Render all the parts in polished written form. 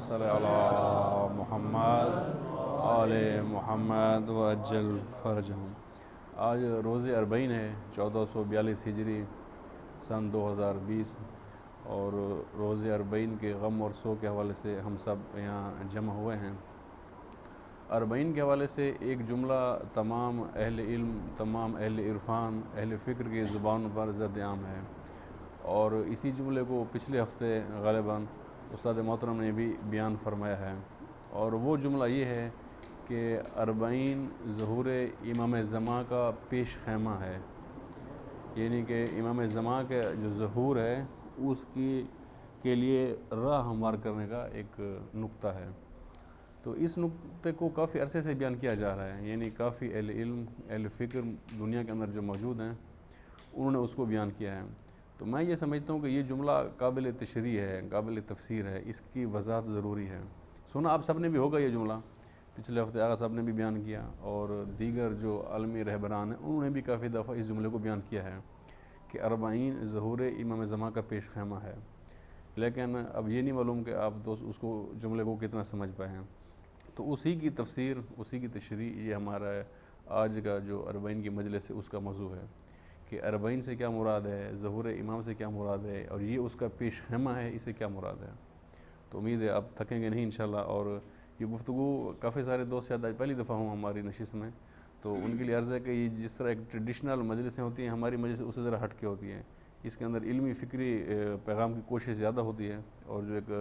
صل علی محمد آل محمد وعجل فرجہم۔ آج روز اربعین ہے، 1442 ہجری سن 2020، اور روز اربعین کے غم اور سو کے حوالے سے ہم سب یہاں جمع ہوئے ہیں۔ اربعین کے حوالے سے ایک جملہ تمام اہل علم، تمام اہل عرفان، اہل فکر کی زبانوں پر زد عام ہے، اور اسی جملے کو پچھلے ہفتے غالباً استاد محترم نے بھی بیان فرمایا ہے، اور وہ جملہ یہ ہے کہ اربعین ظہور امام زمان کا پیش خیمہ ہے، یعنی کہ امام زمان کا جو ظہور ہے اس کے لیے راہ ہموار کرنے کا ایک نقطہ ہے۔ تو اس نقطے کو کافی عرصے سے بیان کیا جا رہا ہے، یعنی کافی اہل علم، اہل فکر دنیا کے اندر جو موجود ہیں انہوں نے اس کو بیان کیا ہے۔ تو میں یہ سمجھتا ہوں کہ یہ جملہ قابل تشریح ہے، قابل تفسیر ہے، اس کی وضاحت ضروری ہے۔ سنا آپ سب نے بھی ہوگا یہ جملہ، پچھلے ہفتے آغا صاحب نے بھی بیان کیا، اور دیگر جو عالمی رہبران ہیں انہوں نے بھی کافی دفعہ اس جملے کو بیان کیا ہے کہ اربعین ظہور امام زمان کا پیش خیمہ ہے، لیکن اب یہ نہیں معلوم کہ آپ دوست اس کو جملے کو کتنا سمجھ پائے ہیں۔ تو اسی کی تفسیر، اسی کی تشریح یہ ہمارا آج کا جو اربعین کی مجلس ہے اس کا موضوع ہے کہ اربعین سے کیا مراد ہے، ظہور امام سے کیا مراد ہے، اور یہ اس کا پیش خیمہ ہے، اسے کیا مراد ہے۔ تو امید ہے آپ تھکیں گے نہیں انشاءاللہ، اور یہ گفتگو کافی سارے دوست شاید آج پہلی دفعہ ہوں ہماری نشست میں، تو ان کے لیے عرض ہے کہ یہ جس طرح ایک ٹریڈیشنل مجلسیں ہوتی ہیں، ہماری مجلس اس سے ذرا ہٹ کے ہوتی ہیں، اس کے اندر علمی فکری پیغام کی کوشش زیادہ ہوتی ہے، اور جو ایک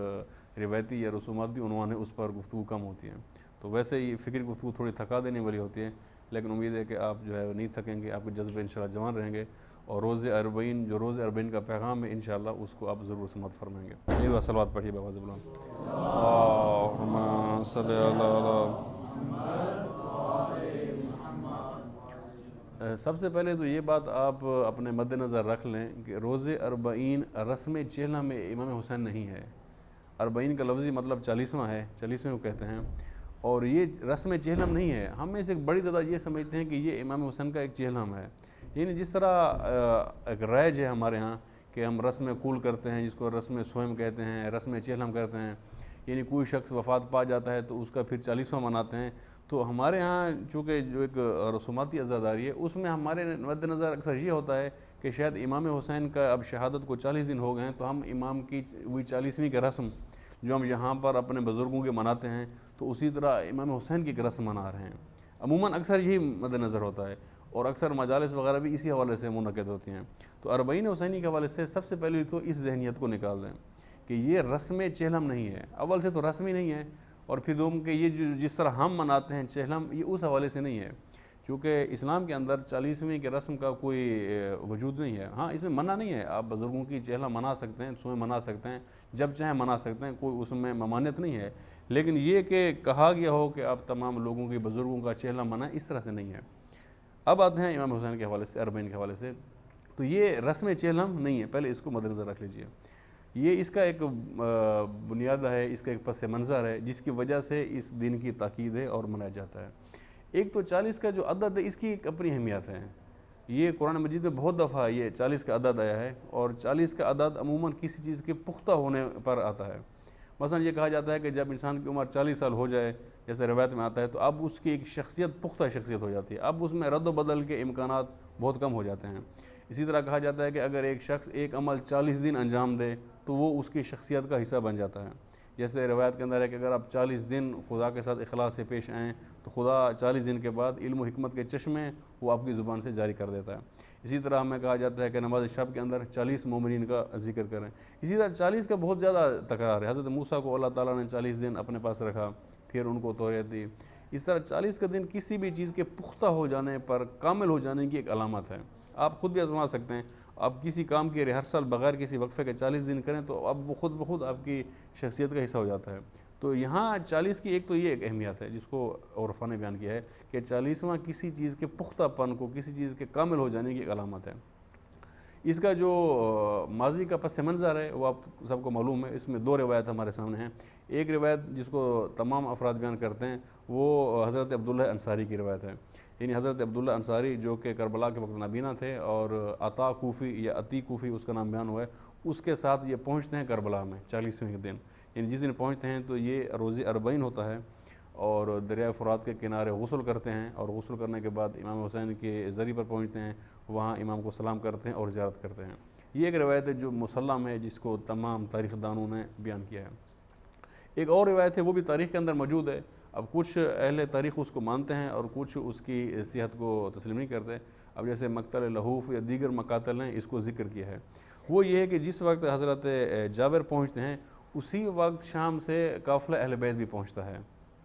روایتی یا رسوماتی عنوان ہے اس پر گفتگو کم ہوتی ہے۔ تو ویسے یہ فکری گفتگو تھوڑی تھکا دینے والی ہوتی ہے، لیکن امید ہے کہ آپ جو ہے نہیں تھکیں گے، آپ کے جذبے انشاءاللہ جوان رہیں گے، اور روز اربعین کا پیغام ہے انشاءاللہ اس کو آپ ضرور سماعت فرمائیں گے۔ عید و صلوات پڑھیے بآواز بلند۔ اللہم صل علی۔ سب سے پہلے تو یہ بات آپ اپنے مد نظر رکھ لیں کہ روز اربعین رسم چہلم میں امام حسین نہیں ہے۔ اربعین کا لفظی مطلب 40واں ہے، 40ویں کو کہتے ہیں، اور یہ رسم چہلم نہیں ہے۔ ہم میں سے ایک بڑی تعداد یہ سمجھتے ہیں کہ یہ امام حسین کا ایک چہلم ہے، یعنی جس طرح ایک رائج ہے ہمارے ہاں کہ ہم رسم کول کرتے ہیں، جس کو رسم سوئم کہتے ہیں، رسم چہلم کرتے ہیں، یعنی کوئی شخص وفات پا جاتا ہے تو اس کا پھر 40واں مناتے ہیں۔ تو ہمارے ہاں چونکہ جو ایک رسوماتی عزاداری ہے اس میں ہمارے مد نظر اکثر یہ ہوتا ہے کہ شاید امام حسین کا اب شہادت کو 40 دن ہو گئے ہیں، تو ہم امام کی وہی 40ویں کی رسم جو ہم یہاں پر اپنے بزرگوں کے مناتے ہیں تو اسی طرح امام حسین کی ایک رسم منا رہے ہیں۔ عموماً اکثر یہی مد نظر ہوتا ہے، اور اکثر مجالس وغیرہ بھی اسی حوالے سے منعقد ہوتی ہیں۔ تو اربعین حسینی کے حوالے سے سب سے پہلے تو اس ذہنیت کو نکال دیں کہ یہ رسم چہلم نہیں ہے، اول سے تو رسم ہی نہیں ہے، اور پھر دوم کہ یہ جس طرح ہم مناتے ہیں چہلم، یہ اس حوالے سے نہیں ہے، کیونکہ اسلام کے اندر 40ویں کی رسم کا کوئی وجود نہیں ہے۔ ہاں اس میں منع نہیں ہے، آپ بزرگوں کی چہلم منا سکتے ہیں، سوئیں منا سکتے ہیں، جب چاہیں منا سکتے ہیں، کوئی اس میں ممانعت نہیں ہے، لیکن یہ کہ کہا گیا ہو کہ آپ تمام لوگوں کی بزرگوں کا چہلم منائیں، اس طرح سے نہیں ہے۔ اب آتے ہیں امام حسین کے حوالے سے، اربعین کے حوالے سے، تو یہ رسم چہلم نہیں ہے، پہلے اس کو مد نظر رکھ لیجئے۔ یہ اس کا ایک بنیاد ہے، اس کا ایک پس منظر ہے جس کی وجہ سے اس دن کی تاکید ہے اور منایا جاتا ہے۔ ایک تو 40 کا جو عدد ہے اس کی ایک اپنی اہمیت ہے، یہ قرآن مجید میں بہت دفعہ یہ 40 کا عدد آیا ہے، اور 40 کا عدد عموماً کسی چیز کے پختہ ہونے پر آتا ہے۔ مثلا یہ کہا جاتا ہے کہ جب انسان کی عمر 40 سال ہو جائے، جیسے روایت میں آتا ہے، تو اب اس کی ایک شخصیت پختہ شخصیت ہو جاتی ہے، اب اس میں رد و بدل کے امکانات بہت کم ہو جاتے ہیں۔ اسی طرح کہا جاتا ہے کہ اگر ایک شخص ایک عمل 40 دن انجام دے تو وہ اس کی شخصیت کا حصہ بن جاتا ہے۔ جیسے روایت کے اندر ہے کہ اگر آپ 40 دن خدا کے ساتھ اخلاص سے پیش آئیں تو خدا 40 دن کے بعد علم و حکمت کے چشمے وہ آپ کی زبان سے جاری کر دیتا ہے۔ اسی طرح ہمیں کہا جاتا ہے کہ نماز شب کے اندر 40 مومنین کا ذکر کریں۔ اسی طرح 40 کا بہت زیادہ تکرار ہے، حضرت موسیٰ کو اللہ تعالیٰ نے 40 دن اپنے پاس رکھا، پھر ان کو توریت دی۔ اس طرح 40 کا دن کسی بھی چیز کے پختہ ہو جانے پر، کامل ہو جانے کی ایک علامت ہے۔ آپ خود بھی آزما سکتے ہیں، آپ کسی کام کی ریہرسل بغیر کسی وقفے کے 40 دن کریں تو اب وہ خود بخود آپ کی شخصیت کا حصہ ہو جاتا ہے۔ تو یہاں 40 کی ایک تو یہ ایک اہمیت ہے جس کو عرفا نے بیان کیا ہے کہ 40واں کسی چیز کے پختہ پن کو، کسی چیز کے کامل ہو جانے کی ایک علامت ہے۔ اس کا جو ماضی کا پس منظر ہے وہ آپ سب کو معلوم ہے، اس میں دو روایت ہمارے سامنے ہیں۔ ایک روایت جس کو تمام افراد بیان کرتے ہیں وہ حضرت عبداللہ انصاری کی روایت ہے، یعنی حضرت عبداللہ انصاری جو کہ کربلا کے وقت نابینا تھے، اور عطا کوفی یا عطی کوفی اس کا نام بیان ہوا ہے، اس کے ساتھ یہ پہنچتے ہیں کربلا میں 40ویں کے دن، یعنی جس دن پہنچتے ہیں تو یہ روز اربعین ہوتا ہے، اور دریائے فرات کے کنارے غسل کرتے ہیں، اور غسل کرنے کے بعد امام حسین کے زری پر پہنچتے ہیں، وہاں امام کو سلام کرتے ہیں اور زیارت کرتے ہیں۔ یہ ایک روایت ہے جو مسلم ہے، جس کو تمام تاریخ دانوں نے بیان کیا ہے۔ ایک اور روایت ہے، وہ بھی تاریخ کے اندر موجود ہے، اب کچھ اہل تاریخ اس کو مانتے ہیں اور کچھ اس کی صحت کو تسلیم نہیں کرتے۔ اب جیسے مقتل لہوف یا دیگر مقاتل نے اس کو ذکر کیا ہے، وہ یہ ہے کہ جس وقت حضرت جابر پہنچتے ہیں اسی وقت شام سے قافلہ اہل بیت بھی پہنچتا ہے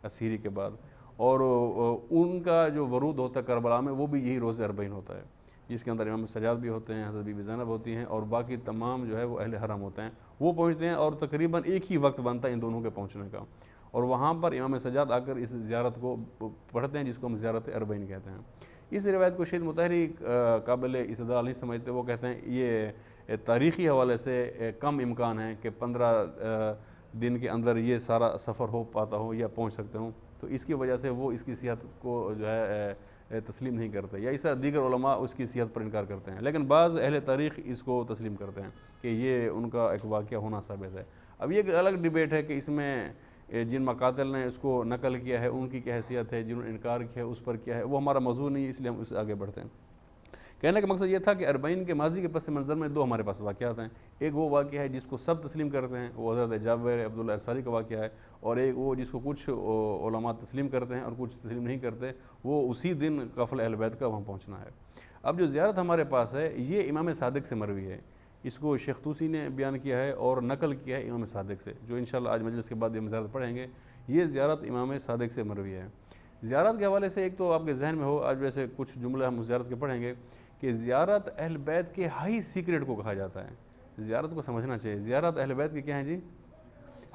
اسیری کے بعد، اور ان کا جو ورود ہوتا ہے کربلا میں وہ بھی یہی روز اربعین ہوتا ہے، جس کے اندر امام سجاد بھی ہوتے ہیں، حضرت بی بی زینب ہوتی ہیں، اور باقی تمام جو ہے وہ اہل حرم ہوتے ہیں، وہ پہنچتے ہیں، اور تقریباً ایک ہی وقت بنتا ہے ان دونوں کے پہنچنے کا، اور وہاں پر امام سجاد آ کر اس زیارت کو پڑھتے ہیں، جس کو ہم زیارت اربعین کہتے ہیں۔ اس روایت کو شیخ مطہری قابل استدلال نہیں سمجھتے، وہ کہتے ہیں یہ تاریخی حوالے سے کم امکان ہے کہ 15 دن کے اندر یہ سارا سفر ہو پاتا ہو یا پہنچ سکتے ہوں، تو اس کی وجہ سے وہ اس کی صحت کو جو ہے تسلیم نہیں کرتے، یا اس طرح دیگر علماء اس کی صحت پر انکار کرتے ہیں، لیکن بعض اہل تاریخ اس کو تسلیم کرتے ہیں کہ یہ ان کا ایک واقعہ ہونا ثابت ہے۔ اب یہ ایک الگ ڈیبیٹ ہے کہ اس میں جن مقاتل نے اس کو نقل کیا ہے ان کی کیا حیثیت ہے، جنہوں نے انکار کیا ہے اس پر کیا ہے، وہ ہمارا موضوع نہیں ہے، اس لیے ہم اس سے آگے بڑھتے ہیں۔ کہنے کا مقصد یہ تھا کہ اربعین کے ماضی کے پس منظر میں دو ہمارے پاس واقعات ہیں، ایک وہ واقعہ ہے جس کو سب تسلیم کرتے ہیں، وہ حضرت جابر عبداللہ انصاری کا واقعہ ہے، اور ایک وہ جس کو کچھ علماء تسلیم کرتے ہیں اور کچھ تسلیم نہیں کرتے، وہ اسی دن قافلہ اہل بیت کا وہاں پہنچنا ہے۔ اب جو زیارت ہمارے پاس ہے یہ امام صادق سے مروی ہے، اس کو شیخ طوسی نے بیان کیا ہے اور نقل کیا ہے امام صادق سے، جو انشاءاللہ آج مجلس کے بعد یہ زیارت پڑھیں گے۔ یہ زیارت امام صادق سے مروی ہے۔ زیارت کے حوالے سے ایک تو آپ کے ذہن میں ہو، آج ویسے کچھ جملے ہم زیارت کے پڑھیں گے، کہ زیارت اہل بیت کے ہائی سیکرٹ کو کہا جاتا ہے۔ زیارت کو سمجھنا چاہیے، زیارت اہل بیت کے کیا ہیں جی؟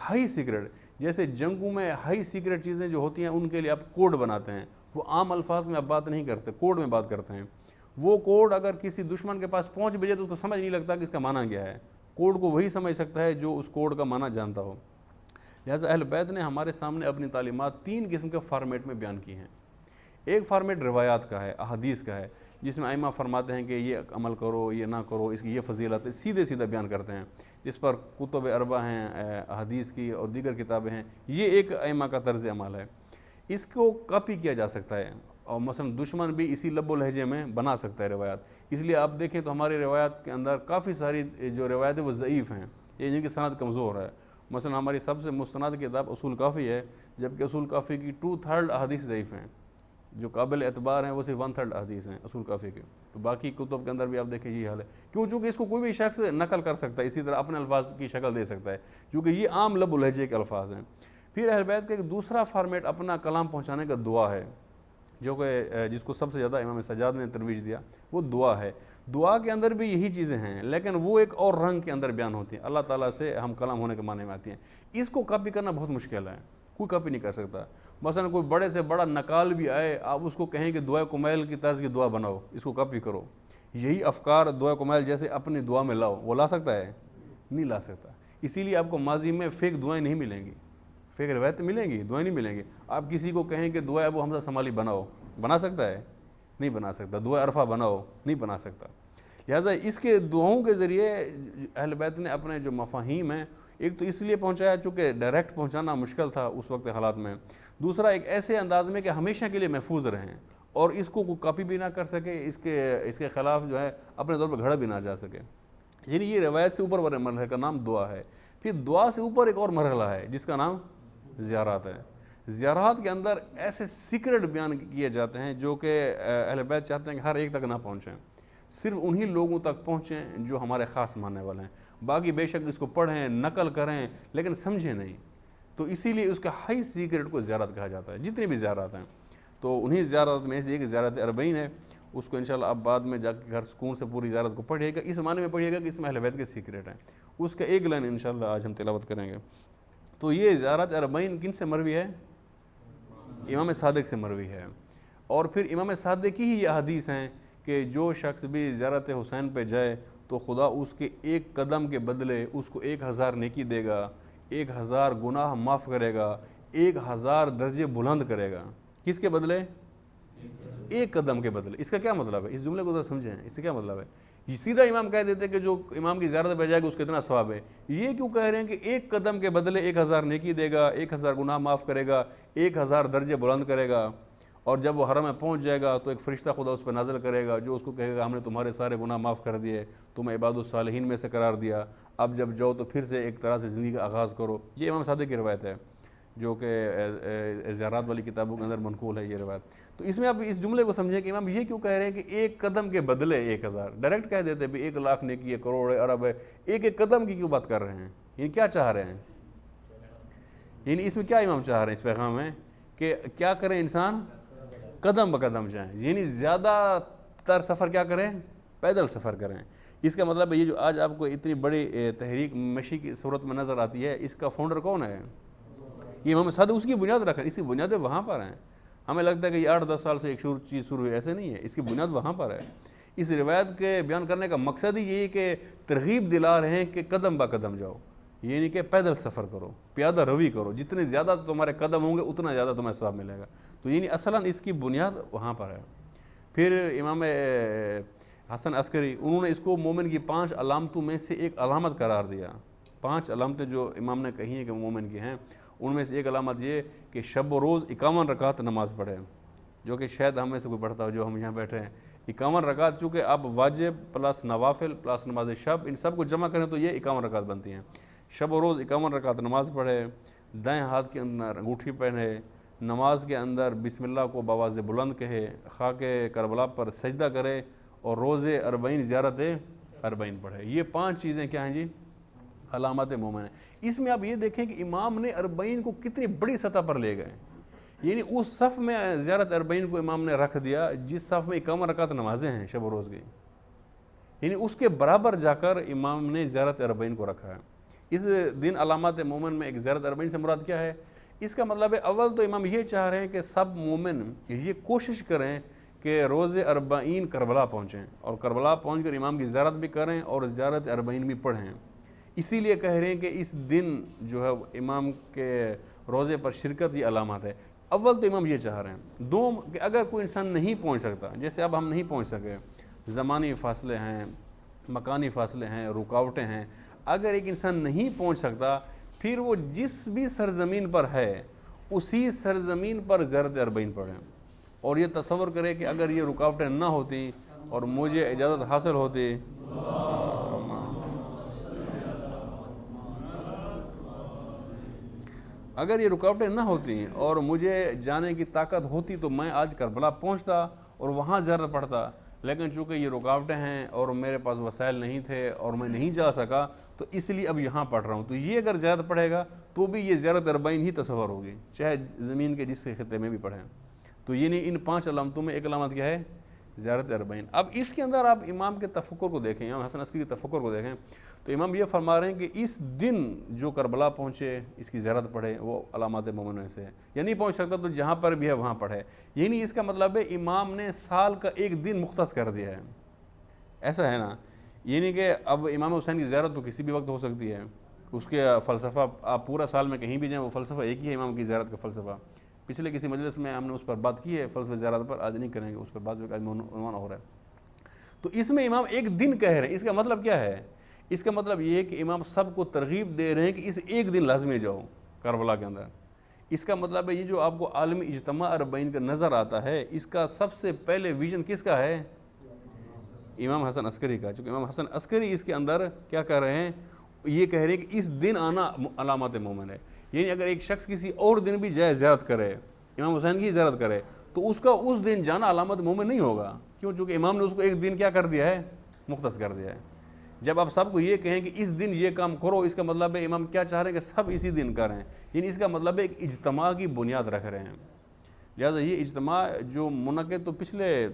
High secret. جیسے جنگوں میں ہائی سیکرٹ چیزیں جو ہوتی ہیں ان کے لیے آپ کوڈ بناتے ہیں، وہ عام الفاظ میں آپ بات نہیں کرتے، کوڈ میں بات کرتے ہیں۔ وہ کوڈ اگر کسی دشمن کے پاس پہنچ بھی جائے تو اس کو سمجھ نہیں لگتا کہ اس کا معنی کیا ہے، کوڈ کو وہی سمجھ سکتا ہے جو اس کوڈ کا معنی جانتا ہو۔ لہٰذا اہل بیت نے ہمارے سامنے اپنی تعلیمات 3 قسم کے فارمیٹ میں بیان کی ہیں۔ ایک فارمیٹ روایات کا ہے، احادیث کا ہے، جس میں ائمہ فرماتے ہیں کہ یہ عمل کرو، یہ نہ کرو، اس کی یہ فضیلت ہے، سیدھے سیدھے بیان کرتے ہیں، جس پر کتب اربع ہیں احادیث کی اور دیگر کتابیں ہیں، یہ ایک ائمہ کا طرز عمل ہے۔ اس کو کاپی کیا جا سکتا ہے، اور مثلا دشمن بھی اسی لب و لہجے میں بنا سکتا ہے روایات، اس لیے آپ دیکھیں تو ہماری روایات کے اندر کافی ساری جو روایت ہیں وہ ضعیف ہیں، یہ جن کی سند کمزور ہے۔ مثلا ہماری سب سے مستند کتاب اصول کافی ہے، جبکہ اصول کافی کی 2/3 احادیث ضعیف ہیں، جو قابل اعتبار ہیں وہ صرف 1/3 احادیث ہیں اصول کافی کے، تو باقی کتب کے اندر بھی آپ دیکھیں یہی حال ہے، کیوں؟ چونکہ اس کو کوئی بھی شخص نقل کر سکتا ہے، اسی طرح اپنے الفاظ کی شکل دے سکتا ہے، کیونکہ یہ عام لب و لہجے کے الفاظ ہیں۔ پھر اہل بیت کا ایک دوسرا فارمیٹ اپنا کلام پہنچانے کا دعا ہے، جو کہ جس کو سب سے زیادہ امام سجاد نے ترویج دیا، وہ دعا ہے۔ دعا کے اندر بھی یہی چیزیں ہیں، لیکن وہ ایک اور رنگ کے اندر بیان ہوتی ہیں، اللہ تعالیٰ سے ہم کلام ہونے کے معنی میں آتی ہیں۔ اس کو کاپی کرنا بہت مشکل ہے، کوئی کاپی نہیں کر سکتا۔ مثلا کوئی بڑے سے بڑا نقال بھی آئے، آپ اس کو کہیں کہ دعا کمیل کی طرز کی دعا بناؤ، اس کو کاپی کرو، یہی افکار دعا کمیل جیسے اپنی دعا میں لاؤ، وہ لا سکتا ہے؟ نہیں لا سکتا۔ اسی لیے آپ کو ماضی میں فیک دعائیں نہیں ملیں گی، فیک روایت ملیں گی، دعائیں نہیں ملیں گی۔ آپ کسی کو کہیں کہ دعا ابو حمزہ سمالی بناؤ، بنا سکتا ہے؟ نہیں بنا سکتا۔ دعا عرفہ بناؤ، نہیں بنا سکتا۔ لہٰذا اس کے دعاؤں کے ذریعے اہل بیت نے اپنے جو مفاہیم ہیں، ایک تو اس لیے پہنچایا چونکہ ڈائریکٹ پہنچانا مشکل تھا اس وقت حالات میں، دوسرا ایک ایسے انداز میں کہ ہمیشہ کے لیے محفوظ رہیں اور اس کو کوئی کاپی بھی نہ کر سکے، اس کے خلاف جو ہے اپنے طور پر گھڑا بھی نہ جا سکے۔ یعنی یہ روایت سے اوپر والے مرحلے کا نام دعا ہے۔ پھر دعا سے اوپر ایک اور مرحلہ ہے جس کا نام زیارات ہے۔ زیارات کے اندر ایسے سیکرٹ بیان کیے جاتے ہیں جو کہ اہل بیت چاہتے ہیں کہ ہر ایک تک نہ پہنچیں، صرف انہی لوگوں تک پہنچیں جو ہمارے خاص ماننے والے ہیں، باقی بے شک اس کو پڑھیں، نقل کریں، لیکن سمجھیں نہیں۔ تو اسی لیے اس کا ہائی سیکرٹ کو زیارت کہا جاتا ہے۔ جتنی بھی زیارات ہیں تو انہی زیارت میں سے ایک زیارت اربعین ہے، اس کو انشاءاللہ آپ بعد میں جا کے گھر سکون سے پوری زیارت کو پڑھیے گا، اس معنی میں پڑھیے گا کہ اس میں اہل بیت کے سیکرٹ ہیں۔ اس کا ایک لائن انشاءاللہ آج ہم تلاوت کریں گے۔ تو یہ زیارت اربعین کن سے مروی ہے؟ امام صادق سے مروی ہے۔ اور پھر امام صادق کی ہی یہ حدیث ہیں کہ جو شخص بھی زیارت حسین پہ جائے تو خدا اس کے ایک قدم کے بدلے اس کو 1000 نیکی دے گا، 1000 گناہ معاف کرے گا، 1000 درجے بلند کرے گا۔ کس کے بدلے؟ ایک قدم کے بدلے۔ اس کا کیا مطلب ہے؟ اس جملے کو ذرا سمجھیں، اس سے کیا مطلب ہے؟ یہ سیدھا امام کہہ دیتے کہ جو امام کی زیارت پہ جائے گا اس کو اتنا ثواب ہے. یہ کیوں کہہ رہے ہیں کہ ایک قدم کے بدلے 1000 نیکی دے گا, 1000 گناہ معاف کرے گا, 1000 درجے بلند کرے گا, اور جب وہ حرم میں پہنچ جائے گا تو ایک فرشتہ خدا اس پہ نازل کرے گا جو اس کو کہے گا ہم نے تمہارے سارے گناہ معاف کر دیے, تمہیں عباد الصالحین میں سے قرار دیا, اب جب جاؤ تو پھر سے ایک طرح سے زندگی کا آغاز کرو. یہ امام صادق کی روایت ہے جو کہ زیارات والی کتابوں کے اندر منقول ہے یہ روایت. تو اس میں آپ اس جملے کو سمجھیں کہ امام یہ کیوں کہہ رہے ہیں کہ ایک قدم کے بدلے 1000, ڈائریکٹ کہہ دیتے بھی 1 لاکھ نیکی ہے, کروڑ ہے, ارب ہے, ایک قدم کی کیوں بات کر رہے ہیں؟ یعنی کیا چاہ رہے ہیں؟ یعنی اس میں کیا امام چاہ رہے ہیں اس پیغام میں کہ کیا کریں انسان؟ قدم بقدم جائیں, یعنی زیادہ تر سفر کیا کریں؟ پیدل سفر کریں. اس کا مطلب ہے یہ جو آج آپ کو اتنی بڑی تحریک مشی کی صورت میں نظر آتی ہے, اس کا فاؤنڈر کون ہے؟ یہ امام صادق اس کی بنیاد رکھیں. اس کی بنیادیں وہاں پر ہیں. ہمیں لگتا ہے کہ یہ 8-10 سال سے ایک چیز شروع ہوئی, ایسے نہیں ہے. اس کی بنیاد وہاں پر ہے. اس روایت کے بیان کرنے کا مقصد ہی یہی کہ ترغیب دلا رہے ہیں کہ قدم با قدم جاؤ, یعنی کہ پیدل سفر کرو, پیادہ روی کرو. جتنے زیادہ تمہارے قدم ہوں گے اتنا زیادہ تمہیں ثواب ملے گا. تو یعنی اصلاً اس کی بنیاد وہاں پر ہے. پھر امام حسن عسکری انہوں نے اس کو مومن کی 5 علامتوں میں سے ایک علامت قرار دیا. 5 علامتیں جو امام نے کہی ہیں کہ مومن کی ہیں, ان میں سے ایک علامت یہ کہ شب و روز 51 رکعت نماز پڑھے, جو کہ شاید ہم میں سے کوئی پڑھتا ہو جو ہم یہاں بیٹھے ہیں. 51 رکعت, چونکہ آپ واجب پلس نوافل پلس نماز شب ان سب کو جمع کریں تو یہ 51 رکعت بنتی ہیں. شب و روز 51 رکعت نماز پڑھے, دائیں ہاتھ کے اندر انگوٹھی پہنے, نماز کے اندر بسم اللہ کو بآواز بلند کہے, خاک کربلا پر سجدہ کرے, اور روز 40 زیارت 40 پڑھے. یہ 5 چیزیں کیا ہیں جی؟ علامات مومن ہیں. اس میں آپ یہ دیکھیں کہ امام نے 40 کو کتنی بڑی سطح پر لے گئے. یعنی اس صف میں زیارت 40 کو امام نے رکھ دیا جس صف میں 51 رکعت نمازیں ہیں شب و روز کی, یعنی اس کے برابر جا کر امام نے زیارت 40 کو رکھا ہے. اس دن علامات مومن میں ایک زیارت 40 سے مراد کیا ہے؟ اس کا مطلب ہے اول تو امام یہ چاہ رہے ہیں کہ سب مومن یہ کوشش کریں کہ روز 40 کربلا پہنچیں, اور کربلا پہنچ کر امام کی زیارت بھی کریں اور زیارت 40 بھی پڑھیں. اسی لیے کہہ رہے ہیں کہ اس دن جو ہے امام کے روزے پر شرکت یہ علامات ہے. اول تو امام یہ چاہ رہے ہیں. دوم کہ اگر کوئی انسان نہیں پہنچ سکتا, جیسے اب ہم نہیں پہنچ سکے, زمانی فاصلے ہیں, مکانی فاصلے ہیں, رکاوٹیں ہیں, اگر ایک انسان نہیں پہنچ سکتا پھر وہ جس بھی سرزمین پر ہے اسی سرزمین پر زیارت 40 پڑھیں, اور یہ تصور کرے کہ اگر یہ رکاوٹیں نہ ہوتی اور مجھے اجازت حاصل ہوتی, اگر یہ رکاوٹیں نہ ہوتی اور مجھے جانے کی طاقت ہوتی تو میں آج کربلا پہنچتا اور وہاں زیارت پڑھتا, لیکن چونکہ یہ رکاوٹیں ہیں اور میرے پاس وسائل نہیں تھے اور میں نہیں جا سکا تو اس لیے اب یہاں پڑھ رہا ہوں. تو یہ اگر زیارت پڑھے گا تو بھی یہ زیارت 40 ہی تصور ہوگی, چاہے زمین کے جس خطے میں بھی پڑھیں. تو یعنی ان 5 علامتوں میں ایک علامت کیا ہے؟ زیارت 40. اب اس کے اندر آپ امام کے تفکر کو دیکھیں, امام حسن عسکری کے تفکر کو دیکھیں, تو امام یہ فرما رہے ہیں کہ اس دن جو کربلا پہنچے اس کی زیارت پڑھے وہ علامات مومن میں سے ہے. یا نہیں پہنچ سکتا تو جہاں پر بھی ہے وہاں پڑھے. یعنی اس کا مطلب ہے امام نے سال کا ایک دن مختص کر دیا ہے. ایسا ہے نا, یعنی کہ اب امام حسین کی زیارت تو کسی بھی وقت ہو سکتی ہے. اس کے فلسفہ آپ پورا سال میں کہیں بھی جائیں وہ فلسفہ ایک ہی ہے امام کی زیارت کا فلسفہ. پچھلے کسی مجلس میں ہم نے اس پر بات کی ہے فلسفہ زیارت پر, آج نہیں کریں گے اس پر بات, جو عنوان ہو رہا ہے. تو اس میں امام ایک دن کہہ رہے ہیں. اس کا مطلب کیا ہے؟ اس کا مطلب یہ ہے کہ امام سب کو ترغیب دے رہے ہیں کہ اس ایک دن لازمی جاؤ کربلا کے اندر. اس کا مطلب ہے یہ جو آپ کو عالمی اجتماع 40 کا نظر آتا ہے, اس کا سب سے پہلے ویژن کس کا ہے؟ امام حسن عسکری کا. چونکہ امام حسن عسکری اس کے اندر کیا کہہ رہے ہیں؟ یہ کہہ رہے ہیں کہ اس دن آنا علامات مومن ہے. یعنی اگر ایک شخص کسی اور دن بھی جائے زیارت کرے, امام حسین کی زیارت کرے, تو اس کا اس دن جانا علامت مومن نہیں ہوگا. کیوں؟ چونکہ امام نے اس کو ایک دن کیا کر دیا ہے؟ مختص کر دیا ہے. جب آپ سب کو یہ کہیں کہ اس دن یہ کام کرو, اس کا مطلب ہے امام کیا چاہ رہے ہیں کہ سب اسی دن کریں. یعنی اس کا مطلب ہے ایک اجتماع کی بنیاد رکھ رہے ہیں. لہٰذا یہ اجتماع جو منعقد تو پچھلے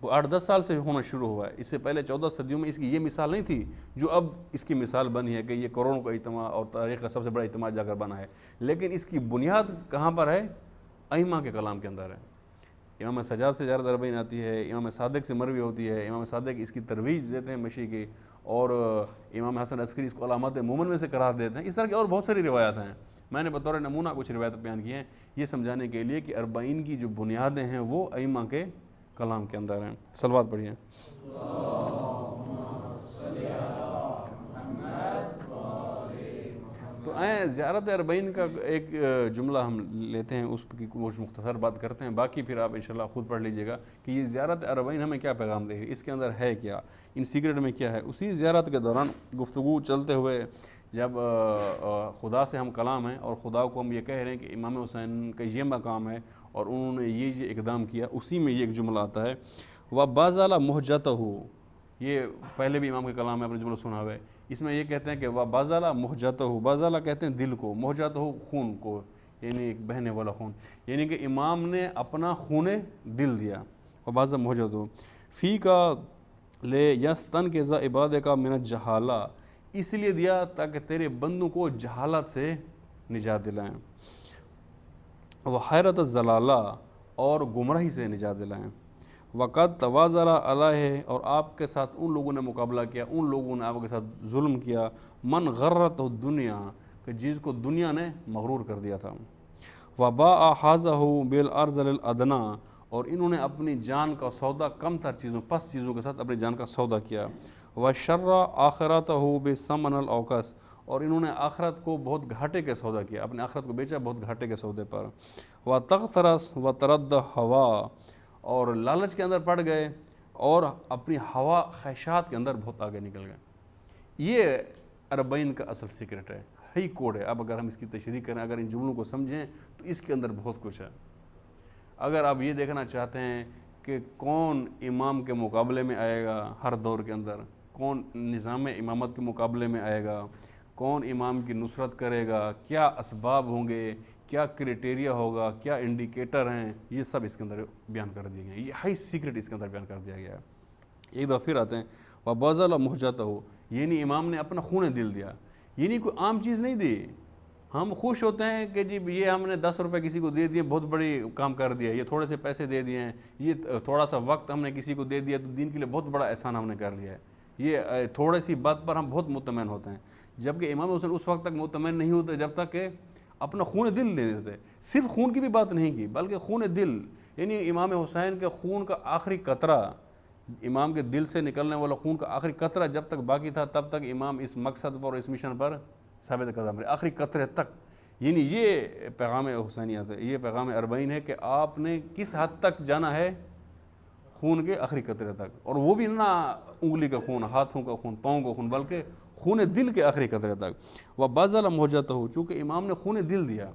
8-10 سال سے ہونا شروع ہوا ہے. اس سے پہلے 14 صدیوں میں اس کی یہ مثال نہیں تھی جو اب اس کی مثال بنی ہے کہ یہ کروڑوں کا اجتماع اور تاریخ کا سب سے بڑا اجتماع جا کر بنا ہے. لیکن اس کی بنیاد کہاں پر ہے؟ ائمہ کے کلام کے اندر ہے. امام سجاد سے زیارت 40 آتی ہے, امام صادق سے مروی ہوتی ہے, امام صادق اس کی ترویج دیتے ہیں مشی کی, اور امام حسن عسکری اس کو علامات مومن میں سے قرار دیتے ہیں. اس طرح کی اور بہت ساری روایات ہیں. میں نے بطور نمونہ کچھ روایت بیان کی ہیں یہ سمجھانے کے لیے کہ 40 کی جو بنیادیں ہیں وہ ائمہ کے کلام کے اندر ہیں. صلوات پڑھیے. تو آئیں زیارت اربعین کا ایک جملہ ہم لیتے ہیں، اس کی کچھ مختصر بات کرتے ہیں، باقی پھر آپ انشاءاللہ خود پڑھ لیجئے گا کہ یہ زیارت اربعین ہمیں کیا پیغام دے رہی ہے، اس کے اندر ہے کیا، ان سیکرٹ میں کیا ہے۔ اسی زیارت کے دوران گفتگو چلتے ہوئے جب خدا سے ہم کلام ہیں اور خدا کو ہم یہ کہہ رہے ہیں کہ امام حسین کا یہ مقام ہے اور انہوں نے یہ اقدام کیا، اسی میں یہ ایک جملہ آتا ہے وَبَذَلَ مُحْجَتَهُ۔ یہ پہلے بھی امام کے کلام میں آپ نے جملہ سنا ہوا ہے، اس میں یہ کہتے ہیں کہ وَبَذَلَ مُحْجَتَهُ، بَذَلَ کہتے ہیں دل کو، مُحْجَتَهُ خون کو، یعنی ایک بہنے والا خون، یعنی کہ امام نے اپنا خون دل دیا۔ وَبَذَلَ مُحْجَتَهُ فِيكَ لِيَسْتَنْقِذَ عِبَادَكَ مِنَ الجَّهَالَةِ، اس لیے دیا تاکہ تیرے بندوں کو جہالت سے نجات دلائیں، وحیرت الضلالہ اور گمراہی سے نجات دلائیں، وقد توازر علیہ اور آپ کے ساتھ ان لوگوں نے مقابلہ کیا، ان لوگوں نے آپ کے ساتھ ظلم کیا، من غرت الدنیا، کہ جس کو دنیا نے مغرور کر دیا تھا، وباء حاضہ بالارذل الادنی، اور انہوں نے اپنی جان کا سودا کم تر چیزوں، پس چیزوں کے ساتھ اپنی جان کا سودا کیا، وشر آخرتہ بثمن الاوکس، اور انہوں نے آخرت کو بہت گھاٹے کے سودا کیا، اپنے آخرت کو بیچا بہت گھاٹے کے سودے پر، وتغترس وترد ہوا، اور لالچ کے اندر پڑ گئے اور اپنی ہوا خواہشات کے اندر بہت آگے نکل گئے۔ یہ اربعین کا اصل سیکرٹ ہے، ہی کوڈ ہے۔ اب اگر ہم اس کی تشریح کریں، اگر ان جملوں کو سمجھیں تو اس کے اندر بہت کچھ ہے۔ اگر آپ یہ دیکھنا چاہتے ہیں کہ کون امام کے مقابلے میں آئے گا ہر دور کے اندر، کون نظام امامت کے مقابلے میں آئے گا، کون امام کی نصرت کرے گا، کیا اسباب ہوں گے، کیا کرائٹیریا ہوگا، کیا انڈیکیٹر ہیں، یہ سب اس کے اندر بیان کر دیے گئے ہیں۔ یہ ہائی سیکرٹ اس کے اندر بیان کر دیا گیا ہے۔ ایک دفعہ پھر آتے ہیں وَبَذَلَ مُحْجَتَهُ، یعنی امام نے اپنا خون دل دیا، یعنی کوئی عام چیز نہیں دی۔ ہم خوش ہوتے ہیں کہ جی یہ ہم نے 10 روپے کسی کو دے دیے، بہت بڑی کام کر دیا، یہ تھوڑے سے پیسے دے دیے ہیں، یہ تھوڑا سا وقت ہم نے کسی کو دے دیا تو دین کے لیے بہت بڑا احسان ہم نے کر لیا ہے، یہ تھوڑی سی بات پر ہم بہت مطمئن ہوتے ہیں۔ جبکہ امام حسین اس وقت تک مطمئن نہیں ہوتے جب تک کہ اپنا خون دل لے دیتے۔ صرف خون کی بھی بات نہیں کی بلکہ خون دل، یعنی امام حسین کے خون کا آخری قطرہ، امام کے دل سے نکلنے والا خون کا آخری قطرہ جب تک باقی تھا تب تک امام اس مقصد پر اور اس مشن پر ثابت قدم رہے، آخری قطرے تک۔ یعنی یہ پیغام حسینیت ہے، یہ پیغام اربعین ہے کہ آپ نے کس حد تک جانا ہے، خون کے آخری قطرے تک، اور وہ بھی نہ انگلی کا خون، ہاتھوں کا خون، پاؤں کا خون، بلکہ خون دل کے آخری قطرے تک۔ وَبَذَلَ مُحْجَتَهُ، چونکہ امام نے خون دل دیا۔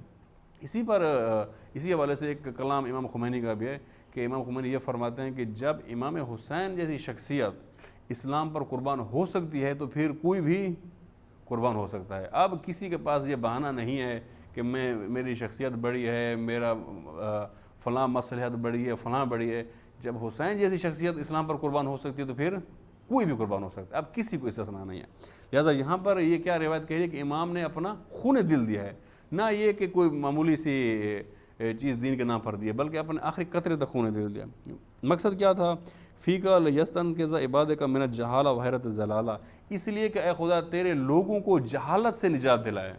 اسی حوالے سے ایک کلام امام خمینی کا بھی ہے کہ امام خمینی یہ فرماتے ہیں کہ جب امام حسین جیسی شخصیت اسلام پر قربان ہو سکتی ہے تو پھر کوئی بھی قربان ہو سکتا ہے۔ اب کسی کے پاس یہ بہانہ نہیں ہے کہ میری شخصیت بڑی ہے، میرا فلاں مصلحت بڑی ہے، فلاں بڑی ہے۔ جب حسین جیسی شخصیت اسلام پر قربان ہو سکتی ہے تو پھر کوئی بھی قربان ہو سکتا ہے، اب کسی کو استثناء نہیں ہے۔ لہٰذا یہاں پر یہ کیا روایت کہہ رہی ہے کہ امام نے اپنا خون دل دیا ہے، نہ یہ کہ کوئی معمولی سی چیز دین کے نام پر دی ہے، بلکہ اپنے آخری قطرے تک خون دل دیا۔ مقصد کیا تھا؟ فِيكَ لِيَسْتَنْقِذَ عِبَادَكَ مِنَ الجَّهَالَةِ وَحِيرَةِ الضَّلَالَةِ، اس لیے کہ اے خدا تیرے لوگوں کو جہالت سے نجات دلائے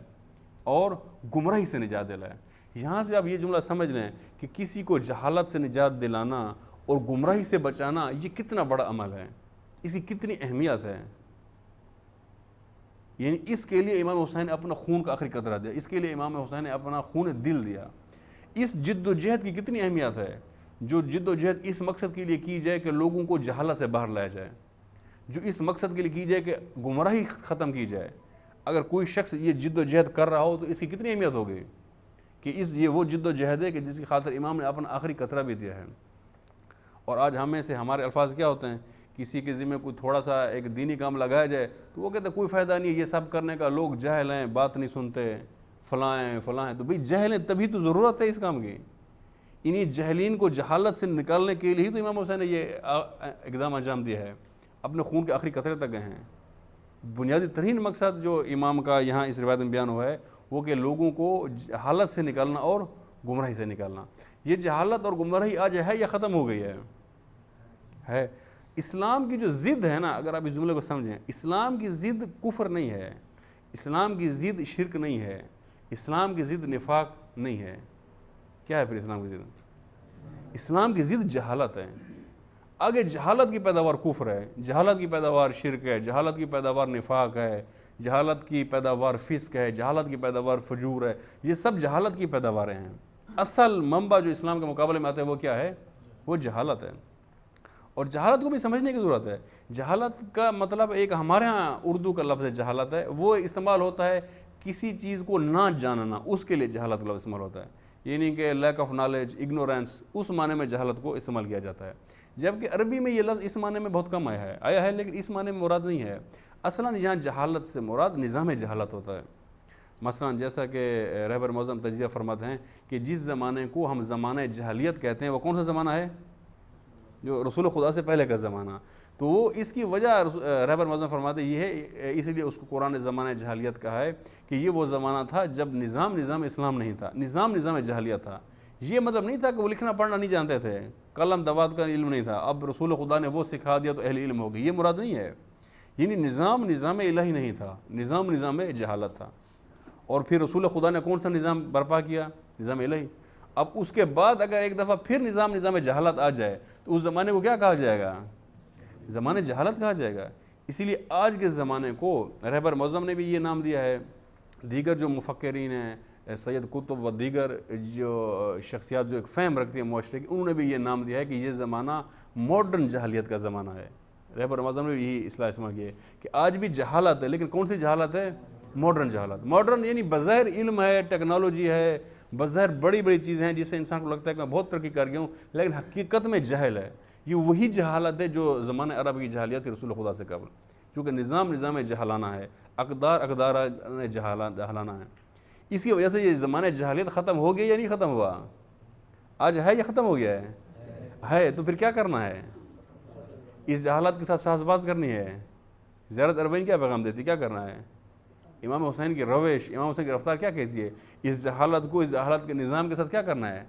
اور گمراہی سے نجات دلائے۔ یہاں سے آپ یہ جملہ سمجھ لیں کہ کسی کو جہالت سے نجات دلانا اور گمراہی سے بچانا یہ کتنا بڑا عمل ہے، اس کی کتنی اہمیت ہے۔ یعنی اس کے لیے امام حسین نے اپنا خون کا آخری قطرہ دیا، اس کے لیے امام حسین نے اپنا خون دل دیا۔ اس جد و جہد کی کتنی اہمیت ہے، جو جد و جہد اس مقصد کے لیے کی جائے کہ لوگوں کو جہالت سے باہر لایا جائے، جو اس مقصد کے لیے کی جائے کہ گمراہی ختم کی جائے۔ اگر کوئی شخص یہ جد و جہد کر رہا ہو تو اس کی کتنی اہمیت ہوگی کہ یہ وہ جد و جہد ہے کہ جس کی خاطر امام نے اپنا آخری قطرہ بھی دیا ہے۔ اور آج ہمیں سے ہمارے الفاظ کیا ہوتے ہیں، کسی کے ذمہ کوئی تھوڑا سا ایک دینی کام لگایا جائے تو وہ کہتے ہیں کوئی فائدہ نہیں ہے یہ سب کرنے کا، لوگ جاہل ہیں، بات نہیں سنتے، فلاں ہیں۔ تو بھئی جاہل ہیں تبھی تو ضرورت ہے اس کام کی، انہی جاہلین کو جہالت سے نکالنے کے لیے ہی تو امام حسین نے یہ اقدام انجام دیا ہے، اپنے خون کے آخری قطرے تک گئے ہیں۔ بنیادی ترین مقصد جو امام کا یہاں اس روایت میں بیان ہوا ہے وہ کہ لوگوں کو جہالت سے نکالنا اور گمراہی سے نکالنا۔ یہ جہالت اور گمراہی آج ہے یا ختم ہو گئی ہے؟ اسلام کی جو ضد ہے نا، اگر آپ اس جملے کو سمجھیں، اسلام کی ضد کفر نہیں ہے، اسلام کی ضد شرک نہیں ہے، اسلام کی ضد نفاق نہیں ہے۔ کیا ہے پھر اسلام کی ضد؟ اسلام کی ضد جہالت ہے۔ آگے جہالت کی پیداوار کفر ہے، جہالت کی پیداوار شرک ہے، جہالت کی پیداوار نفاق ہے، جہالت کی پیداوار فسق ہے، جہالت کی پیداوار فجور ہے، یہ سب جہالت کی پیداواریں ہیں۔ اصل منبع جو اسلام کے مقابلے میں آتا ہے وہ کیا ہے؟ وہ جہالت ہے۔ اور جہالت کو بھی سمجھنے کی ضرورت ہے۔ جہالت کا مطلب ایک ہمارے ہاں اردو کا لفظ جہالت ہے، وہ استعمال ہوتا ہے کسی چیز کو نہ جاننا، اس کے لیے جہالت کا لفظ استعمال ہوتا ہے، یعنی کہ لیک آف نالج، اگنورینس، اس معنی میں جہالت کو استعمال کیا جاتا ہے۔ جبکہ عربی میں یہ لفظ اس معنی میں بہت کم آیا ہے لیکن اس معنی میں مراد نہیں ہے۔ اصلاً یہاں جہالت سے مراد نظام جہالت ہوتا ہے۔ مثلاً جیسا کہ رہبر معظم تجزیہ فرماتے ہیں کہ جس زمانے کو ہم زمانہ جہلیت کہتے ہیں وہ کون سا زمانہ ہے؟ جو رسول خدا سے پہلے کا زمانہ۔ تو وہ اس کی وجہ رہبر معظم فرماتے یہ ہے، اس لیے اس کو قرآن زمانہ جہلیت کہا ہے کہ یہ وہ زمانہ تھا جب نظام اسلام نہیں تھا، نظام جہلیت تھا۔ یہ مطلب نہیں تھا کہ وہ لکھنا پڑھنا نہیں جانتے تھے، قلم دوات کا علم نہیں تھا، اب رسول خدا نے وہ سکھا دیا تو اہل علم ہو گئی، یہ مراد نہیں ہے۔ یعنی نظام الہی نہیں تھا، نظام جہالت تھا۔ اور پھر رسول خدا نے کون سا نظام برپا کیا؟ نظام الہی۔ اب اس کے بعد اگر ایک دفعہ پھر نظام جہالت آ جائے تو اس زمانے کو کیا کہا جائے گا؟ زمانے جہالت کہا جائے گا۔ اسی لیے آج کے زمانے کو رہبر معظم نے بھی یہ نام دیا ہے، دیگر جو مفکرین ہیں، سید قطب و دیگر جو شخصیات جو ایک فہم رکھتی ہیں معاشرے کی، انہوں نے بھی یہ نام دیا ہے کہ یہ زمانہ ماڈرن جہلیت کا زمانہ ہے۔ رہبر معظم نے بھی یہی اصطلاح استعمال کی ہے کہ آج بھی جہالت ہے، لیکن کون سی جہالت ہے؟ ماڈرن جہالت۔ ماڈرن یعنی بظاہر علم ہے، ٹیکنالوجی ہے، بظاہر بڑی چیزیں ہیں جس سے انسان کو لگتا ہے کہ میں بہت ترقی کر گیا ہوں، لیکن حقیقت میں جہل ہے۔ یہ وہی جہالت ہے جو زمانہ عرب کی جہلیت رسول خدا سے قبل، کیونکہ نظام جہلانہ ہے، اقدار جہلانہ ہے۔ اس کی وجہ سے یہ زمانہ جہلیت ختم ہو گیا یا نہیں ختم ہوا؟ آج ہے یا ختم ہو گیا ہے؟ تو پھر کیا کرنا ہے؟ اس جہالت کے ساتھ ساز باز کرنی ہے۔ زیارت اربعین کیا پیغام دیتی، کیا کرنا ہے؟ امام حسین کی روش، امام حسین کی رفتار کیا کہتی ہے؟ اس جہالت کے نظام کے ساتھ کیا کرنا ہے؟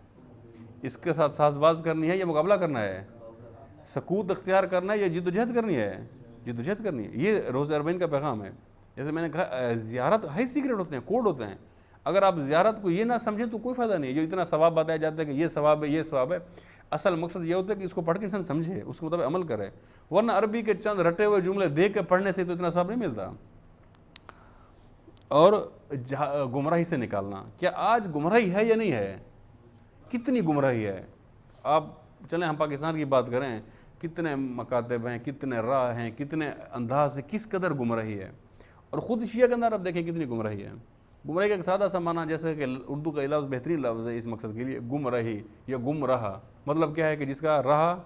اس کے ساتھ ساز باز کرنی ہے یا مقابلہ کرنا ہے؟ سکوت اختیار کرنا ہے یا جد و جہد کرنی ہے؟ جد و جہد کرنی ہے۔ یہ روز اربعین کا پیغام ہے۔ جیسے میں نے کہا زیارت ہائی سیکرٹ ہوتے ہیں، کوڈ ہوتے ہیں۔ اگر آپ زیارت کو یہ نہ سمجھیں تو کوئی فائدہ نہیں ہے۔ جو اتنا ثواب بتایا جاتا ہے کہ یہ ثواب ہے، یہ ثواب ہے، اصل مقصد یہ ہوتا ہے کہ اس کو پڑھ کے انسان سمجھے، اس کے مطابق عمل کرے، ورنہ عربی کے چند رٹے ہوئے جملے دیکھ کے پڑھنے سے تو اتنا ثواب نہیں ملتا۔ اور گمراہی سے نکالنا، کیا آج گمراہی ہے یا نہیں ہے؟ کتنی گمراہی ہے؟ آپ چلیں ہم پاکستان کی بات کریں، کتنے مکاتب ہیں، کتنے راہ ہیں، کتنے انداز سے کس قدر گمراہی ہے۔ اور خود شیعہ کے اندر آپ دیکھیں کتنی گمراہی ہے۔ گمراہی کا ایک سادہ سا معنی، جیسے کہ اردو کا لفظ بہترین لفظ ہے اس مقصد کے لیے، گمراہی یا گم رہا، مطلب کیا ہے کہ جس کا راہ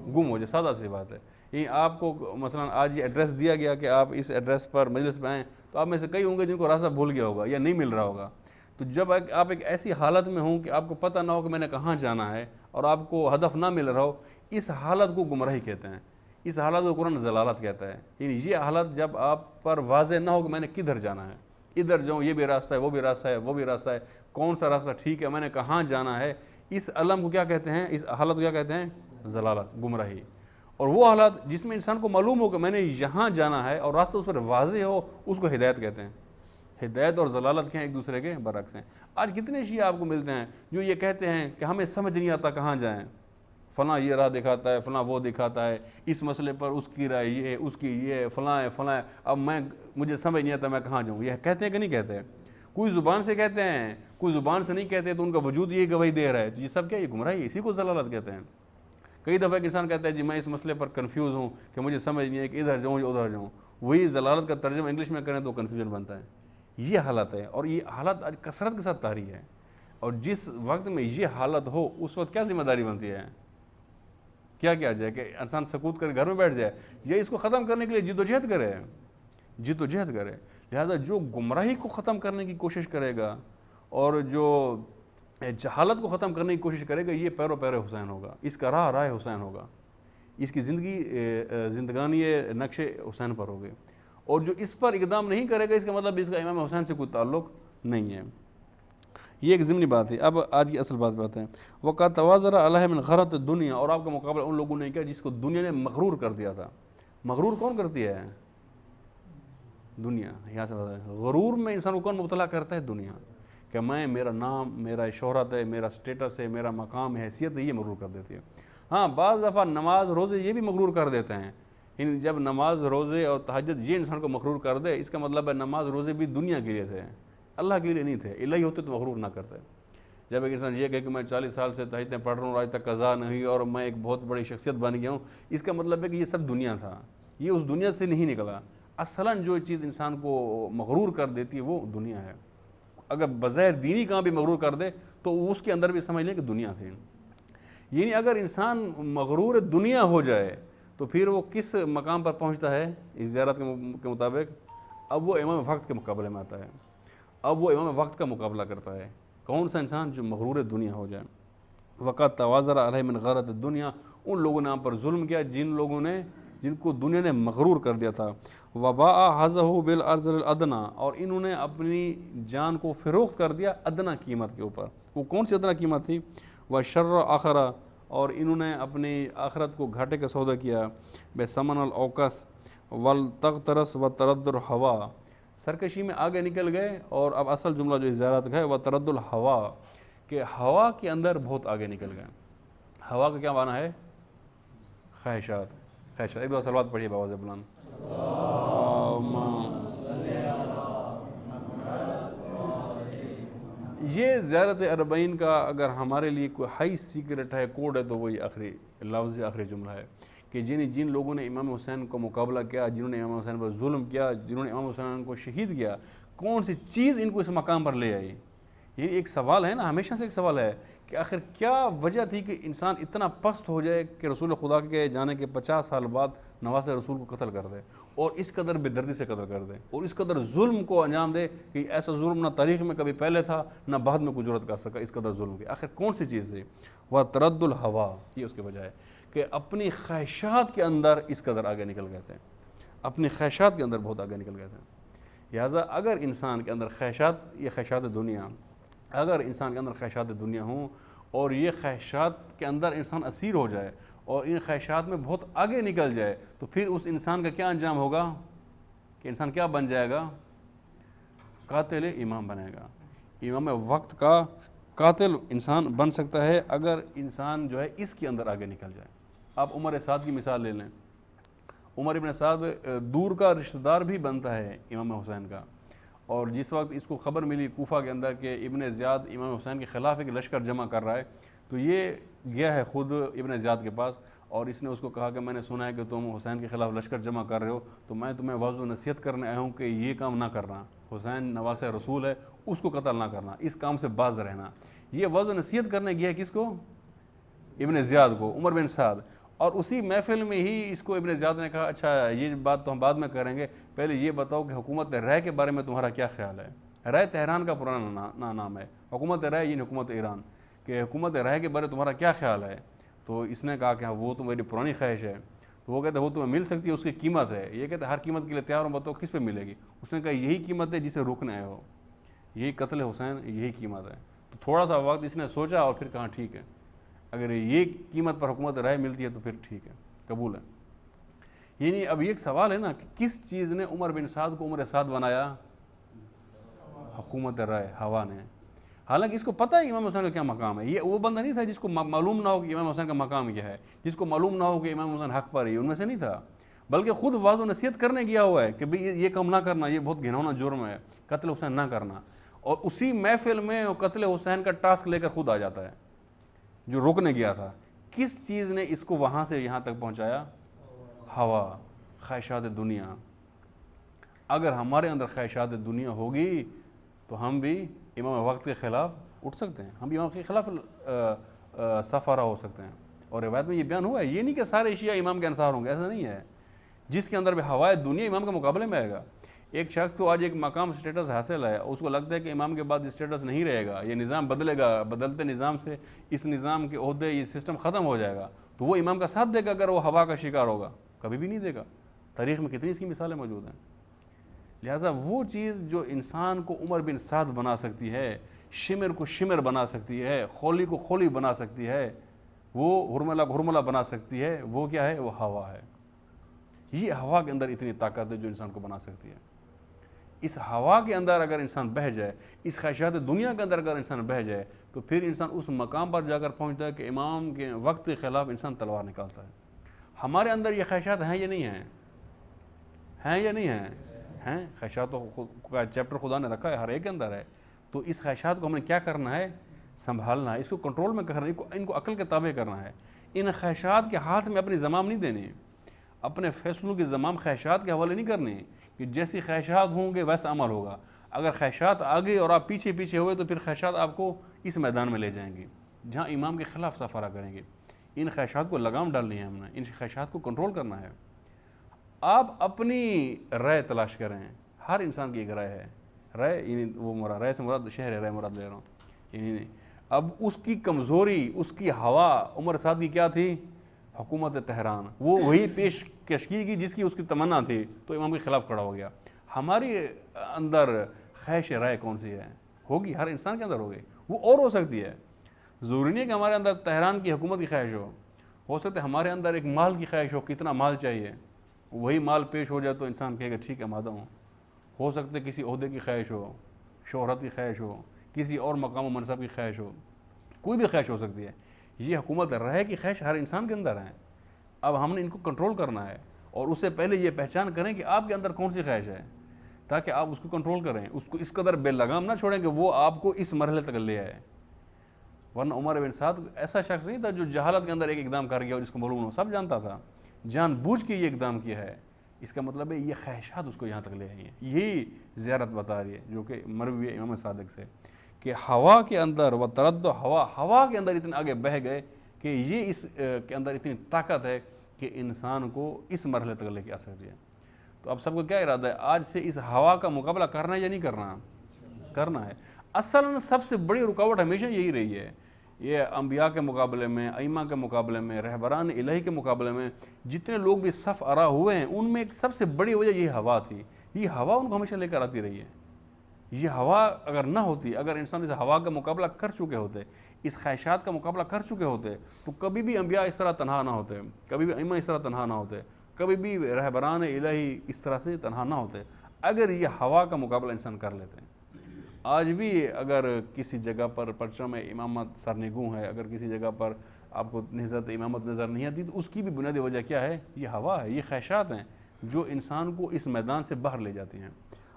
گم ہو جائے، سادہ سی بات ہے۔ یہ آپ کو مثلا آج یہ ایڈریس دیا گیا کہ آپ اس ایڈریس پر مجلس پہ آئیں، تو آپ میں سے کئی ہوں گے جن کو راستہ بھول گیا ہوگا یا نہیں مل رہا ہوگا۔ تو جب آپ ایک ایسی حالت میں ہوں کہ آپ کو پتہ نہ ہو کہ میں نے کہاں جانا ہے اور آپ کو ہدف نہ مل رہا ہو، اس حالت کو گمراہی کہتے ہیں۔ اس حالت کو قرآن ضلالت کہتا ہے۔ یعنی یہ حالت جب آپ پر واضح نہ ہو کہ میں نے کدھر جانا ہے، ادھر جاؤں، یہ بھی راستہ ہے، وہ بھی راستہ ہے، وہ بھی راستہ ہے، کون سا راستہ ٹھیک ہے، میں نے کہاں جانا ہے، اس علم کو کیا کہتے ہیں؟ اس حالت کو کیا کہتے ہیں؟ ضلالت، گمراہی۔ اور وہ حالت جس میں انسان کو معلوم ہو کہ میں نے یہاں جانا ہے اور راستہ اس پر واضح ہو، اس کو ہدایت کہتے ہیں۔ ہدایت اور ضلالت کیا ہیں؟ ایک دوسرے کے برعکس ہیں۔ آج کتنے شیعہ آپ کو ملتے ہیں جو یہ کہتے ہیں کہ ہمیں سمجھ نہیں آتا کہاں جائیں، فلاں یہ راہ دکھاتا ہے، فلاں وہ دکھاتا ہے، اس مسئلے پر اس کی رائے یہ ہے، اس کی یہ ہے، فلاں ہے فلاں ہے، اب مجھے سمجھ نہیں آتا میں کہاں جاؤں۔ یہ کہتے ہیں کہ نہیں کہتے؟ کوئی زبان سے کہتے ہیں، کوئی زبان سے نہیں کہتے، تو ان کا وجود یہ گواہی دے رہا ہے۔ تو یہ سب کیا؟ یہ گمراہی ہے، اسی کو ضلالت کہتے ہیں۔ کئی دفعہ ایک انسان کہتا ہے جی میں اس مسئلے پر کنفیوز ہوں کہ مجھے سمجھ نہیں ہے کہ ادھر جاؤں یا ادھر جاؤں، وہی ضلالت کا ترجمہ انگلش میں کریں تو کنفیوژن بنتا ہے۔ یہ حالت ہے، اور یہ حالت آج کثرت کے ساتھ طاری ہے۔ اور جس وقت میں یہ حالت ہو اس وقت کیا ذمہ داری بنتی ہے؟ کیا جائے کہ انسان سکوت کر گھر میں بیٹھ جائے، یا اس کو ختم کرنے کے لیے جد و جہد کرے؟ جد و جہد کرے۔ لہٰذا جو گمراہی کو ختم کرنے کی کوشش کرے گا اور جو جہالت کو ختم کرنے کی کوشش کرے گا، یہ پیرو حسین ہوگا، اس کا راہ حسین ہوگا، اس کی زندگانی نقش حسین پر ہوگی۔ اور جو اس پر اقدام نہیں کرے گا، اس کا مطلب اس کا امام حسین سے کوئی تعلق نہیں ہے۔ یہ ایک ضمنی بات ہے۔ اب آج کی اصل بات ہے، وَقَدْ تَوَازَرَ عَلَيْهِ مِنْ غَرَضِ الدُّنْيَا، اور آپ کا مقابلہ ان لوگوں نے کیا جس کو دنیا نے مغرور کر دیا تھا۔ مغرور کون کرتی ہے؟ دنیا۔ یہاں سے غرور میں انسان کو کون مبتلا کرتا ہے؟ دنیا، کہ میرا نام، میرا شہرت ہے، میرا سٹیٹس ہے، میرا مقام حیثیت ہے، یہ مغرور کر دیتی ہے۔ ہاں بعض دفعہ نماز روزے یہ بھی مغرور کر دیتے ہیں یعنی جب نماز روزے اور تہجد یہ انسان کو مغرور کر دے، اس کا مطلب ہے نماز روزے بھی دنیا کے لیے تھے، اللہ کے لیے نہیں تھے۔ الہی ہوتے تو مغرور نہ کرتے۔ جب ایک انسان یہ کہے کہ میں 40 سال سے تہجدیں پڑھ رہا ہوں، آج تک قضا نہیں اور میں ایک بہت بڑی شخصیت بن گیا ہوں، اس کا مطلب ہے کہ یہ سب دنیا تھا، یہ اس دنیا سے نہیں نکلا۔ اصلاً جو چیز انسان کو مغرور کر دیتی ہے وہ دنیا ہے۔ اگر بظاہر دینی کام بھی مغرور کر دے تو اس کے اندر بھی سمجھ لیں کہ دنیا تھی۔ یعنی اگر انسان مغرور دنیا ہو جائے تو پھر وہ کس مقام پر پہنچتا ہے اس زیارت کے مطابق؟ اب وہ امام وقت کے مقابلے میں آتا ہے، اب وہ امام وقت کا مقابلہ کرتا ہے۔ کون سا انسان؟ جو مغرور دنیا ہو جائے۔ وقت توازر علیہ من غرت دنیا، ان لوگوں نے ہم پر ظلم کیا جن کو دنیا نے مغرور کر دیا تھا۔ وباء حظہ بالارض الادنی، اور انہوں نے اپنی جان کو فروخت کر دیا ادنا قیمت کے اوپر۔ وہ کون سی ادنا قیمت تھی؟ وشر آخرہ، اور انہوں نے اپنی آخرت کو گھاٹے کا سودا کیا۔ بثمن الاوکس والتغترس وترد الہوا، سرکشی میں آگے نکل گئے۔ اور اب اصل جملہ جو زیارت کا ہے وہ ترد الہوا، کہ ہوا کے اندر بہت آگے نکل گئے۔ ہوا کا کیا معنی ہے؟ خواہشات۔ خواہشات، ایک دو صلوات پڑھیے بآواز بلند۔ یہ زیارت اربعین کا اگر ہمارے لیے کوئی ہائی سیکرٹ ہے، کوڈ ہے، تو وہی آخری لفظ آخری جملہ ہے کہ جن لوگوں نے امام حسین کو مقابلہ کیا، جنہوں نے امام حسین پر ظلم کیا، جنہوں نے امام حسین کو شہید کیا، کون سی چیز ان کو اس مقام پر لے آئی؟ یہ ایک سوال ہے نا، ہمیشہ سے ایک سوال ہے کہ آخر کیا وجہ تھی کہ انسان اتنا پست ہو جائے کہ رسول خدا کے جانے کے 50 سال بعد نواز رسول کو قتل کر دے، اور اس قدر بے دردی سے قتل کر دے، اور اس قدر ظلم کو انجام دے کہ ایسا ظلم نہ تاریخ میں کبھی پہلے تھا نہ بعد میں کوئی جرأت کر سکا اس قدر ظلم کی؟ آخر کون سی چیز تھی؟ وہ ترد الہوا، یہ اس کی وجہ ہے کہ اپنی خواہشات کے اندر اس قدر آگے نکل گئے تھے، اپنی خواہشات کے اندر بہت آگے نکل گئے تھے۔ لہٰذا اگر انسان کے اندر خواہشات، یہ خواہشات دنیا، اگر انسان کے اندر خواہشات دنیا ہوں اور یہ خواہشات کے اندر انسان اسیر ہو جائے اور ان خواہشات میں بہت آگے نکل جائے، تو پھر اس انسان کا کیا انجام ہوگا کہ انسان کیا بن جائے گا؟ قاتل امام بنے گا۔ امام وقت کا قاتل انسان بن سکتا ہے اگر انسان جو ہے اس کے اندر آگے نکل جائے۔ آپ عمر سعد کی مثال لے لیں۔ عمر ابن سعد دور کا رشتہ دار بھی بنتا ہے امام حسین کا، اور جس وقت اس کو خبر ملی کوفہ کے اندر کہ ابن زیاد امام حسین کے خلاف ایک لشکر جمع کر رہا ہے، تو یہ گیا ہے خود ابن زیاد کے پاس، اور اس نے اس کو کہا کہ میں نے سنا ہے کہ تم حسین کے خلاف لشکر جمع کر رہے ہو، تو میں تمہیں واضح نصیحت کرنے آیا ہوں کہ یہ کام نہ کرنا، حسین نواسہ رسول ہے، اس کو قتل نہ کرنا، اس کام سے باز رہنا۔ یہ واضح نصیحت کرنے گیا ہے کس کو؟ ابن زیاد کو، عمر بن سعد۔ اور اسی محفل میں ہی اس کو ابن زیاد نے کہا اچھا یہ بات تو ہم بعد میں کریں گے، پہلے یہ بتاؤ کہ حکومت رائے کے بارے میں تمہارا کیا خیال ہے؟ رائے تہران کا پرانا نام ہے، حکومت رائے یہ حکومت ایران، کہ حکومت رائے کے بارے میں تمہارا کیا خیال ہے؟ تو اس نے کہا کہ ہاں وہ تو میری پرانی خواہش ہے۔ تو وہ کہتے ہیں وہ تمہیں مل سکتی ہے، اس کی قیمت ہے۔ یہ کہتے ہیں ہر قیمت کے لیے تیار ہوں، بتاؤ کس پہ ملے گی؟ اس نے کہا یہی قیمت ہے جسے روکنے آئے ہو، یہی قتل حسین، یہی قیمت ہے۔ تو تھوڑا سا وقت اس نے سوچا اور پھر کہا ٹھیک ہے، اگر یہ قیمت پر حکومت رائے ملتی ہے تو پھر ٹھیک ہے، قبول ہے۔ یعنی اب یہ ایک سوال ہے نا کہ کس چیز نے عمر بن سعد کو عمر سعد بنایا؟ حکومت رائے، ہوا نے۔ حالانکہ اس کو پتہ ہے امام حسین کا کیا مقام ہے، یہ وہ بندہ نہیں تھا جس کو معلوم نہ ہو کہ امام حسین کا مقام کیا ہے، جس کو معلوم نہ ہو کہ امام حسین حق پر ہے، ان میں سے نہیں تھا، بلکہ خود واضح نصیحت کرنے گیا ہوا ہے کہ بھئی یہ کام نہ کرنا، یہ بہت گھناؤنا جرم ہے، قتل حسین نہ کرنا۔ اور اسی محفل میں قتل حسین کا ٹاسک لے کر خود آ جاتا ہے جو روکنے گیا تھا۔ کس چیز نے اس کو وہاں سے یہاں تک پہنچایا؟ ہوا، خواہشات دنیا۔ اگر ہمارے اندر خواہشات دنیا ہوگی تو ہم بھی امام وقت کے خلاف اٹھ سکتے ہیں، ہم بھی امام کے خلاف سفارہ ہو سکتے ہیں۔ اور روایت میں یہ بیان ہوا ہے، یہ نہیں کہ سارے شیعہ امام کے انصار ہوں گے، ایسا نہیں ہے۔ جس کے اندر بھی ہوائے دنیا امام کے مقابلے میں آئے گا۔ ایک شخص کو آج ایک مقام اسٹیٹس حاصل ہے، اس کو لگتا ہے کہ امام کے بعد اسٹیٹس نہیں رہے گا، یہ نظام بدلے گا، بدلتے نظام سے اس نظام کے عہدے یہ سسٹم ختم ہو جائے گا، تو وہ امام کا ساتھ دے گا اگر وہ ہوا کا شکار ہوگا؟ کبھی بھی نہیں دے گا۔ تاریخ میں کتنی اس کی مثالیں موجود ہیں۔ لہٰذا وہ چیز جو انسان کو عمر بن سعد بنا سکتی ہے، شمر کو شمر بنا سکتی ہے، خولی کو خولی بنا سکتی ہے، وہ ہرملہ کو ہرملہ بنا سکتی ہے، وہ کیا ہے؟ وہ ہوا ہے۔ یہ ہوا کے اندر اتنی طاقت ہے جو انسان کو بنا سکتی ہے۔ اس ہوا کے اندر اگر انسان بہہ جائے، اس خواہشات دنیا کے اندر اگر انسان بہہ جائے، تو پھر انسان اس مقام پر جا کر پہنچتا ہے کہ امام کے وقت کے خلاف انسان تلوار نکالتا ہے۔ ہمارے اندر یہ خواہشات ہیں یا نہیں ہیں؟ ہیں یا نہیں ہیں؟ ہیں. خواہشات کا چیپٹر خدا نے رکھا ہے، ہر ایک کے اندر ہے. تو اس خواہشات کو ہم نے کیا کرنا ہے؟ سنبھالنا ہے، اس کو کنٹرول میں کرنا ہے، ان کو عقل کے تابع کرنا ہے. ان خواہشات کے ہاتھ میں اپنی زمام نہیں دینی، اپنے فیصلوں کی زمام خواہشات کے حوالے نہیں کرنی کہ جیسی خواہشات ہوں گے ویسا عمل ہوگا. اگر خواہشات آگے اور آپ پیچھے پیچھے ہوئے تو پھر خواہشات آپ کو اس میدان میں لے جائیں گی جہاں امام کے خلاف سفارہ کریں گے. ان خواہشات کو لگام ڈالنی ہے، ہم نے ان خواہشات کو کنٹرول کرنا ہے. آپ اپنی رائے تلاش کریں. ہر انسان کی ایک رائے ہے. رائے یعنی وہ مراد، رائے سے مراد شہر ہے، رائے مراد لے رہا ہوں. یعنی اب اس کی کمزوری، اس کی ہوا عمر سعد کی کیا تھی؟ حکومت تہران. وہ وہی پیش کشکی کی جس کی اس کی تمنا تھی، تو امام کے خلاف کھڑا ہو گیا. ہماری اندر خواہش رائے کون سی ہے؟ ہوگی، ہر انسان کے اندر ہوگی. وہ اور ہو سکتی ہے، ضروری نہیں ہے کہ ہمارے اندر تہران کی حکومت کی خواہش ہو سکتا ہے ہمارے اندر ایک مال کی خواہش ہو، کتنا مال چاہیے، وہی مال پیش ہو جائے تو انسان کہے گا ٹھیک ہے مادہ ہوں. ہو سکتا ہے کسی عہدے کی خواہش ہو، شہرت کی خواہش ہو، کسی اور مقام و منصب کی خواہش ہو، کوئی بھی خواہش ہو سکتی ہے. یہ حکومت رہے کی خواہش ہر انسان کے اندر ہے. اب ہم نے ان کو کنٹرول کرنا ہے، اور اس سے پہلے یہ پہچان کریں کہ آپ کے اندر کون سی خواہش ہے، تاکہ آپ اس کو کنٹرول کریں، اس کو اس قدر بے لگام نہ چھوڑیں کہ وہ آپ کو اس مرحلے تک لے آئے. ورنہ عمر بن سعد ایسا شخص نہیں تھا جو جہالت کے اندر ایک اقدام کر گیا اور جس کو معلوم ہو، سب جانتا تھا، جان بوجھ کے یہ اقدام کیا ہے. اس کا مطلب ہے یہ خواہشات اس کو یہاں تک لے آئی ہیں. یہی زیارت بتا رہی ہے جو کہ مروی ہے امام صادق سے، کہ ہوا کے اندر وہ ترد ہوا کے اندر اتنے آگے بہہ گئے کہ یہ اس کے اندر اتنی طاقت ہے کہ انسان کو اس مرحلے تک لے کے آ سکتی ہے. تو اب سب کو کیا ارادہ ہے؟ آج سے اس ہوا کا مقابلہ کرنا ہے یا نہیں کرنا؟ کرنا ہے. اصل سب سے بڑی رکاوٹ ہمیشہ یہی رہی ہے. یہ انبیاء کے مقابلے میں، ائمہ کے مقابلے میں، رہبران الہی کے مقابلے میں جتنے لوگ بھی صف آرا ہوئے ہیں، ان میں ایک سب سے بڑی وجہ یہ ہوا تھی. یہ ہوا ان کو ہمیشہ لے کر آتی رہی ہے. یہ ہوا اگر نہ ہوتی، اگر انسان اس ہوا کا مقابلہ کر چکے ہوتے، اس خواہشات کا مقابلہ کر چکے ہوتے، تو کبھی بھی انبیاء اس طرح تنہا نہ ہوتے، کبھی بھی ائمہ اس طرح تنہا نہ ہوتے، کبھی بھی رہبران الہی اس طرح سے تنہا نہ ہوتے، اگر یہ ہوا کا مقابلہ انسان کر لیتے. آج بھی اگر کسی جگہ پر پرچم امامت سرنگوں ہے، اگر کسی جگہ پر آپ کو نہضت امامت نظر نہیں آتی، تو اس کی بھی بنیادی وجہ کیا ہے؟ یہ ہوا ہے، یہ خواہشات ہیں جو انسان کو اس میدان سے باہر لے جاتی ہیں.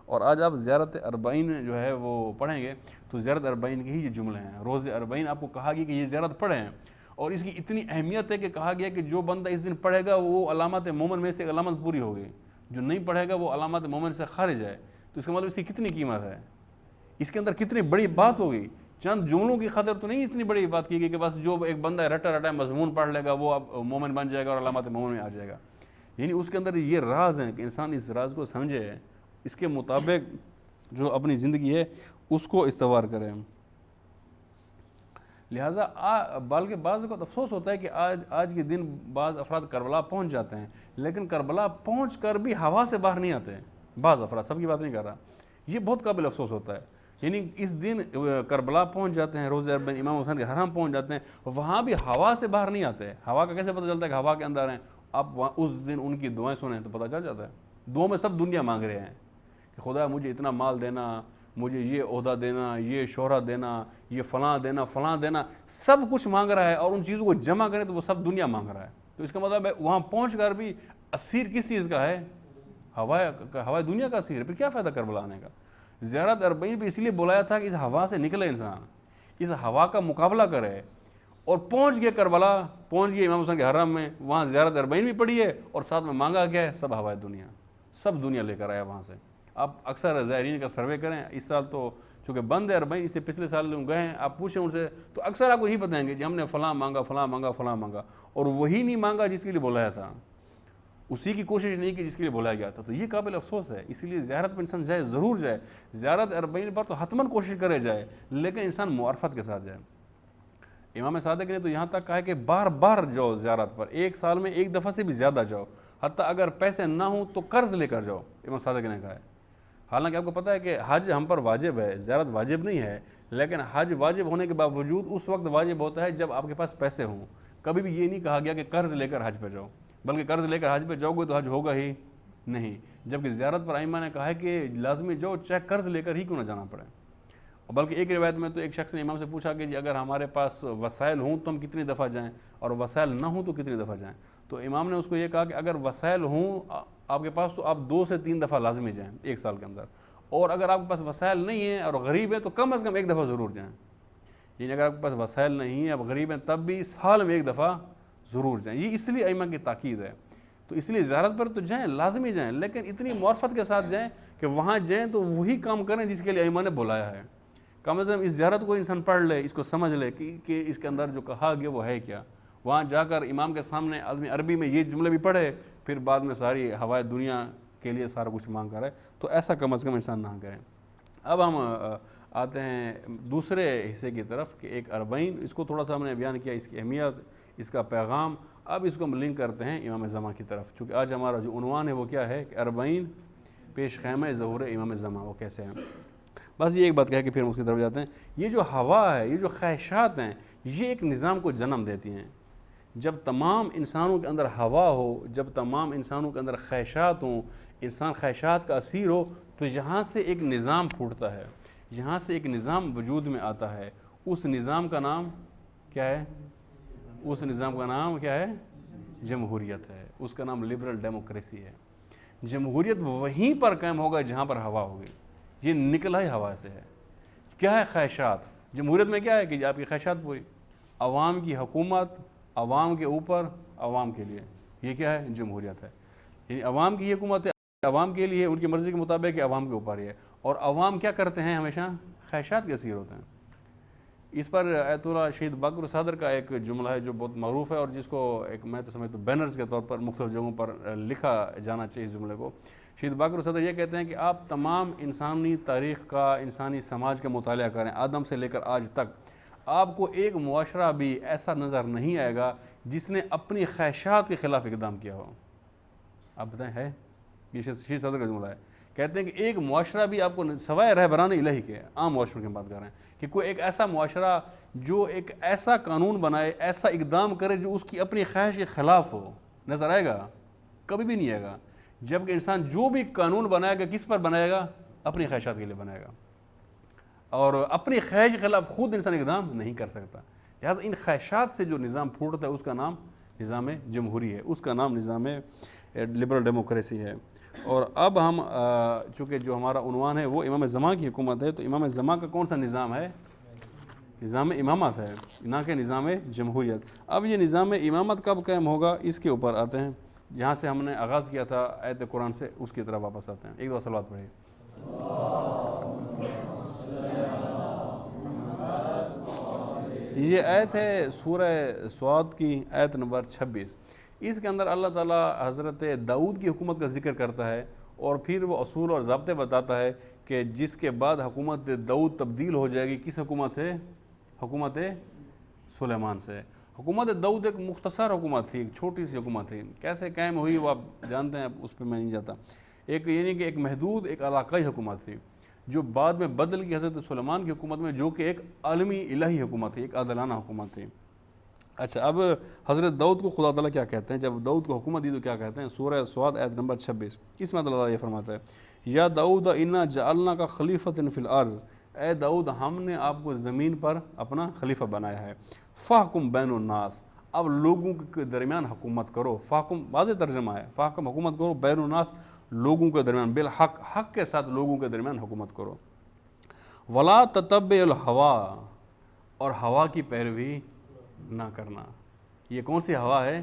اور آج آپ زیارت اربعین جو ہے وہ پڑھیں گے تو زیارت اربعین کے ہی یہ جملے ہیں. روز اربعین آپ کو کہا گیا کہ یہ زیارت پڑھیں، اور اس کی اتنی اہمیت ہے کہ کہا گیا کہ جو بندہ اس دن پڑھے گا وہ علامت مومن میں سے ایک علامت پوری ہوگی، جو نہیں پڑھے گا وہ علامت مومن سے خارج ہے. تو اس کا مطلب اس کی کتنی قیمت ہے، اس کے اندر کتنی بڑی بات ہوگی. چند جملوں کی خاطر تو نہیں اتنی بڑی بات کی گئی کہ بس جو ایک بندہ رٹا رٹا مضمون پڑھ لے گا وہ اب مومن بن جائے گا اور علامت مومن میں آ جائے گا. یعنی اس کے اندر یہ راز ہیں کہ انسان اس راز کو سمجھے، اس کے مطابق جو اپنی زندگی ہے اس کو استوار کرے. لہٰذا بلکہ بعض کو افسوس ہوتا ہے کہ آج کے دن بعض افراد کربلا پہنچ جاتے ہیں، لیکن کربلا پہنچ کر بھی ہوا سے باہر نہیں آتے. بعض افراد، سب کی بات نہیں کر رہا، یہ بہت قابل افسوس ہوتا ہے. یعنی اس دن کربلا پہنچ جاتے ہیں، روز اربعین امام حسین کے حرم پہنچ جاتے ہیں، وہاں بھی ہوا سے باہر نہیں آتے. ہوا کا کیسے پتہ چلتا ہے کہ ہوا کے اندر ہیں؟ آپ وہاں اس دن ان کی دعائیں سنیں تو پتہ چل جاتا ہے. دعاؤں میں سب دنیا مانگ رہے ہیں کہ خدا مجھے اتنا مال دینا، مجھے یہ عہدہ دینا، یہ شہرت دینا، یہ فلاں دینا، فلاں دینا، سب کچھ مانگ رہا ہے. اور ان چیزوں کو جمع کریں تو وہ سب دنیا مانگ رہا ہے. تو اس کا مطلب ہے وہاں پہنچ کر بھی اسیر کس چیز کا ہے؟ ہوا دنیا کا اسیر ہے. پھر کیا فائدہ کربلا آنے کا؟ زیارت اربعین بھی اس لیے بلایا تھا کہ اس ہوا سے نکلے انسان، اس ہوا کا مقابلہ کرے. اور پہنچ گئے کربلا، پہنچ گئے امام حسین کے حرم میں، وہاں زیارت اربعین بھی پڑھی ہے اور ساتھ میں مانگا گیا ہے سب ہوائے دنیا، سب دنیا لے کر آیا وہاں سے. آپ اکثر زائرین کا سروے کریں، اس سال تو چونکہ بند ہے اربعین، اس سے پچھلے سال گئے ہیں، آپ پوچھیں ان سے تو اکثر آپ کو یہی بتائیں گے کہ ہم نے فلاں مانگا، فلاں مانگا، فلاں مانگا، اور وہی نہیں مانگا جس کے لیے بلایا تھا، اسی کی کوشش نہیں کی جس کے لیے بلایا گیا تھا. تو یہ قابل افسوس ہے. اس لیے زیارت پر انسان جائے، ضرور جائے. زیارت اربعین پر تو حتماً کوشش کرے جائے، لیکن انسان معرفت کے ساتھ جائے. امام صادق نے تو یہاں تک کہا ہے کہ بار بار جاؤ زیارت پر، ایک سال میں ایک دفعہ سے بھی زیادہ جاؤ، حتیٰ اگر پیسے نہ ہوں تو قرض لے کر جاؤ. امام صادق نے کہا ہے. حالانکہ آپ کو پتہ ہے کہ حج ہم پر واجب ہے، زیارت واجب نہیں ہے، لیکن حج واجب ہونے کے باوجود اس وقت واجب ہوتا ہے جب آپ کے پاس پیسے ہوں. کبھی بھی یہ نہیں کہا گیا کہ قرض لے کر حج پہ جاؤ، بلکہ قرض لے کر حج پہ جاؤ گے تو حج ہوگا ہی نہیں. جبکہ زیارت پر ائمہ نے کہا ہے کہ لازمی جاؤ، چاہے قرض لے کر ہی کیوں نہ جانا پڑے. بلکہ ایک روایت میں تو ایک شخص نے امام سے پوچھا کہ جی اگر ہمارے پاس وسائل ہوں تو ہم کتنی دفعہ جائیں، اور وسائل نہ ہوں تو کتنی دفعہ جائیں؟ تو امام نے اس کو یہ کہا کہ اگر وسائل ہوں آپ کے پاس تو آپ 2 سے 3 دفعہ لازمی جائیں ایک سال کے اندر، اور اگر آپ کے پاس وسائل نہیں ہیں اور غریب ہیں تو کم از کم 1 دفعہ ضرور جائیں۔ یعنی اگر آپ کے پاس وسائل نہیں ہیں، آپ غریب ہیں، تب بھی سال میں 1 دفعہ ضرور جائیں۔ یہ اس لیے ائمہ کی تاکید ہے، تو اس لیے زیارت پر تو جائیں، لازمی جائیں، لیکن اتنی معرفت کے ساتھ جائیں کہ وہاں جائیں تو وہی کام کریں جس کے لیے ائمہ نے بلایا ہے۔ کم از کم اس زیارت کو انسان پڑھ لے، اس کو سمجھ لے کہ اس کے اندر جو کہا گیا وہ ہے کیا۔ وہاں جا کر امام کے سامنے آدمی عربی میں یہ جملے بھی پڑھے، پھر بعد میں ساری ہوائے دنیا کے لیے سارا کچھ مانگ کر ہے، تو ایسا کم از کم انسان نہ کرے۔ اب ہم آتے ہیں دوسرے حصے کی طرف کہ ایک اربعین، اس کو تھوڑا سا ہم نے بیان کیا، اس کی اہمیت، اس کا پیغام۔ اب اس کو ہم لنک کرتے ہیں امام زمان کی طرف، چونکہ آج ہمارا جو عنوان ہے وہ کیا ہے کہ اربعین پیش خیمہ ظہور امام زمان وہ کیسے ہیں۔ بس یہ ایک بات کہہ کہ پھر ہم اس کی طرف جاتے ہیں۔ یہ جو ہوا ہے، یہ جو خواہشات ہیں، یہ ایک نظام کو جنم دیتی ہیں۔ جب تمام انسانوں کے اندر ہوا ہو، جب تمام انسانوں کے اندر خواہشات ہوں، انسان خواہشات کا اسیر ہو، تو یہاں سے ایک نظام پھوٹتا ہے، یہاں سے ایک نظام وجود میں آتا ہے۔ اس نظام کا نام کیا ہے؟ اس نظام کا نام کیا ہے؟ جمہوریت ہے۔ اس کا نام لبرل ڈیموکریسی ہے۔ جمہوریت وہیں پر قائم ہوگا جہاں پر ہوا ہوگی۔ یہ نکلا ہی ہوا سے ہے۔ کیا ہے؟ خواہشات۔ جمہوریت میں کیا ہے کہ آپ کی خواہشات پوری، عوام کی حکومت، عوام کے اوپر، عوام کے لیے، یہ کیا ہے؟ جمہوریت ہے۔ یعنی عوام کی حکومت ہے، عوام کے لیے، ان کی مرضی کے مطابق عوام کے اوپر ہی ہے، اور عوام کیا کرتے ہیں؟ ہمیشہ خواہشات کے اسیر ہوتے ہیں۔ اس پر آیت اللہ شہید باقر صدر کا ایک جملہ ہے جو بہت معروف ہے، اور جس کو ایک میں تو سمجھتا ہوں بینرز کے طور پر مختلف جگہوں پر لکھا جانا چاہیے اس جملے کو۔ شہید باقر صدر یہ کہتے ہیں کہ آپ تمام انسانی تاریخ کا، انسانی سماج کا مطالعہ کریں، آدم سے لے کر آج تک، آپ کو ایک معاشرہ بھی ایسا نظر نہیں آئے گا جس نے اپنی خواہشات کے خلاف اقدام کیا ہو۔ آپ بتائیں ہے؟ یہ شہید صدر کا جملہ ہے۔ کہتے ہیں کہ ایک معاشرہ بھی آپ کو سوائے رہبران الہی کے، عام معاشروں کی بات کر رہے ہیں، کہ کوئی ایک ایسا معاشرہ جو ایک ایسا قانون بنائے، ایسا اقدام کرے جو اس کی اپنی خواہش کے خلاف ہو، نظر آئے گا؟ کبھی بھی نہیں آئے گا۔ جبکہ انسان جو بھی قانون بنائے گا کس پر بنائے گا؟ اپنی خواہشات کے لیے بنائے گا، اور اپنی خواہش کے خلاف خود انسان اقدام نہیں کر سکتا۔ لہٰذا ان خواہشات سے جو نظام پھوٹتا ہے اس کا نام نظام جمہوری ہے، اس کا نام نظام لبرل ڈیموکریسی ہے۔ اور اب ہم چونکہ جو ہمارا عنوان ہے وہ امام زمان کی حکومت ہے، تو امام زمان کا کون سا نظام ہے؟ نظام امامت ہے، نہ کہ نظام جمہوریت۔ اب یہ نظام امامت کب قائم ہوگا اس کے اوپر آتے ہیں، جہاں سے ہم نے آغاز کیا تھا آیت قرآن سے، اس کی طرف واپس آتے ہیں۔ ایک دو صلوات پڑھیں۔ یہ آیت ہے سورہ صاد کی آیت نمبر 26۔ اس کے اندر اللہ تعالیٰ حضرت داؤد کی حکومت کا ذکر کرتا ہے، اور پھر وہ اصول اور ضابطے بتاتا ہے کہ جس کے بعد حکومت داؤد تبدیل ہو جائے گی کس حکومت سے؟ حکومت سلیمان سے۔ حکومت داؤد ایک مختصر حکومت تھی، ایک چھوٹی سی حکومت تھی، کیسے قائم ہوئی وہ آپ جانتے ہیں، اس پہ میں نہیں جاتا۔ ایک یعنی کہ ایک محدود، ایک علاقائی حکومت تھی، جو بعد میں بدل گئی حضرت سلیمان کی حکومت میں، جو کہ ایک عالمی الہی حکومت تھی، ایک عادلانہ حکومت تھی۔ اچھا، اب حضرت داؤد کو خدا تعالیٰ کیا کہتے ہیں؟ جب داؤد کو حکومت دی تو کیا کہتے ہیں؟ سورہ صاد آیت نمبر 26، اس میں اللہ تعالیٰ یہ فرماتا ہے، یا داؤد انا جعلنا کا خلیفۃ فی الارض، اے داؤد ہم نے آپ کو زمین پر اپنا خلیفہ بنایا ہے، فاحکم بین الناس، اب لوگوں کے درمیان حکومت کرو۔ فاحکم واضح ترجمہ ہے، فاحکم حکومت کرو، بین الناس لوگوں کے درمیان، بالحق حق کے ساتھ لوگوں کے درمیان حکومت کرو، ولا تتبع الہوا، اور ہوا کی پیروی نہ کرنا۔ یہ کون سی ہوا ہے؟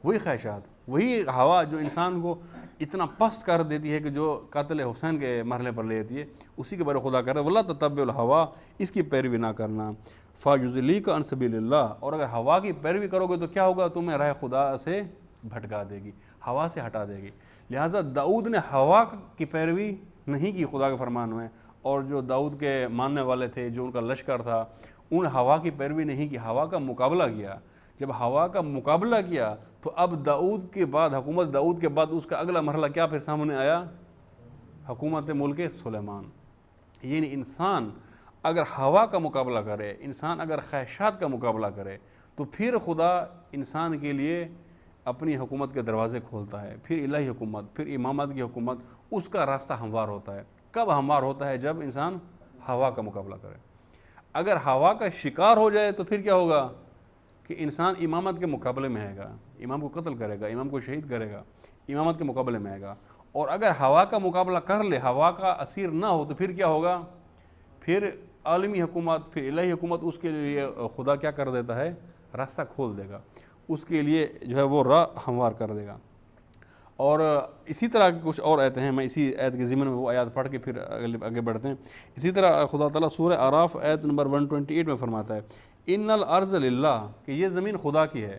وہی خواہشات، وہی ہوا جو انسان کو اتنا پست کر دیتی ہے کہ جو قاتل حسین کے مرحلے پر لے جاتی ہے، اسی کے بارے خدا کہہ رہا ہے ولا تتبع الہوا، اس کی پیروی نہ کرنا، فیضلک عن سبیل اللہ، اور اگر ہوا کی پیروی کرو گے تو کیا ہوگا؟ تمہیں راہ خدا سے بھٹکا دے گی، ہوا سے ہٹا دے گی۔ لہٰذا داؤد نے ہوا کی پیروی نہیں کی خدا کے فرمان میں، اور جو داؤد کے ماننے والے تھے، جو ان کا لشکر تھا، ان ہوا کی پیروی نہیں کی، ہوا کا مقابلہ کیا۔ جب ہوا کا مقابلہ کیا تو اب داؤد کے بعد، حکومت داؤد کے بعد اس کا اگلا مرحلہ کیا پھر سامنے آیا؟ حکومت ملک سلیمان۔ یعنی انسان اگر ہوا کا مقابلہ کرے، انسان اگر خواہشات کا مقابلہ کرے، تو پھر خدا انسان کے لیے اپنی حکومت کے دروازے کھولتا ہے، پھر الہی حکومت، پھر امامت کی حکومت، اس کا راستہ ہموار ہوتا ہے۔ کب ہموار ہوتا ہے؟ جب انسان ہوا کا مقابلہ کرے۔ اگر ہوا کا شکار ہو جائے تو پھر کیا ہوگا کہ انسان امامت کے مقابلے میں آئے گا، امام کو قتل کرے گا، امام کو شہید کرے گا، امامت کے مقابلے میں آئے گا۔ اور اگر ہوا کا مقابلہ کر لے، ہوا کا اسیر نہ ہو، تو پھر کیا ہوگا؟ پھر عالمی حکومت، پھر الہی حکومت اس کے لیے خدا کیا کر دیتا ہے؟ راستہ کھول دے گا، اس کے لیے جو ہے وہ راہ ہموار کر دے گا۔ اور اسی طرح کچھ اور آیتیں ہیں، میں اسی آیت کے ضمن میں وہ آیات پڑھ کے پھر آگے بڑھتے ہیں۔ اسی طرح خدا تعالیٰ سورہ اعراف آیت نمبر 128 میں فرماتا ہے ان الارض للہ، کہ یہ زمین خدا کی ہے۔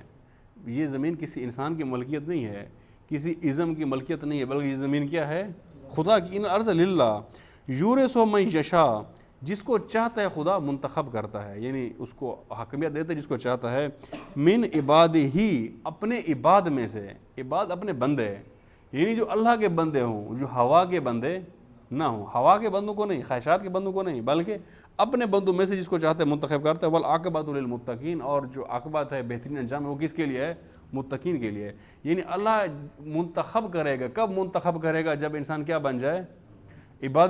یہ زمین کسی انسان کی ملکیت نہیں ہے، کسی ازم کی ملکیت نہیں ہے، بلکہ یہ زمین کیا ہے؟ خدا کی۔ ان الارض للہ یورث من یشاء، جس کو چاہتا ہے خدا منتخب کرتا ہے، یعنی اس کو حاکمیت دیتا ہے جس کو چاہتا ہے، من عباد ہی، اپنے عباد میں سے۔ عباد اپنے بندے، یعنی جو اللہ کے بندے ہوں، جو ہوا کے بندے نہ ہوں، ہوا کے بندوں کو نہیں، خواہشات کے بندوں کو نہیں، بلکہ اپنے بندوں میں سے جس کو چاہتے ہیں منتخب کرتا ہے۔ والعاقبۃ للمتقین، اور جو عاقبت ہے، بہترین انجام ہے، وہ کس کے لیے ہے؟ متقین کے لیے۔ یعنی اللہ منتخب کرے گا۔ کب منتخب کرے گا؟ جب انسان کیا بن جائے؟ عباد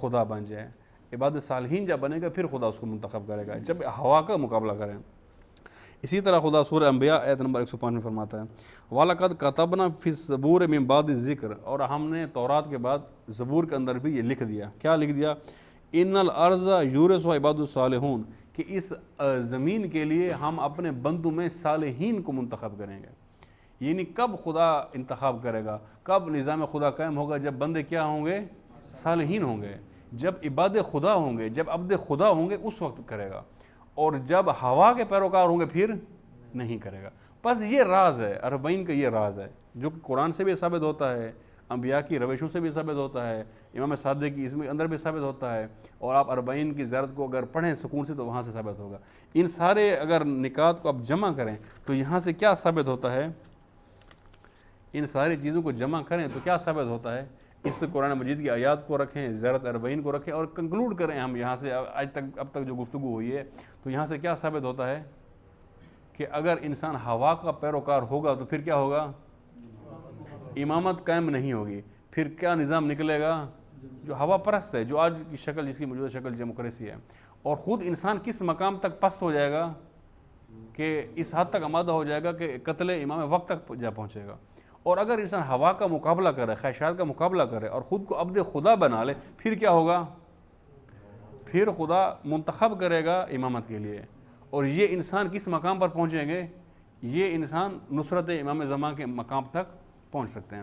خدا بن جائے، عباد صالحین جب بنے گا پھر خدا اس کو منتخب کرے گا، جب ہوا کا مقابلہ کریں۔ اسی طرح خدا سورہ انبیاء آیت نمبر 105 میں فرماتا ہے وَلَقَدْ كَتَبْنَا فِي الزَّبُورِ مِن بَعْدِ الذِّكْرِ، اور ہم نے تورات کے بعد زبور کے اندر بھی یہ لکھ دیا۔ کیا لکھ دیا؟ ان الارض یورثها عباد الصالحون، کہ اس زمین کے لیے ہم اپنے بندوں میں صالحین کو منتخب کریں گے۔ یعنی کب خدا انتخاب کرے گا؟ کب نظام خدا قائم ہوگا؟ جب بندے کیا ہوں گے؟ صالحین ہوں گے، جب عباد خدا ہوں گے، جب عبد خدا ہوں گے، اس وقت کرے گا۔ اور جب ہوا کے پیروکار ہوں گے پھر نہیں کرے گا۔ بس یہ راز ہے، اربعین کا یہ راز ہے، جو کہ قرآن سے بھی ثابت ہوتا ہے، انبیاء کی روشوں سے بھی ثابت ہوتا ہے، امام صادق کی اس میں اندر بھی ثابت ہوتا ہے، اور آپ اربعین کی زیارت کو اگر پڑھیں سکون سے تو وہاں سے ثابت ہوگا۔ ان سارے اگر نکات کو آپ جمع کریں تو یہاں سے کیا ثابت ہوتا ہے؟ ان ساری چیزوں کو جمع کریں تو کیا ثابت ہوتا ہے؟ اس قرآن مجید کی آیات کو رکھیں، زیارت اربعین کو رکھیں، اور کنکلوڈ کریں ہم یہاں سے اب تک جو گفتگو ہوئی ہے، تو یہاں سے کیا ثابت ہوتا ہے کہ اگر انسان ہوا کا پیروکار ہوگا تو پھر کیا ہوگا؟ امامت قائم نہیں ہوگی۔ پھر کیا نظام نکلے گا؟ جو ہوا پرست ہے، جو آج کی شکل، جس کی موجودہ شکل ڈیموکریسی ہے۔ اور خود انسان کس مقام تک پست ہو جائے گا کہ اس حد تک آمادہ ہو جائے گا کہ قتل امام وقت تک جا پہنچے گا۔ اور اگر انسان ہوا کا مقابلہ کرے، خواہشات کا مقابلہ کرے، اور خود کو عبد خدا بنا لے، پھر کیا ہوگا؟ پھر خدا منتخب کرے گا امامت کے لیے۔ اور یہ انسان کس مقام پر پہنچیں گے؟ یہ انسان نصرت امام زمان کے مقام تک پہنچ سکتے ہیں۔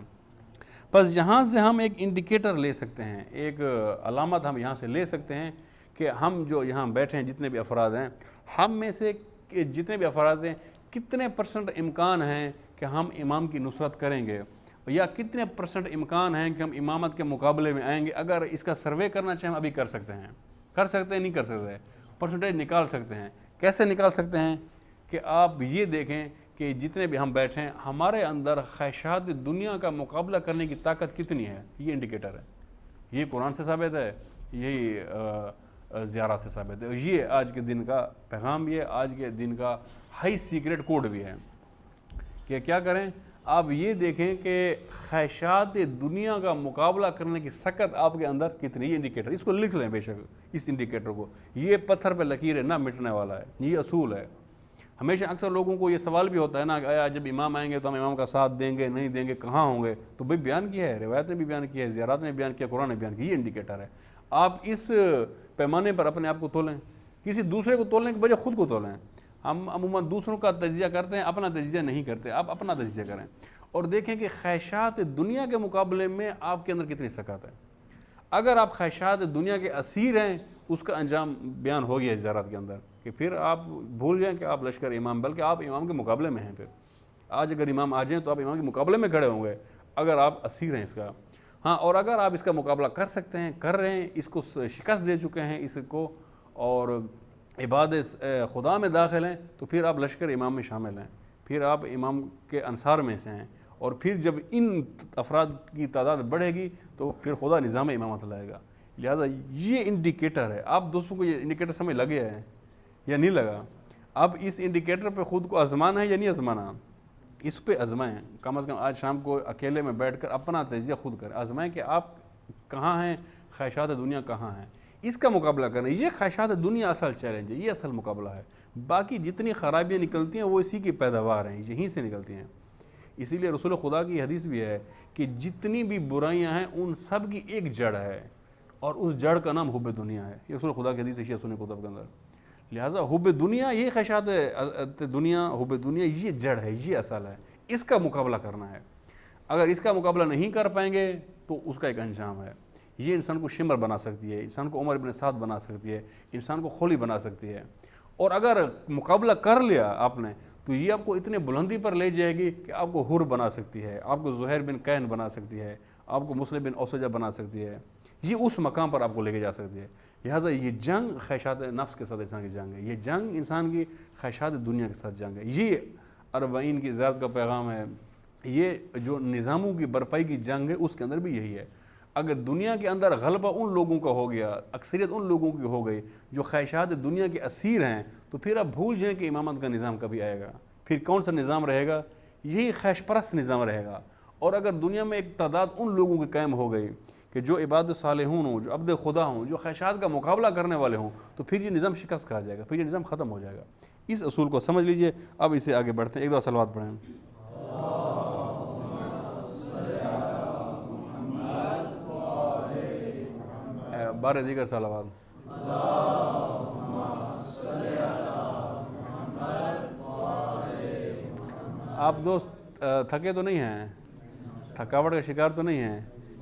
بس یہاں سے ہم ایک انڈیکیٹر لے سکتے ہیں، ایک علامت ہم یہاں سے لے سکتے ہیں کہ ہم جو یہاں بیٹھے ہیں، جتنے بھی افراد ہیں، ہم میں سے جتنے بھی افراد ہیں، کتنے پرسنٹ امکان ہیں کہ ہم امام کی نصرت کریں گے، یا کتنے پرسنٹ امکان ہیں کہ ہم امامت کے مقابلے میں آئیں گے۔ اگر اس کا سروے کرنا چاہیں ہم ابھی کر سکتے ہیں، نہیں کر سکتے، پرسنٹیج نکال سکتے ہیں۔ کیسے نکال سکتے ہیں؟ کہ آپ یہ دیکھیں کہ جتنے بھی ہم بیٹھے ہیں، ہمارے اندر خواہشات دنیا کا مقابلہ کرنے کی طاقت کتنی ہے، یہ انڈیکیٹر ہے۔ یہ قرآن سے ثابت ہے، یہی زیارات سے ثابت ہے۔ یہ آج کے دن کا پیغام، یہ آج کے دن کا ہائی سیکرٹ کوڈ بھی ہے کہ کیا کریں؟ آپ یہ دیکھیں کہ خواہشات دنیا کا مقابلہ کرنے کی سکت آپ کے اندر کتنی۔ یہ انڈیکیٹر، اس کو لکھ لیں بے شک، اس انڈیکیٹر کو۔ یہ پتھر پہ لکیر ہے، نہ مٹنے والا ہے، یہ اصول ہے۔ ہمیشہ اکثر لوگوں کو یہ سوال بھی ہوتا ہے نا کہ آیا جب امام آئیں گے تو ہم امام کا ساتھ دیں گے نہیں دیں گے، کہاں ہوں گے؟ تو بھائی بیان کیا ہے، روایت نے بھی بیان کیا ہے، زیارات نے بیان کیا، قرآن نے بیان کیا۔ یہ انڈیکیٹر ہے۔ آپ اس پیمانے پر اپنے آپ کو تولیں، کسی دوسرے کو تولنے کے بجائے خود کو تولیں۔ ہم عموماً دوسروں کا تجزیہ کرتے ہیں، اپنا تجزیہ نہیں کرتے۔ آپ اپنا تجزیہ کریں اور دیکھیں کہ خواہشات دنیا کے مقابلے میں آپ کے اندر کتنی سکت ہے۔ اگر آپ خواہشات دنیا کے اسیر ہیں، اس کا انجام بیان ہو گیا زیارات کے اندر، کہ پھر آپ بھول جائیں کہ آپ لشکر امام، بلکہ آپ امام کے مقابلے میں ہیں۔ پھر آج اگر امام آ جائیں تو آپ امام کے مقابلے میں کھڑے ہوں گے اگر آپ اسیر ہیں اس کا۔ ہاں، اور اگر آپ اس کا مقابلہ کر سکتے ہیں، کر رہے ہیں، اس کو شکست دے چکے ہیں اس کو، اور عباد خدا میں داخل ہیں، تو پھر آپ لشکر امام میں شامل ہیں، پھر آپ امام کے انصار میں سے ہیں۔ اور پھر جب ان افراد کی تعداد بڑھے گی تو پھر خدا نظام امامت لائے گا۔ لہذا یہ انڈیکیٹر ہے۔ آپ دوستوں کو یہ انڈیکیٹر سمجھ لگے ہے یا نہیں لگا؟ اب اس انڈیکیٹر پہ خود کو آزمانا ہے یا نہیں آزمانا؟ اس پہ آزمائیں، کم از کم آج شام کو اکیلے میں بیٹھ کر اپنا تجزیہ خود کریں، آزمائیں کہ آپ کہاں ہیں، خواہشات دنیا کہاں ہیں۔ اس کا مقابلہ کرنا، یہ خواہشات دنیا اصل چیلنج ہے، یہ اصل مقابلہ ہے۔ باقی جتنی خرابیاں نکلتی ہیں وہ اسی کی پیداوار ہیں، یہیں سے نکلتی ہیں۔ اسی لیے رسول خدا کی حدیث بھی ہے کہ جتنی بھی برائیاں ہیں ان سب کی ایک جڑ ہے، اور اس جڑ کا نام حب دنیا ہے۔ یہ رسول خدا کی حدیث ہے سنن کتب کے اندر۔ لہٰذا حب دنیا، یہ خواہشات دنیا، حب دنیا یہ جڑ ہے، یہ اصل ہے، اس کا مقابلہ کرنا ہے۔ اگر اس کا مقابلہ نہیں کر پائیں گے تو اس کا ایک انجام ہے، یہ انسان کو شمر بنا سکتی ہے، انسان کو عمر بن سعد بنا سکتی ہے، انسان کو خولی بنا سکتی ہے۔ اور اگر مقابلہ کر لیا آپ نے تو یہ آپ کو اتنے بلندی پر لے جائے گی کہ آپ کو حر بنا سکتی ہے، آپ کو زہیر بن کین بنا سکتی ہے، آپ کو مسلم بن اوسجہ بنا سکتی ہے، یہ اس مقام پر آپ کو لے کے جا سکتی ہے۔ لہٰذا یہ جنگ خواہشات نفس کے ساتھ انسان کی جنگ ہے، یہ جنگ انسان کی خواہشات دنیا کے ساتھ جنگ ہے۔ یہ 40 کی زیارت کا پیغام ہے۔ یہ جو نظاموں کی برپائی کی جنگ ہے اس کے اندر بھی یہی ہے۔ اگر دنیا کے اندر غلبہ ان لوگوں کا ہو گیا، اکثریت ان لوگوں کی ہو گئی جو خواہشات دنیا کے اسیر ہیں، تو پھر آپ بھول جائیں کہ امامت کا نظام کبھی آئے گا۔ پھر کون سا نظام رہے گا؟ یہی خواہش پرست نظام رہے گا۔ اور اگر دنیا میں ایک تعداد ان لوگوں کی قائم ہو گئی کہ جو عباد صالحون ہوں، جو عبد خدا ہوں، جو خواہشات کا مقابلہ کرنے والے ہوں، تو پھر یہ نظام شکست کھا جائے گا، پھر یہ نظام ختم ہو جائے گا۔ اس اصول کو سمجھ لیجئے۔ اب اسے آگے بڑھتے ہیں، ایک دو صلوات پڑھیں۔ بارہ دیگر صلوات۔ آپ دوست تھکے تو نہیں ہیں؟ تھکاوٹ کا شکار تو نہیں ہیں؟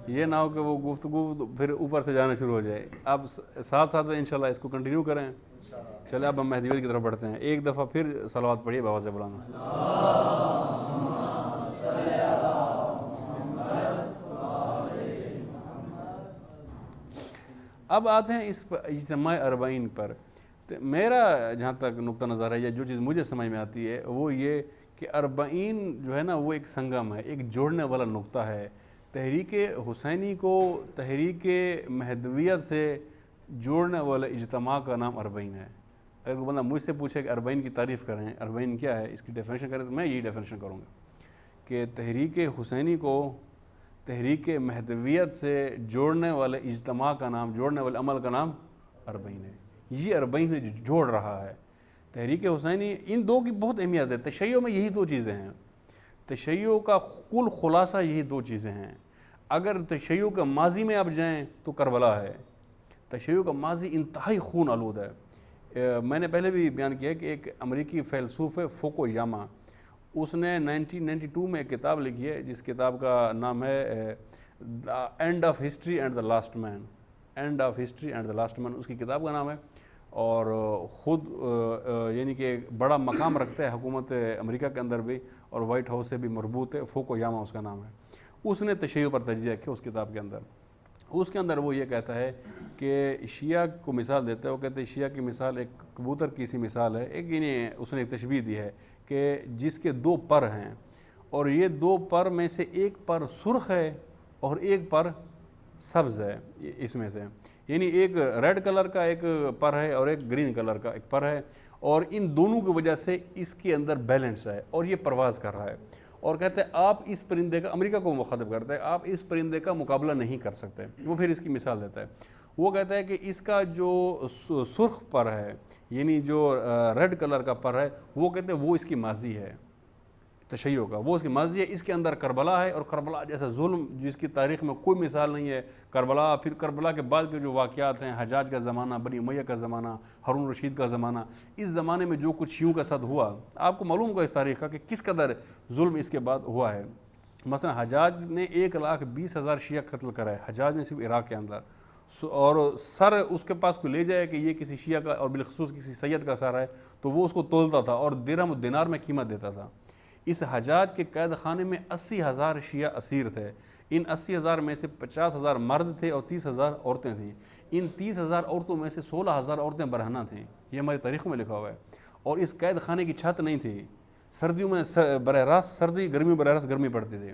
یہ نہ ہو کہ وہ گفتگو پھر اوپر سے جانا شروع ہو جائے۔ آپ ساتھ ساتھ انشاءاللہ اس کو کنٹینیو کریں۔ چلے اب ہم مہدویت کی طرف بڑھتے ہیں۔ ایک دفعہ پھر صلوات پڑھیے بآواز بلند۔ اب آتے ہیں اس اجتماع 40 پر۔ میرا جہاں تک نقطہ نظر ہے یا جو چیز مجھے سمجھ میں آتی ہے وہ یہ کہ 40 جو ہے نا وہ ایک سنگم ہے، ایک جوڑنے والا نقطہ ہے۔ تحریک حسینی کو تحریک مہدویت سے جوڑنے والا اجتماع کا نام 40 ہے۔ اگر کوئی بندہ مجھ سے پوچھے کہ 40 کی تعریف کریں، 40 کیا ہے، اس کی ڈیفینیشن کریں، تو میں یہی ڈیفینیشن کروں گا کہ تحریک حسینی کو تحریک مہدویت سے جوڑنے والے اجتماع کا نام، جوڑنے والے عمل کا نام 40 ہے۔ یہ 40 ہے جو جوڑ رہا ہے تحریک حسینی۔ ان دو کی بہت اہمیت ہے۔ تشیع میں یہی دو چیزیں ہیں، تشیع کا کل خلاصہ یہی دو چیزیں ہیں۔ اگر تشیع کا ماضی میں آپ جائیں تو کربلا ہے۔ تشیع کا ماضی انتہائی خون آلود ہے۔ میں نے پہلے بھی بیان کیا کہ ایک امریکی فیلسوف ہے فوکویاما، اس نے 1992 میں ایک کتاب لکھی ہے جس کتاب کا نام ہے end of history and the last man. End of history and the last man اس کی کتاب کا نام ہے، اور خود یعنی کہ بڑا مقام رکھتا ہے حکومت امریکہ کے اندر بھی، اور وائٹ ہاؤس سے بھی مربوط ہے۔ فوکویاما اس کا نام ہے۔ اس نے تشیع پر تجزیہ کیا اس کتاب کے اندر۔ اس کے اندر وہ یہ کہتا ہے کہ شیعہ کو مثال دیتا ہے، وہ کہتے ہیں شیعہ کی مثال ایک کبوتر کی سی مثال ہے، ایک یعنی اس نے ایک تشبیہ دی ہے کہ جس کے 2 پر ہیں، اور یہ 2 پر میں سے ایک پر سرخ ہے اور ایک پر سبز ہے۔ اس میں سے یعنی ایک ریڈ کلر کا ایک پر ہے اور ایک گرین کلر کا ایک پر ہے، اور ان دونوں کی وجہ سے اس کے اندر بیلنس ہے اور یہ پرواز کر رہا ہے۔ اور کہتے ہیں آپ اس پرندے کا، امریکہ کو مخاطب کرتا ہے، آپ اس پرندے کا مقابلہ نہیں کر سکتے۔ وہ پھر اس کی مثال دیتا ہے، وہ کہتا ہے کہ اس کا جو سرخ پر ہے، یعنی جو ریڈ کلر کا پر ہے، وہ کہتے ہیں وہ اس کی ماضی ہے تشیع کا، وہ اس کی ماضی ہے۔ اس کے اندر کربلا ہے، اور کربلا جیسا ظلم جس کی تاریخ میں کوئی مثال نہیں ہے۔ کربلا، پھر کربلا کے بعد کے جو واقعات ہیں، حجاج کا زمانہ، بنی امیہ کا زمانہ، ہارون رشید کا زمانہ، اس زمانے میں جو کچھ شیعوں کے ساتھ ہوا، آپ کو معلوم ہوگا اس تاریخ کا کہ کس قدر ظلم اس کے بعد ہوا ہے۔ مثلا حجاج نے 1,20,000 شیعہ قتل کرا ہے، حجاج نے صرف عراق کے اندر، اور سر اس کے پاس کوئی لے جائے کہ یہ کسی شیعہ کا اور بالخصوص کسی سید کا سر ہے تو وہ اس کو تولتا تھا اور درہم و دینار میں قیمت دیتا تھا۔ اس حجاج کے قید خانے میں 80,000 شیعہ اسیر تھے۔ ان 80,000 میں سے 50,000 مرد تھے اور 30,000 عورتیں تھیں۔ ان 30,000 عورتوں میں سے 16,000 عورتیں برہنہ تھیں، یہ ہماری تاریخ میں لکھا ہوا ہے۔ اور اس قید خانے کی چھت نہیں تھی، سردیوں میں براہ راست سردی، گرمی براہ راست گرمی پڑتی تھی،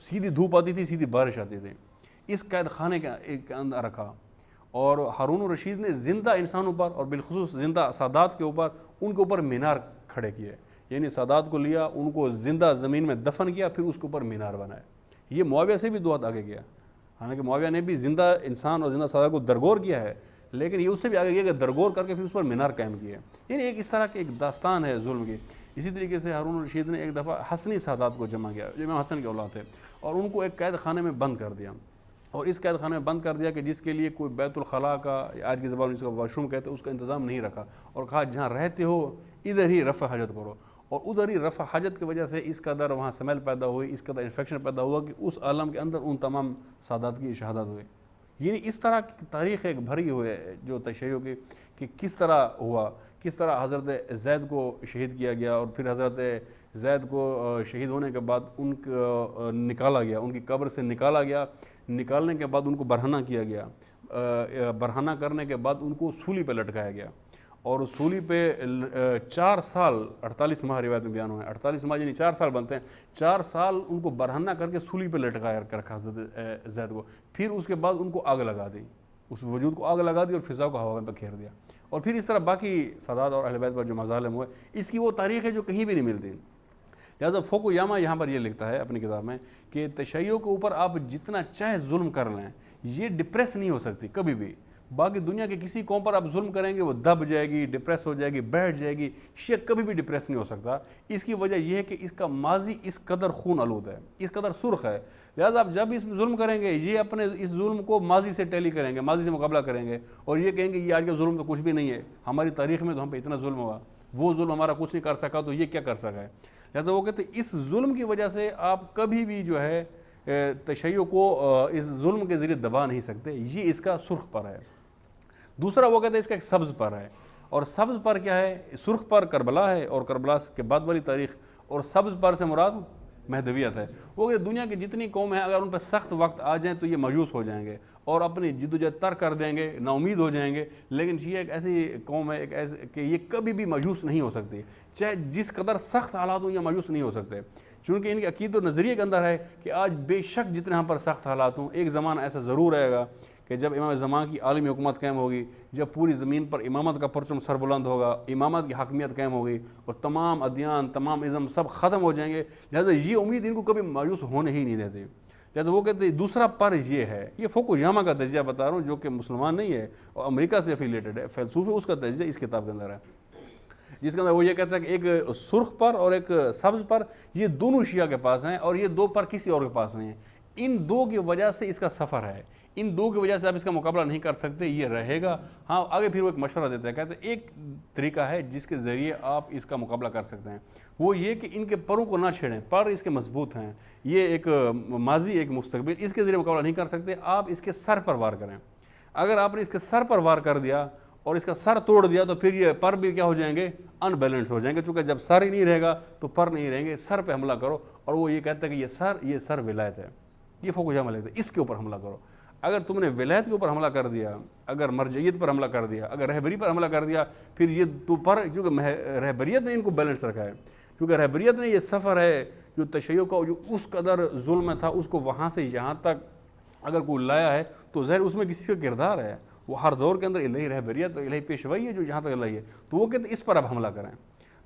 سیدھی دھوپ آتی تھی، سیدھی بارش آتی تھی۔ اس قید خانے کے اندر رکھا، اور ہارون الرشید نے زندہ انسانوں پر اور بالخصوص زندہ سادات کے اوپر، ان کے اوپر مینار کھڑے کیے، یعنی سادات کو لیا، ان کو زندہ زمین میں دفن کیا، پھر اس کے اوپر مینار بنائے۔ یہ معاویہ سے بھی 2 ہاتھ آگے گیا، حالانکہ معاویہ نے بھی زندہ انسان اور زندہ سادات کو درگور کیا ہے، لیکن یہ اس سے بھی آگے گیا کہ درگور کر کے پھر اس پر مینار قائم کیا. یعنی ایک اس طرح کی ایک داستان ہے ظلم کی. اسی طریقے سے ہارون الرشید نے ایک دفعہ حسنی سادات کو جمع کیا جو امام حسن کے اولاد تھے, اور ان کو ایک قید خانے میں بند کر دیا, اور اس قید خانے میں بند کر دیا کہ جس کے لیے کوئی بیت الخلاء کا, آج کی زبان میں جس کو واش روم کہتے ہیں, اس کا انتظام نہیں رکھا, اور کہا جہاں رہتے ہو ادھر ہی رفع حاجت کرو. اور ادھر ہی رفع حاجت کی وجہ سے اس قدر وہاں سمیل پیدا ہوئی, اس قدر انفیکشن پیدا ہوا کہ اس عالم کے اندر ان تمام سادات کی شہادت ہوئی. یعنی اس طرح کی تاریخ ایک بھری ہوئے جو تشیع کی کہ کس طرح ہوا, کس طرح حضرت زید کو شہید کیا گیا, اور پھر حضرت زید کو شہید ہونے کے بعد ان کو نکالا گیا, ان کی قبر سے نکالا گیا. نکالنے کے بعد ان کو برہنہ کیا گیا, برہنہ کرنے کے بعد ان کو سولی پہ لٹکایا گیا, اور سولی پہ 4 سال 48 ماہ روایت میں بیان ہوا ہے, 48 ماہ یعنی 4 سال بنتے ہیں, 4 سال ان کو برہنہ کر کے سولی پہ لٹکایا کر رکھا حضرت زید کو. پھر اس کے بعد ان کو آگ لگا دی, اس وجود کو آگ لگا دی اور فضا کو ہوا میں پکھیر دیا, اور پھر اس طرح باقی سادات اور اہل بیت پر جو مظالم ہوئے, اس کی وہ تاریخ ہے جو کہیں بھی نہیں ملتی. لہٰذا فوکویاما یہاں پر یہ لکھتا ہے اپنی کتاب میں کہ تشیع کے اوپر آپ جتنا چاہے ظلم کر لیں یہ ڈپریس نہیں ہو سکتی کبھی بھی. باقی دنیا کے کسی قوم پر آپ ظلم کریں گے وہ دب جائے گی, ڈپریس ہو جائے گی, بیٹھ جائے گی. شیعہ کبھی بھی ڈپریس نہیں ہو سکتا. اس کی وجہ یہ ہے کہ اس کا ماضی اس قدر خون آلود ہے, اس قدر سرخ ہے. لہٰذا آپ جب اس ظلم کریں گے یہ اپنے اس ظلم کو ماضی سے ٹیلی کریں گے, ماضی سے مقابلہ کریں گے, اور یہ کہیں گے یہ آج کا ظلم تو کچھ بھی نہیں ہے, ہماری تاریخ میں تو ہم پہ اتنا ظلم ہوا, وہ ظلم ہمارا کچھ نہیں کر سکا تو یہ کیا کر سکا ہے. لہٰذا وہ کہتے ہیں اس ظلم کی وجہ سے آپ کبھی بھی جو ہے تشیع کو اس ظلم کے ذریعے دبا نہیں سکتے. یہ اس کا سرخ پر ہے. دوسرا وہ کہتے ہیں اس کا ایک سبز پر ہے, اور سبز پر کیا ہے, سرخ پر کربلا ہے اور کربلا کے بعد والی تاریخ, اور سبز پر سے مراد مہدویت ہے. وہ کہ دنیا کی جتنی قوم ہیں اگر ان پہ سخت وقت آ جائیں تو یہ مایوس ہو جائیں گے اور اپنی جد و جہد ترک کر دیں گے, نا امید ہو جائیں گے. لیکن یہ ایک ایسی قوم ہے, ایک ایسے کہ یہ کبھی بھی مایوس نہیں ہو سکتی, چاہے جس قدر سخت حالات ہوں یہ مایوس نہیں ہو سکتے, چونکہ ان کے عقید و نظریے کے اندر ہے کہ آج بے شک جتنے ہم پر سخت حالات ہوں ایک زمانہ ایسا ضرور رہے گا کہ جب امام زمان کی عالمی حکومت قائم ہوگی, جب پوری زمین پر امامت کا پرچم سربلند ہوگا, امامت کی حاکمیت قائم ہوگی, اور تمام ادیان تمام ازم سب ختم ہو جائیں گے. لہٰذا یہ امید ان کو کبھی مایوس ہونے ہی نہیں دیتی. لہٰذا وہ کہتے ہیں دوسرا پر یہ ہے, یہ فوکویاما کا تجزیہ بتا رہا ہوں جو کہ مسلمان نہیں ہے اور امریکہ سے افیلیٹڈ ہے, فیلسوف ہے, اس کا تجزیہ اس کتاب کے اندر ہے, جس کے اندر وہ یہ کہتا ہے کہ ایک سرخ پر اور ایک سبز پر یہ دونوں شیعہ کے پاس ہیں, اور یہ 2 پر کسی اور کے پاس نہیں ہیں. ان 2 کی وجہ سے اس کا سفر ہے, ان 2 کی وجہ سے آپ اس کا مقابلہ نہیں کر سکتے, یہ رہے گا. ہاں آگے پھر وہ ایک مشورہ دیتا ہے, کہتے ہیں ایک طریقہ ہے جس کے ذریعے آپ اس کا مقابلہ کر سکتے ہیں, وہ یہ کہ ان کے پروں کو نہ چھیڑیں, پر اس کے مضبوط ہیں, یہ ایک ماضی ایک مستقبل, اس کے ذریعے مقابلہ نہیں کر سکتے. آپ اس کے سر پر وار کریں. اگر آپ نے اس کے سر پر وار کر دیا اور اس کا سر توڑ دیا تو پھر یہ پر بھی کیا ہو جائیں گے, ان بیلنس ہو جائیں گے, چونکہ جب سر ہی نہیں رہے گا تو پر نہیں رہیں گے. سر پہ حملہ کرو, اور وہ یہ کہتا ہے کہ یہ سر ولایت ہے, یہ فوکویاما لکھتا ہے, اس کے اوپر حملہ کرو. اگر تم نے ولایت کے اوپر حملہ کر دیا, اگر مرجعیت پر حملہ کر دیا, اگر رہبری پر حملہ کر دیا, پھر یہ تو پر, کیونکہ رہبریت نے ان کو بیلنس رکھا ہے, کیونکہ رہبریت نے یہ سفر ہے جو تشیع کا جو اس قدر ظلم تھا اس کو وہاں سے یہاں تک اگر کوئی لایا ہے تو ظاہر اس میں کسی کا کردار ہے, وہ ہر دور کے اندر الہی رہبریت اور الہی پیشوائی ہے جو یہاں تک لائی ہے. تو وہ کہتے اس پر اب حملہ کریں.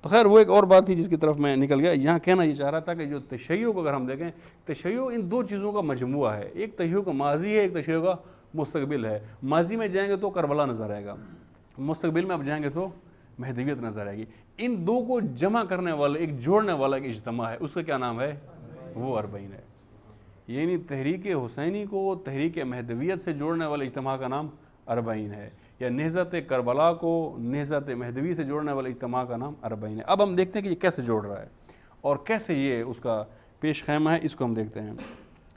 تو خیر وہ ایک اور بات تھی جس کی طرف میں نکل گیا. یہاں کہنا یہ چاہ رہا تھا کہ جو تشیع کو اگر ہم دیکھیں, تشیع ان 2 چیزوں کا مجموعہ ہے. ایک تشیع کا ماضی ہے, ایک تشیع کا مستقبل ہے. ماضی میں جائیں گے تو کربلا نظر آئے گا, مستقبل میں اب جائیں گے تو مہدویت نظر آئے گی. ان 2 کو جمع کرنے والا, ایک جوڑنے والا ایک اجتماع ہے, اس کا کیا نام ہے, وہ اربعین ہے. یعنی تحریک حسینی کو تحریک مہدویت سے جوڑنے والے اجتماع کا نام اربعین ہے, یا نہضت کربلا کو نہضت مہدوی سے جوڑنے والے اجتماع کا نام اربعین ہے. اب ہم دیکھتے ہیں کہ یہ کیسے جوڑ رہا ہے اور کیسے یہ اس کا پیش خیمہ ہے, اس کو ہم دیکھتے ہیں.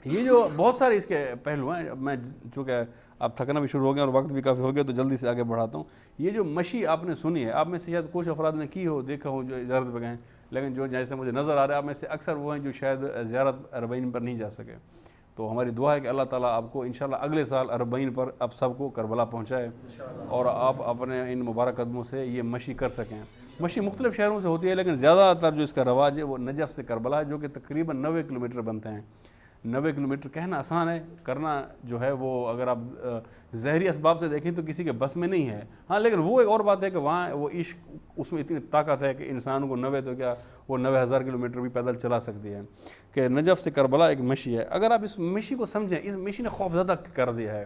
یہ جو بہت سارے اس کے پہلو ہیں, اب میں چونکہ اب تھکنا بھی شروع ہو گیا اور وقت بھی کافی ہو گیا تو جلدی سے آگے بڑھاتا ہوں. یہ جو مشی آپ نے سنی ہے, آپ میں سے شاید کچھ افراد نے کی ہو, دیکھا ہو جو زیارت پہ گئے ہیں, لیکن جو جیسے مجھے نظر آ رہا ہے آپ میں سے اکثر وہ ہیں جو شاید زیارت اربعین پر نہیں جا سکے. تو ہماری دعا ہے کہ اللہ تعالیٰ آپ کو انشاءاللہ اگلے سال اربعین پر اب سب کو کربلا پہنچائے اور آپ اپنے ان مبارک قدموں سے یہ مشی کر سکیں. مشی مختلف شہروں سے ہوتی ہے, لیکن زیادہ تر جو اس کا رواج ہے وہ نجف سے کربلا ہے, جو کہ تقریباً 90 کلومیٹر بنتے ہیں. 90 کلومیٹر کہنا آسان ہے, کرنا جو ہے وہ اگر آپ ظاہری اسباب سے دیکھیں تو کسی کے بس میں نہیں ہے. ہاں لیکن وہ ایک اور بات ہے کہ وہاں وہ عشق اس میں اتنی طاقت ہے کہ انسان کو 90 تو کیا وہ 90,000 کلومیٹر بھی پیدل چلا سکتی ہے. کہ نجف سے کربلا ایک مشی ہے. اگر آپ اس مشی کو سمجھیں, اس مشی نے خوف زدہ کر دیا ہے.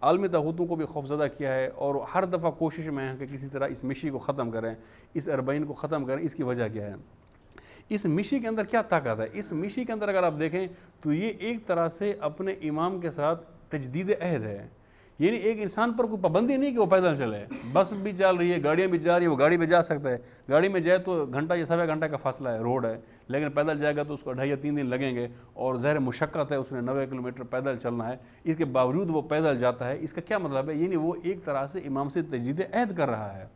عالمی طاقتوں کو بھی خوفزدہ کیا ہے، اور ہر دفعہ کوشش میں ہیں کہ کسی طرح اس مشی کو ختم کریں، اس اربعین کو ختم کریں۔ اس کی وجہ کیا ہے؟ اس مشی کے اندر کیا طاقت ہے؟ اس مشی کے اندر اگر آپ دیکھیں تو یہ ایک طرح سے اپنے امام کے ساتھ تجدید عہد ہے۔ یعنی ایک انسان پر کوئی پابندی نہیں کہ وہ پیدل چلے، بس بھی چل رہی ہے، گاڑیاں بھی جا رہی ہیں، وہ گاڑی پہ جا سکتا ہے، گاڑی میں جائے تو گھنٹہ یا سوا گھنٹہ کا فاصلہ ہے، روڈ ہے، لیکن پیدل جائے گا تو اس کو 2.5 یا 3 دن لگیں گے، اور ظاہر مشقت ہے، اس نے 90 کلومیٹر پیدل چلنا ہے، اس کے باوجود وہ پیدل جاتا ہے۔ اس کا کیا مطلب ہے؟ یعنی وہ ایک طرح سے امام سے تجدید عہد کر رہا ہے۔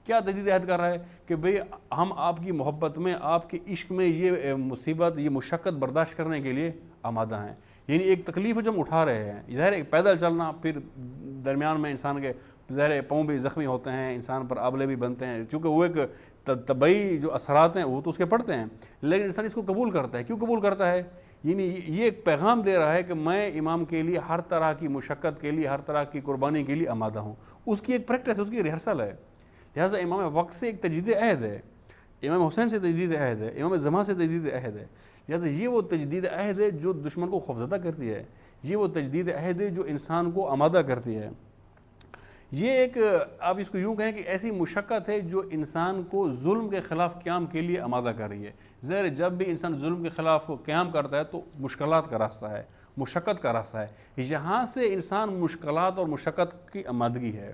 کیا تجدید عہد کر رہا ہے؟ کہ بھئی ہم آپ کی محبت میں، آپ کے عشق میں یہ مصیبت، یہ مشقت برداشت کرنے کے لیے آمادہ ہیں۔ یعنی ایک تکلیف جو ہم اٹھا رہے ہیں، ظاہر ہے پیدل چلنا، پھر درمیان میں انسان کے ظاہر پاؤں بھی زخمی ہوتے ہیں، انسان پر آبلے بھی بنتے ہیں، کیونکہ وہ ایک طبعی جو اثرات ہیں وہ تو اس کے پڑتے ہیں، لیکن انسان اس کو قبول کرتا ہے۔ کیوں قبول کرتا ہے؟ یعنی یہ ایک پیغام دے رہا ہے کہ میں امام کے لیے ہر طرح کی مشقت کے لیے، ہر طرح کی قربانی کے لیے آمادہ ہوں۔ اس کی ایک پریکٹس ہے، اس کی ریہرسل ہے۔ لہٰذا امام وقت سے ایک تجدید عہد ہے، امام حسین سے تجدید عہد ہے، امام زمان سے تجدید عہد ہے۔ لہٰذا یہ وہ تجدید عہد ہے جو دشمن کو خوفزدہ کرتی ہے، یہ وہ تجدید عہد ہے جو انسان کو آمادہ کرتی ہے۔ یہ ایک، آپ اس کو یوں کہیں کہ ایسی مشقت ہے جو انسان کو ظلم کے خلاف قیام کے لیے آمادہ کر رہی ہے۔ ظاہر جب بھی انسان ظلم کے خلاف قیام کرتا ہے تو مشکلات کا راستہ ہے، مشقت کا راستہ ہے۔ یہاں سے انسان مشکلات اور مشقت کی آمادگی ہے،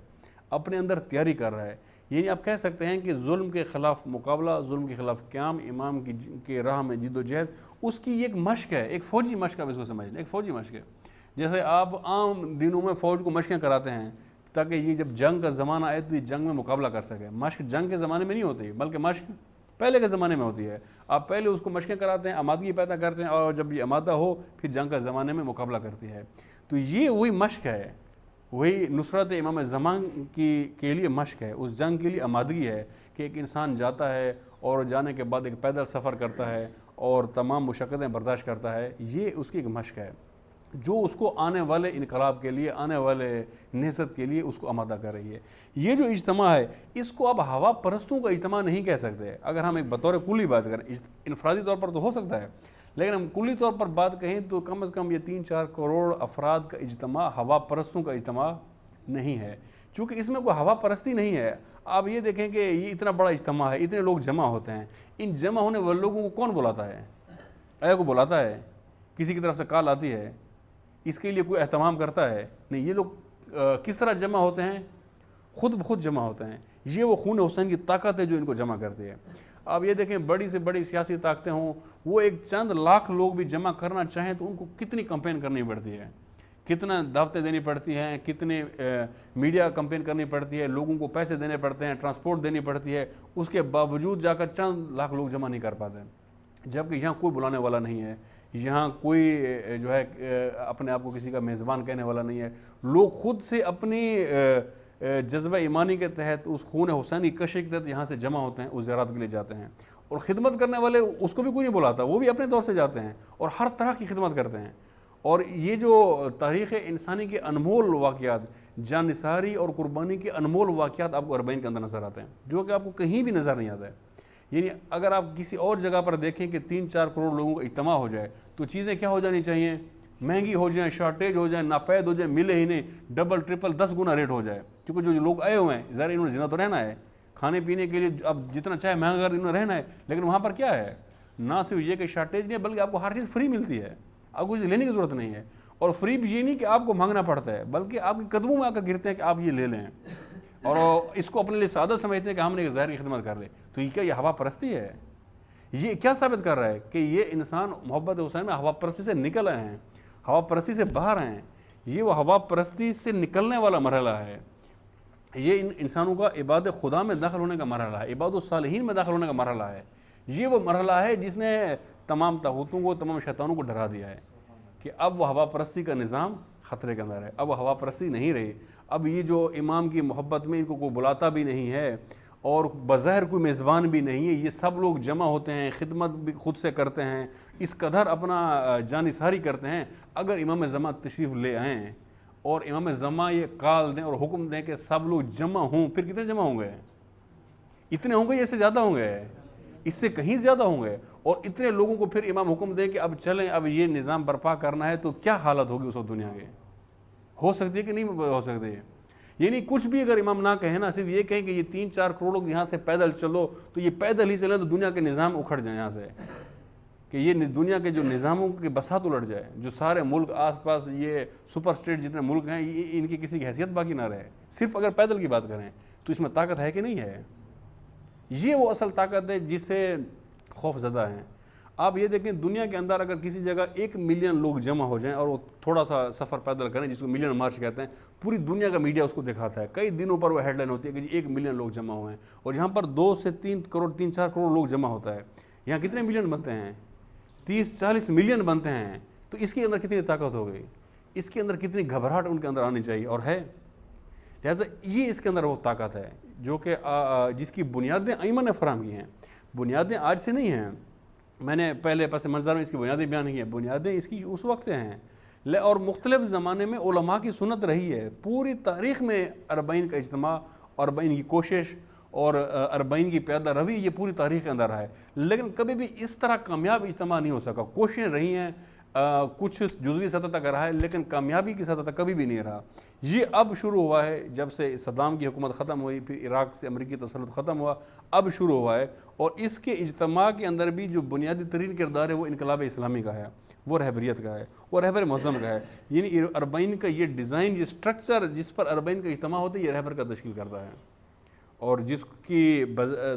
اپنے اندر تیاری کر رہا ہے۔ یعنی آپ کہہ سکتے ہیں کہ ظلم کے خلاف مقابلہ، ظلم کے خلاف قیام، امام کی راہ میں جد و جہد، اس کی ایک مشق ہے، ایک فوجی مشق ہے، اس کو سمجھ لیں، ایک فوجی مشق ہے۔ جیسے آپ عام دنوں میں فوج کو مشقیں کراتے ہیں تاکہ یہ جب جنگ کا زمانہ آئے تو یہ جنگ میں مقابلہ کر سکے۔ مشق جنگ کے زمانے میں نہیں ہوتی، بلکہ مشق پہلے کے زمانے میں ہوتی ہے۔ آپ پہلے اس کو مشقیں کراتے ہیں، آمادگی پیدا کرتے ہیں، اور جب یہ آمادہ ہو پھر جنگ کا زمانے میں مقابلہ کرتی ہے۔ تو یہ وہی مشق ہے، وہی نصرت امام زمان کے لیے مشق ہے، اس جنگ کے لیے آمادگی ہے کہ ایک انسان جاتا ہے اور جانے کے بعد ایک پیدل سفر کرتا ہے اور تمام مشقتیں برداشت کرتا ہے۔ یہ اس کی ایک مشق ہے جو اس کو آنے والے انقلاب کے لیے، آنے والے نہضت کے لیے اس کو آمادہ کر رہی ہے۔ یہ جو اجتماع ہے اس کو اب ہوا پرستوں کا اجتماع نہیں کہہ سکتے۔ اگر ہم ایک بطور کلی بات کریں، انفرادی طور پر تو ہو سکتا ہے، لیکن ہم کلی طور پر بات کہیں تو کم از کم یہ 3-4 کروڑ افراد کا اجتماع ہوا پرستوں کا اجتماع نہیں ہے، چونکہ اس میں کوئی ہوا پرستی نہیں ہے۔ آپ یہ دیکھیں کہ یہ اتنا بڑا اجتماع ہے، اتنے لوگ جمع ہوتے ہیں، ان جمع ہونے والے لوگوں کو کون بلاتا ہے؟ آیا کو بلاتا ہے؟ کسی کی طرف سے کال آتی ہے؟ اس کے لیے کوئی اہتمام کرتا ہے؟ نہیں۔ یہ لوگ کس طرح جمع ہوتے ہیں؟ خود بخود جمع ہوتے ہیں۔ یہ وہ خون حسین کی طاقت ہے جو ان کو جمع کرتی ہے۔ آپ یہ دیکھیں بڑی سے بڑی سیاسی طاقتیں ہوں، وہ ایک چند لاکھ لوگ بھی جمع کرنا چاہیں تو ان کو کتنی کمپین کرنی پڑتی ہے، کتنا دعوتیں دینی پڑتی ہیں، کتنے میڈیا کمپین کرنی پڑتی ہے، لوگوں کو پیسے دینے پڑتے ہیں، ٹرانسپورٹ دینی پڑتی ہے، اس کے باوجود جا کر چند لاکھ لوگ جمع نہیں کر پاتے، جبکہ یہاں کوئی بلانے والا نہیں ہے، یہاں کوئی جو ہے اپنے آپ کو کسی کا میزبان کہنے والا نہیں ہے۔ لوگ خود سے اپنی جذبہ ایمانی کے تحت، اس خون حسینی کشش کے تحت یہاں سے جمع ہوتے ہیں، اس زیارت کے لیے جاتے ہیں، اور خدمت کرنے والے اس کو بھی کوئی نہیں بلاتا، وہ بھی اپنے طور سے جاتے ہیں اور ہر طرح کی خدمت کرتے ہیں۔ اور یہ جو تاریخ انسانی کے انمول واقعات، جان نثاری اور قربانی کے انمول واقعات آپ کو اربعین کے اندر نظر آتے ہیں، جو کہ آپ کو کہیں بھی نظر نہیں آتا ہے۔ یعنی اگر آپ کسی اور جگہ پر دیکھیں کہ 3-4 کروڑ لوگوں کا اجتماع ہو جائے تو چیزیں کیا ہو جانی چاہیے؟ مہنگی ہو جائیں، شارٹیج ہو جائیں، ناپید ہو جائیں، ملے ہی نہیں، ڈبل ٹرپل 10 گنا ریٹ ہو جائے، کیونکہ جو لوگ آئے ہوئے ہیں ظاہر انہوں نے زندہ تو رہنا ہے، کھانے پینے کے لیے اب جتنا چاہے مہنگا کر انہوں نے رہنا ہے، لیکن وہاں پر کیا ہے؟ نہ صرف یہ کہ شارٹیج نہیں ہے بلکہ آپ کو ہر چیز فری ملتی ہے، آپ کو لینے کی ضرورت نہیں ہے، اور فری بھی یہ نہیں کہ آپ کو مانگنا پڑتا ہے بلکہ آپ کے قدموں میں آ کر گرتے ہیں کہ آپ یہ لے لیں، اور اس کو اپنے لیے سعادت سمجھتے ہیں کہ ہم نے ظاہر کی خدمت کر لے۔ تو یہ کیا، یہ ہوا پرستی ہے؟ یہ کیا ثابت کر رہا ہے؟ کہ یہ انسان محبت حسین میں ہوا پرستی سے نکل آئے ہیں، ہوا پرستی سے باہر ہیں۔ یہ وہ ہوا پرستی سے نکلنے والا مرحلہ ہے، یہ ان انسانوں کا عباد خدا میں داخل ہونے کا مرحلہ ہے، عباد الصالحین میں داخل ہونے کا مرحلہ ہے۔ یہ وہ مرحلہ ہے جس نے تمام طاغوتوں کو، تمام شیطانوں کو ڈرا دیا ہے کہ اب وہ ہوا پرستی کا نظام خطرے کے اندر ہے، اب وہ ہوا پرستی نہیں رہی، اب یہ جو امام کی محبت میں ان کو کوئی بلاتا بھی نہیں ہے اور بظاہر کوئی میزبان بھی نہیں ہے، یہ سب لوگ جمع ہوتے ہیں، خدمت بھی خود سے کرتے ہیں، اس قدر اپنا جانثاری کرتے ہیں۔ اگر امام زمان تشریف لے آئیں اور امام زمان یہ کال دیں اور حکم دیں کہ سب لوگ جمع ہوں، پھر کتنے جمع ہوں گے؟ اتنے ہوں گے یا اس سے زیادہ ہوں گے؟ اس سے کہیں زیادہ ہوں گے، اور اتنے لوگوں کو پھر امام حکم دیں کہ اب چلیں، اب یہ نظام برپا کرنا ہے، تو کیا حالت ہوگی اس وقت دنیا کے؟ ہو سکتی ہے کہ نہیں ہو سکتی ہے؟ یعنی کچھ بھی اگر امام نہ کہیں نا، صرف یہ کہیں کہ یہ 3-4 کروڑ لوگ یہاں سے پیدل چلو، تو یہ پیدل ہی چلیں تو دنیا کے نظام اکھڑ جائیں یہاں سے، کہ یہ دنیا کے جو نظاموں کی بساط الٹ جائے، جو سارے ملک آس پاس یہ سپر اسٹیٹ جتنے ملک ہیں ان کی کسی کی حیثیت باقی نہ رہے، صرف اگر پیدل کی بات کریں تو اس میں طاقت ہے کہ نہیں ہے؟ یہ وہ اصل طاقت ہے جس سے خوف زدہ ہیں۔ آپ یہ دیکھیں دنیا کے اندر اگر کسی جگہ 1 ملین لوگ جمع ہو جائیں اور وہ تھوڑا سا سفر پیدل کریں، جس کو ملین مارچ کہتے ہیں، پوری دنیا کا میڈیا اس کو دکھاتا ہے، کئی دنوں پر وہ ہیڈ لائن ہوتی ہے کہ 1 ملین لوگ جمع ہوئے ہیں، اور یہاں پر 2 سے 3 کروڑ 3-4 کروڑ لوگ جمع ہوتا ہے، یہاں کتنے ملین بنتے ہیں؟ 30-40 ملین بنتے ہیں، تو اس کے اندر کتنی طاقت ہو گئی، اس کے اندر کتنی گھبراہٹ ان کے اندر آنی چاہیے، اور ہے۔ لہٰذا یہ اس کے اندر وہ طاقت ہے جو کہ جس کی بنیادیں ائمہ نے فراہم کی ہیں، بنیادیں آج سے نہیں ہیں، میں نے پہلے پس منظر میں اس کی بنیادیں بیان کی ہیں، بنیادیں اس کی اس وقت سے ہیں، اور مختلف زمانے میں علماء کی سنت رہی ہے، پوری تاریخ میں 40 کا اجتماع، 40 کی کوشش اور 40 کی پیادہ روی یہ پوری تاریخ کے اندر رہا ہے، لیکن کبھی بھی اس طرح کامیاب اجتماع نہیں ہو سکا، کوششیں رہی ہیں، کچھ جزوی سطح تک رہا ہے، لیکن کامیابی کی سطح تک کبھی بھی نہیں رہا۔ یہ اب شروع ہوا ہے جب سے صدام کی حکومت ختم ہوئی، پھر عراق سے امریکی تسلط ختم ہوا، اب شروع ہوا ہے، اور اس کے اجتماع کے اندر بھی جو بنیادی ترین کردار ہے وہ انقلاب اسلامی کا ہے، وہ رہبریت کا ہے، وہ رہبر معظم کا ہے، یعنی 40 کا یہ ڈیزائن، یہ سٹرکچر جس پر 40 کا اجتماع ہوتا ہے، یہ رہبر کا تشکیل کرتا ہے، اور جس کی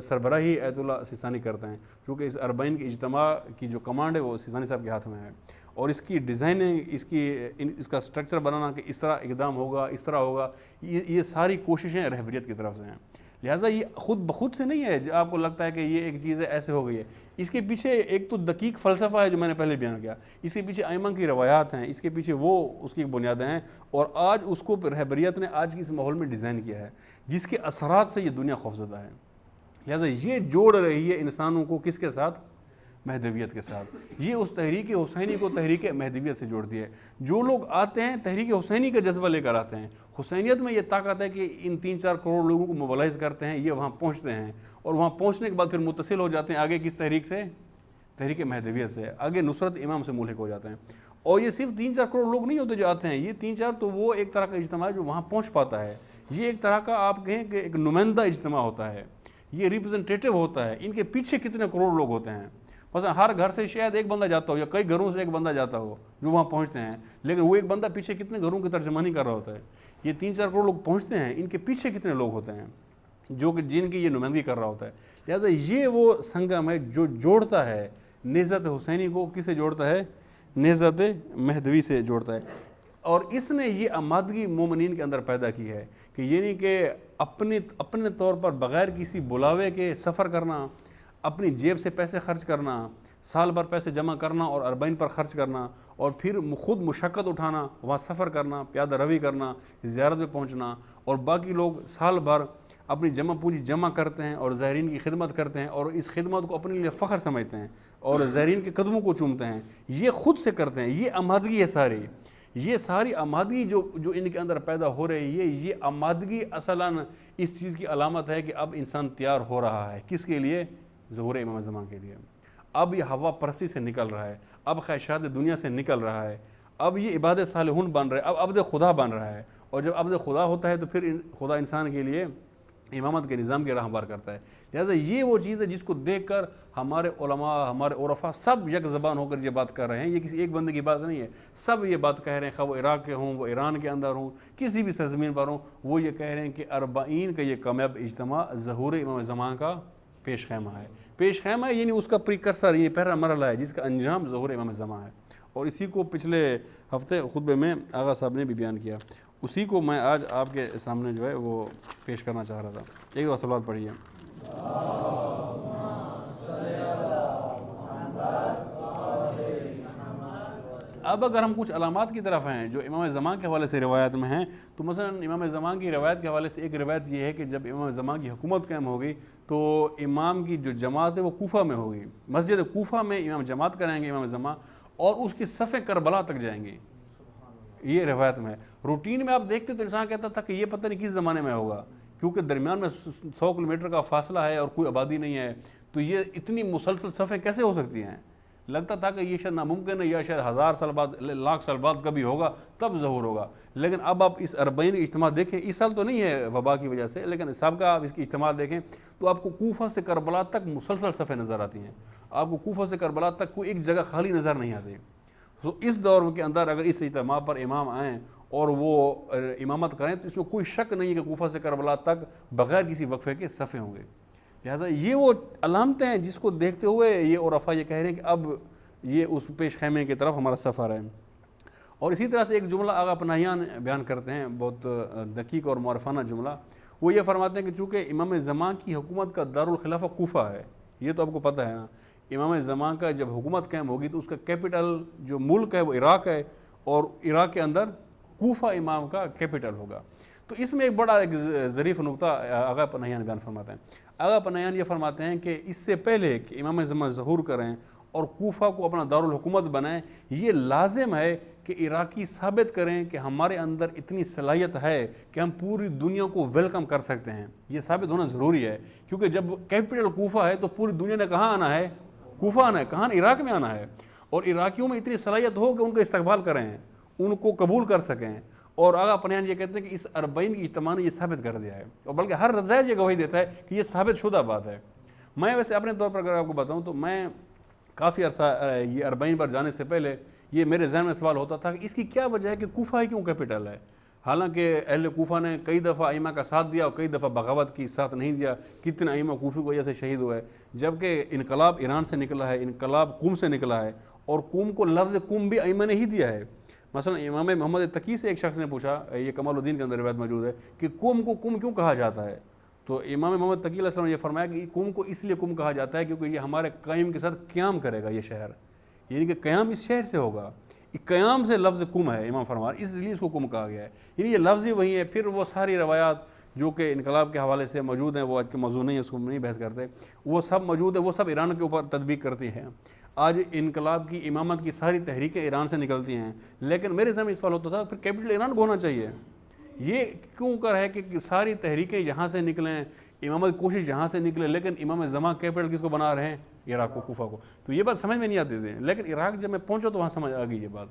سربراہی ایت اللہ سیستانی کرتے ہیں، کیونکہ اس 40 کے اجتماع کی جو کمانڈ ہے وہ سیستانی صاحب کے ہاتھ میں ہے، اور اس کی ڈیزائننگ، اس کا سٹرکچر بنانا کہ اس طرح اقدام ہوگا، اس طرح ہوگا، یہ ساری کوششیں رہبریت کی طرف سے ہیں۔ لہٰذا یہ خود بخود سے نہیں ہے جو آپ کو لگتا ہے کہ یہ ایک چیز ہے ایسے ہو گئی ہے، اس کے پیچھے ایک تو دقیق فلسفہ ہے جو میں نے پہلے بیان کیا، اس کے پیچھے ائمہ کی روایات ہیں، اس کے پیچھے وہ اس کی بنیادیں ہیں، اور آج اس کو رہبریت نے آج کی اس ماحول میں ڈیزائن کیا ہے جس کے اثرات سے یہ دنیا خوفزدہ ہے۔ لہٰذا یہ جوڑ رہی ہے انسانوں کو کس کے ساتھ؟ مہدویت کے ساتھ، یہ اس تحریک حسینی کو تحریک مہدویت سے جوڑتی ہے۔ جو لوگ آتے ہیں تحریک حسینی کا جذبہ لے کر آتے ہیں، حسینیت میں یہ طاقت ہے کہ ان 3-4 کروڑ لوگوں کو موبلائز کرتے ہیں، یہ وہاں پہنچتے ہیں، اور وہاں پہنچنے کے بعد پھر متصل ہو جاتے ہیں آگے کس تحریک سے؟ تحریک مہدویت سے، آگے نصرت امام سے ملحق ہو جاتے ہیں۔ اور یہ صرف 3-4 کروڑ لوگ نہیں ہوتے جو آتے ہیں، یہ 3-4 تو وہ ایک طرح کا اجتماع ہے جو وہاں پہنچ پاتا ہے، یہ ایک طرح کا آپ کہیں کہ ایک نمائندہ اجتماع ہوتا ہے، یہ ریپرزنٹیٹیو ہوتا ہے۔ ان کے پیچھے کتنے کروڑ لوگ ہوتے ہیں، مثلا ہر گھر سے شاید ایک بندہ جاتا ہو یا کئی گھروں سے ایک بندہ جاتا ہو جو وہاں پہنچتے ہیں، لیکن وہ ایک بندہ پیچھے کتنے گھروں کی ترجمانی کر رہا ہوتا ہے۔ یہ 3-4 کروڑ لوگ پہنچتے ہیں، ان کے پیچھے کتنے لوگ ہوتے ہیں جو کہ جن کی یہ نمائندگی کر رہا ہوتا ہے۔ لہٰذا یہ وہ سنگم ہے جو جوڑتا ہے نہضت حسینی کو، کس سے جوڑتا ہے؟ نہضت مہدوی سے جوڑتا ہے، اور اس نے یہ آمادگی مومنین کے اندر پیدا کی ہے کہ یعنی کہ اپنے طور پر بغیر کسی بلاوے کے سفر کرنا، اپنی جیب سے پیسے خرچ کرنا، سال بھر پیسے جمع کرنا اور 40 پر خرچ کرنا، اور پھر خود مشقت اٹھانا، وہاں سفر کرنا، پیادہ روی کرنا، زیارت پہ پہنچنا، اور باقی لوگ سال بھر اپنی جمع پونجی جمع کرتے ہیں اور زائرین کی خدمت کرتے ہیں، اور اس خدمت کو اپنے لیے فخر سمجھتے ہیں اور زائرین کے قدموں کو چومتے ہیں، یہ خود سے کرتے ہیں۔ یہ آمادگی ہے ساری، یہ ساری آمادگی جو ان کے اندر پیدا ہو رہی ہے، یہ آمادگی اصلاً اس چیز کی علامت ہے کہ اب انسان تیار ہو رہا ہے، کس کے لیے؟ ظہور امام زمان کے لیے۔ اب یہ ہوا پرستی سے نکل رہا ہے، اب خواہشات دنیا سے نکل رہا ہے، اب یہ عباد صالحون بن رہا ہے، اب عبد خدا بن رہا ہے، اور جب عبد خدا ہوتا ہے تو پھر خدا انسان کے لیے امامت کے نظام کی راہ ہموار کرتا ہے۔ لہٰذا یہ وہ چیز ہے جس کو دیکھ کر ہمارے علماء، ہمارے عرفاء سب یک زبان ہو کر یہ بات کر رہے ہیں، یہ کسی ایک بندے کی بات نہیں ہے، سب یہ بات کہہ رہے ہیں، خواہ وہ عراق کے ہوں، وہ ایران کے اندر ہوں، کسی بھی سرزمین پر ہوں، وہ یہ کہہ رہے ہیں کہ 40 کا یہ کامیاب اجتماع ظہور امام زمان کا پیش خیمہ ہے۔ پیش خیمہ یعنی اس کا پریکرسر، یہ پہلا مرحلہ ہے جس کا انجام ظہور امام زمان ہے، اور اسی کو پچھلے ہفتے خطبے میں آغا صاحب نے بھی بیان کیا، اسی کو میں آج آپ کے سامنے جو ہے وہ پیش کرنا چاہ رہا تھا۔ ایک دفعہ صلوات پڑھیے۔ اب اگر ہم کچھ علامات کی طرف ہیں جو امام زمان کے حوالے سے روایت میں ہیں، تو مثلا امام زمان کی روایت کے حوالے سے ایک روایت یہ ہے کہ جب امام زمان کی حکومت قائم ہوگی تو امام کی جو جماعت ہے وہ کوفہ میں ہوگی، مسجد کوفہ میں امام جماعت کرائیں گے امام زمان، اور اس کی صفیں کربلا تک جائیں گی، یہ روایت میں ہے۔ روٹین میں آپ دیکھتے تو انسان کہتا تھا کہ یہ پتہ نہیں کس زمانے میں ہوگا، کیونکہ درمیان میں 100 کلومیٹر کا فاصلہ ہے اور کوئی آبادی نہیں ہے، تو یہ اتنی مسلسل صفیں کیسے ہو سکتی ہیں؟ لگتا تھا کہ یہ شاید ناممکن ہے، یا شاید 1000 سال بعد، لاکھ سال بعد کبھی ہوگا، تب ظہور ہوگا. لیکن اب آپ اس اربعین اجتماع دیکھیں، اس سال تو نہیں ہے وبا کی وجہ سے، لیکن سابقہ آپ اس کی اجتماع دیکھیں تو آپ کو کوفہ سے کربلا تک مسلسل صفحے نظر آتی ہیں. آپ کو کوفہ سے کربلا تک کوئی ایک جگہ خالی نظر نہیں آتی. تو اس دور کے اندر اگر اس اجتماع پر امام آئیں اور وہ امامت کریں تو اس میں کوئی شک نہیں ہے کہ کوفہ سے کربلا تک بغیر کسی وقفے کے صفحے ہوں گے. لہٰذا یہ وہ علامتیں ہیں جس کو دیکھتے ہوئے یہ عرفاء یہ کہہ رہے ہیں کہ اب یہ اس پیش خیمے کی طرف ہمارا سفر ہے. اور اسی طرح سے ایک جملہ آغا پناہیان بیان کرتے ہیں، بہت دقیق اور معرفانہ جملہ. وہ یہ فرماتے ہیں کہ چونکہ امام زمان کی حکومت کا دارالخلافہ کوفہ ہے، یہ تو آپ کو پتہ ہے نا، امام زمان کا جب حکومت قائم ہوگی تو اس کا کیپٹل جو ملک ہے وہ عراق ہے، اور عراق کے اندر کوفہ امام کا کیپٹل ہوگا. تو اس میں ایک بڑا ایک ظریف نقطہ آغا پناہیان بیان فرماتے ہیں. آغا پناہیان یہ فرماتے ہیں کہ اس سے پہلے کہ امام زمان ظہور کریں اور کوفہ کو اپنا دارالحکومت بنائیں، یہ لازم ہے کہ عراقی ثابت کریں کہ ہمارے اندر اتنی صلاحیت ہے کہ ہم پوری دنیا کو ویلکم کر سکتے ہیں. یہ ثابت ہونا ضروری ہے، کیونکہ جب کیپٹل کوفہ ہے تو پوری دنیا نے کہاں آنا ہے؟ کوفہ آنا ہے. کہاں؟ عراق میں آنا ہے. اور عراقیوں میں اتنی صلاحیت ہو کہ ان کا استقبال کریں، ان کو قبول کر سکیں. اور آغا پناہیان یہ کہتے ہیں کہ اس اربعین کی اجتماع نے یہ ثابت کر دیا ہے، اور بلکہ ہر رضاعت یہ گواہی دیتا ہے کہ یہ ثابت شدہ بات ہے. میں ویسے اپنے طور پر اگر آپ کو بتاؤں تو میں کافی عرصہ یہ اربعین پر جانے سے پہلے یہ میرے ذہن میں سوال ہوتا تھا کہ اس کی کیا وجہ ہے کہ کوفہ ہی کیوں کیپٹل ہے. حالانکہ اہل کوفہ نے کئی دفعہ ائمہ کا ساتھ دیا اور کئی دفعہ بغاوت کی، ساتھ نہیں دیا. کتنے ائمہ کوفی کی وجہ سے شہید ہوئے، جبکہ انقلاب ایران سے نکلا ہے، انقلاب قم سے نکلا ہے، اور قم کو لفظ قم بھی ائمہ نے ہی دیا ہے. مثلا امام محمد تقی سے ایک شخص نے پوچھا، یہ کمال الدین کے اندر روایت موجود ہے، کہ قم کو قم کیوں کہا جاتا ہے؟ تو امام محمد تقی علیہ السلام نے یہ فرمایا کہ قم کو اس لیے قم کہا جاتا ہے کیونکہ یہ ہمارے قائم کے ساتھ قیام کرے گا یہ شہر، یعنی کہ قیام اس شہر سے ہوگا. قیام سے لفظ قم ہے امام فرما، اس لیے اس کو قم کہا گیا ہے. یعنی یہ لفظ ہی وہی ہے. پھر وہ ساری روایات جو کہ انقلاب کے حوالے سے موجود ہیں، وہ آج کے موضوع نہیں ہے، اس کو نہیں بحث کرتے، وہ سب موجود ہے، وہ سب ایران کے اوپر تطبیق کرتی ہیں. آج انقلاب کی امامت کی ساری تحریکیں ایران سے نکلتی ہیں، لیکن میرے ذہن میں اس سوال ہوتا تھا پھر کیپٹل ایران کو ہونا چاہیے. یہ کیوں کر ہے کہ ساری تحریکیں یہاں سے نکلیں، امامت کی کوشش یہاں سے نکلے، لیکن امام زمان کیپٹل کس کو بنا رہے ہیں؟ عراق کو، کوفہ کو. تو یہ بات سمجھ میں نہیں آتی تھی، لیکن عراق جب میں پہنچا تو وہاں سمجھ آ گئی یہ بات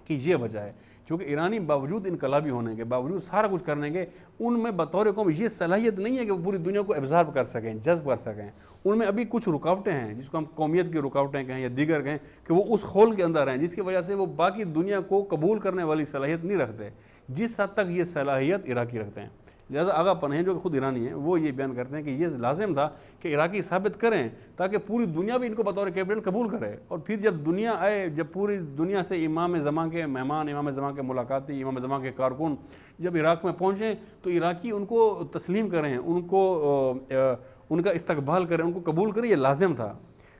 کہ یہ وجہ ہے. کیونکہ ایرانی باوجود انقلابی ہونے کے باوجود سارا کچھ کرنے کے، ان میں بطور قوم یہ صلاحیت نہیں ہے کہ وہ پوری دنیا کو ابزارب کر سکیں، جذب کر سکیں. ان میں ابھی کچھ رکاوٹیں ہیں جس کو ہم قومیت کی رکاوٹیں کہیں یا دیگر کہیں، کہ وہ اس خول کے اندر ہیں جس کی وجہ سے وہ باقی دنیا کو قبول کرنے والی صلاحیت نہیں رکھتے جس حد تک یہ صلاحیت عراقی رکھتے ہیں. لہٰذا آغا پناہیان جو کہ خود ایرانی ہیں وہ یہ بیان کرتے ہیں کہ یہ لازم تھا کہ عراقی ثابت کریں تاکہ پوری دنیا بھی ان کو بطور کیپٹل قبول کرے. اور پھر جب دنیا آئے، جب پوری دنیا سے امام زمان کے مہمان، امام زمان کے ملاقاتی، امام زمان کے کارکن جب عراق میں پہنچیں تو عراقی ان کو تسلیم کریں، ان کا استقبال کریں، ان کو قبول کریں. یہ لازم تھا.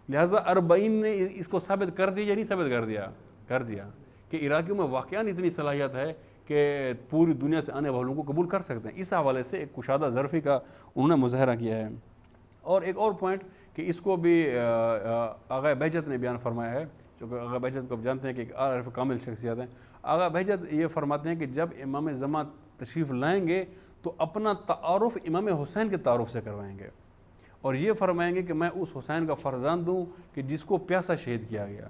لہٰذا اربعین نے اس کو ثابت کر دیا یا نہیں ثابت کر دیا؟ کر دیا کہ عراقیوں میں واقعاً اتنی صلاحیت ہے کہ پوری دنیا سے آنے والوں کو قبول کر سکتے ہیں. اس حوالے سے ایک کشادہ ظرفی کا انہوں نے مظاہرہ کیا ہے. اور ایک اور پوائنٹ کہ اس کو بھی آغا بہجت نے بیان فرمایا ہے، چونکہ آغا بہجت کو جانتے ہیں کہ ایک عارف کامل شخصیت ہیں. آغا بہجت یہ فرماتے ہیں کہ جب امام زمان تشریف لائیں گے تو اپنا تعارف امام حسین کے تعارف سے کروائیں گے، اور یہ فرمائیں گے کہ میں اس حسین کا فرزند ہوں کہ جس کو پیاسا شہید کیا گیا،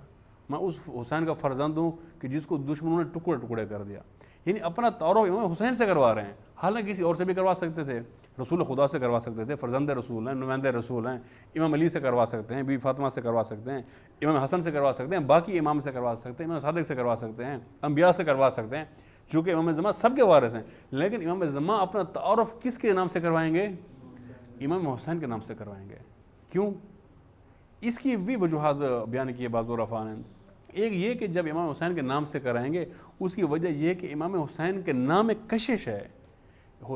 میں اس حسین کا فرزند ہوں کہ جس کو دشمنوں نے ٹکڑے ٹکڑے کر دیا. یعنی اپنا تعارف امام حسین سے کروا رہے ہیں. حالانکہ کسی اور سے بھی کروا سکتے تھے، رسول خدا سے کروا سکتے تھے، فرزند رسول ہیں، نمائندہ رسول ہیں، امام علی سے کروا سکتے ہیں، بی فاطمہ سے کروا سکتے ہیں، امام حسن سے کروا سکتے ہیں، باقی امام سے کروا سکتے ہیں، امام صادق سے کروا سکتے ہیں، انبیاء سے کروا سکتے ہیں، چونکہ امام زمان سب کے وارث ہیں. لیکن امام زمان اپنا تعارف کس کے نام سے کروائیں گے؟ امام حسین کے نام سے کروائیں گے. کیوں؟ اس کی بھی وجوہات بیان کی ہے بعض عرفاء نے. ایک یہ کہ جب امام حسین کے نام سے کرائیں گے، اس کی وجہ یہ کہ امام حسین کے نام ایک کشش ہے،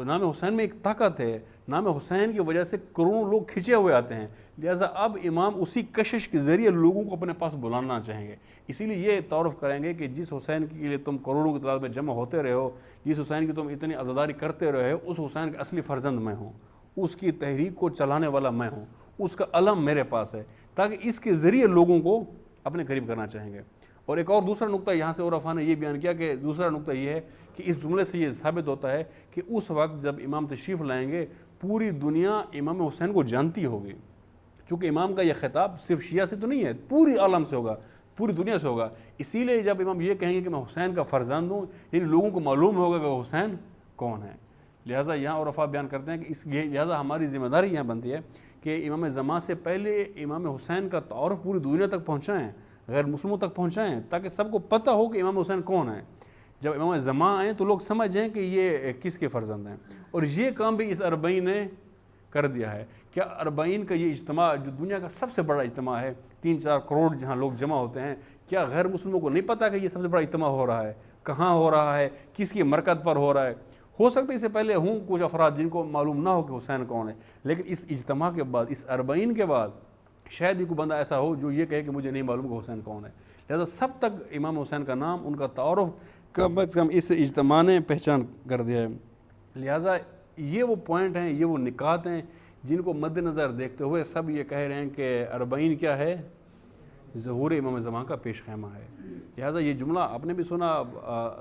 نام حسین میں ایک طاقت ہے، نام حسین کی وجہ سے کروڑوں لوگ کھنچے ہوئے آتے ہیں. لہٰذا اب امام اسی کشش کے ذریعے لوگوں کو اپنے پاس بلانا چاہیں گے. اسی لیے یہ تعارف کریں گے کہ جس حسین کے لیے تم کروڑوں کی تعداد میں جمع ہوتے رہے ہو، جس حسین کی تم اتنی عزاداری کرتے رہے ہو، اس حسین کے اصلی فرزند میں ہوں، اس کی تحریک کو چلانے والا میں ہوں، اس کا علم میرے پاس ہے، تاکہ اس کے ذریعے لوگوں کو اپنے قریب کرنا چاہیں گے. اور ایک اور دوسرا نقطہ یہاں سے عرفاء نے یہ بیان کیا کہ دوسرا نقطہ یہ ہے کہ اس جملے سے یہ ثابت ہوتا ہے کہ اس وقت جب امام تشریف لائیں گے پوری دنیا امام حسین کو جانتی ہوگی. چونکہ امام کا یہ خطاب صرف شیعہ سے تو نہیں ہے، پوری عالم سے ہوگا، پوری دنیا سے ہوگا۔ اسی لیے جب امام یہ کہیں گے کہ میں حسین کا فرزند ہوں، یعنی لوگوں کو معلوم ہوگا کہ حسین کون ہے۔ لہٰذا یہاں عرفاء بیان کرتے ہیں کہ لہٰذا ہماری ذمہ داری یہاں بنتی ہے کہ امام زمان سے پہلے امام حسین کا تعارف پوری دنیا تک پہنچائیں، غیر مسلموں تک پہنچائیں، تاکہ سب کو پتہ ہو کہ امام حسین کون ہے۔ جب امام زمان آئیں تو لوگ سمجھیں کہ یہ کس کے فرزند ہیں، اور یہ کام بھی اس 40 نے کر دیا ہے۔ کیا 40 کا یہ اجتماع جو دنیا کا سب سے بڑا اجتماع ہے، 3-4 کروڑ جہاں لوگ جمع ہوتے ہیں، کیا غیر مسلموں کو نہیں پتہ کہ یہ سب سے بڑا اجتماع ہو رہا ہے، کہاں ہو رہا ہے، کس کی مرکز پر ہو رہا ہے؟ ہو سکتا ہے اس سے پہلے ہوں کچھ افراد جن کو معلوم نہ ہو کہ حسین کون ہے، لیکن اس اجتماع کے بعد، اس 40 کے بعد شاید ہی کوئی بندہ ایسا ہو جو یہ کہے کہ مجھے نہیں معلوم کہ حسین کون ہے۔ لہذا سب تک امام حسین کا نام، ان کا تعارف کم از کم اس اجتماع نے پہچان کر دیا ہے۔ لہٰذا یہ وہ پوائنٹ ہیں، یہ وہ نکات ہیں جن کو مد نظر دیکھتے ہوئے سب یہ کہہ رہے ہیں کہ 40 کیا ہے؟ ظہور امام زمان کا پیش خیمہ ہے۔ لہٰذا یہ جملہ آپ نے بھی سنا،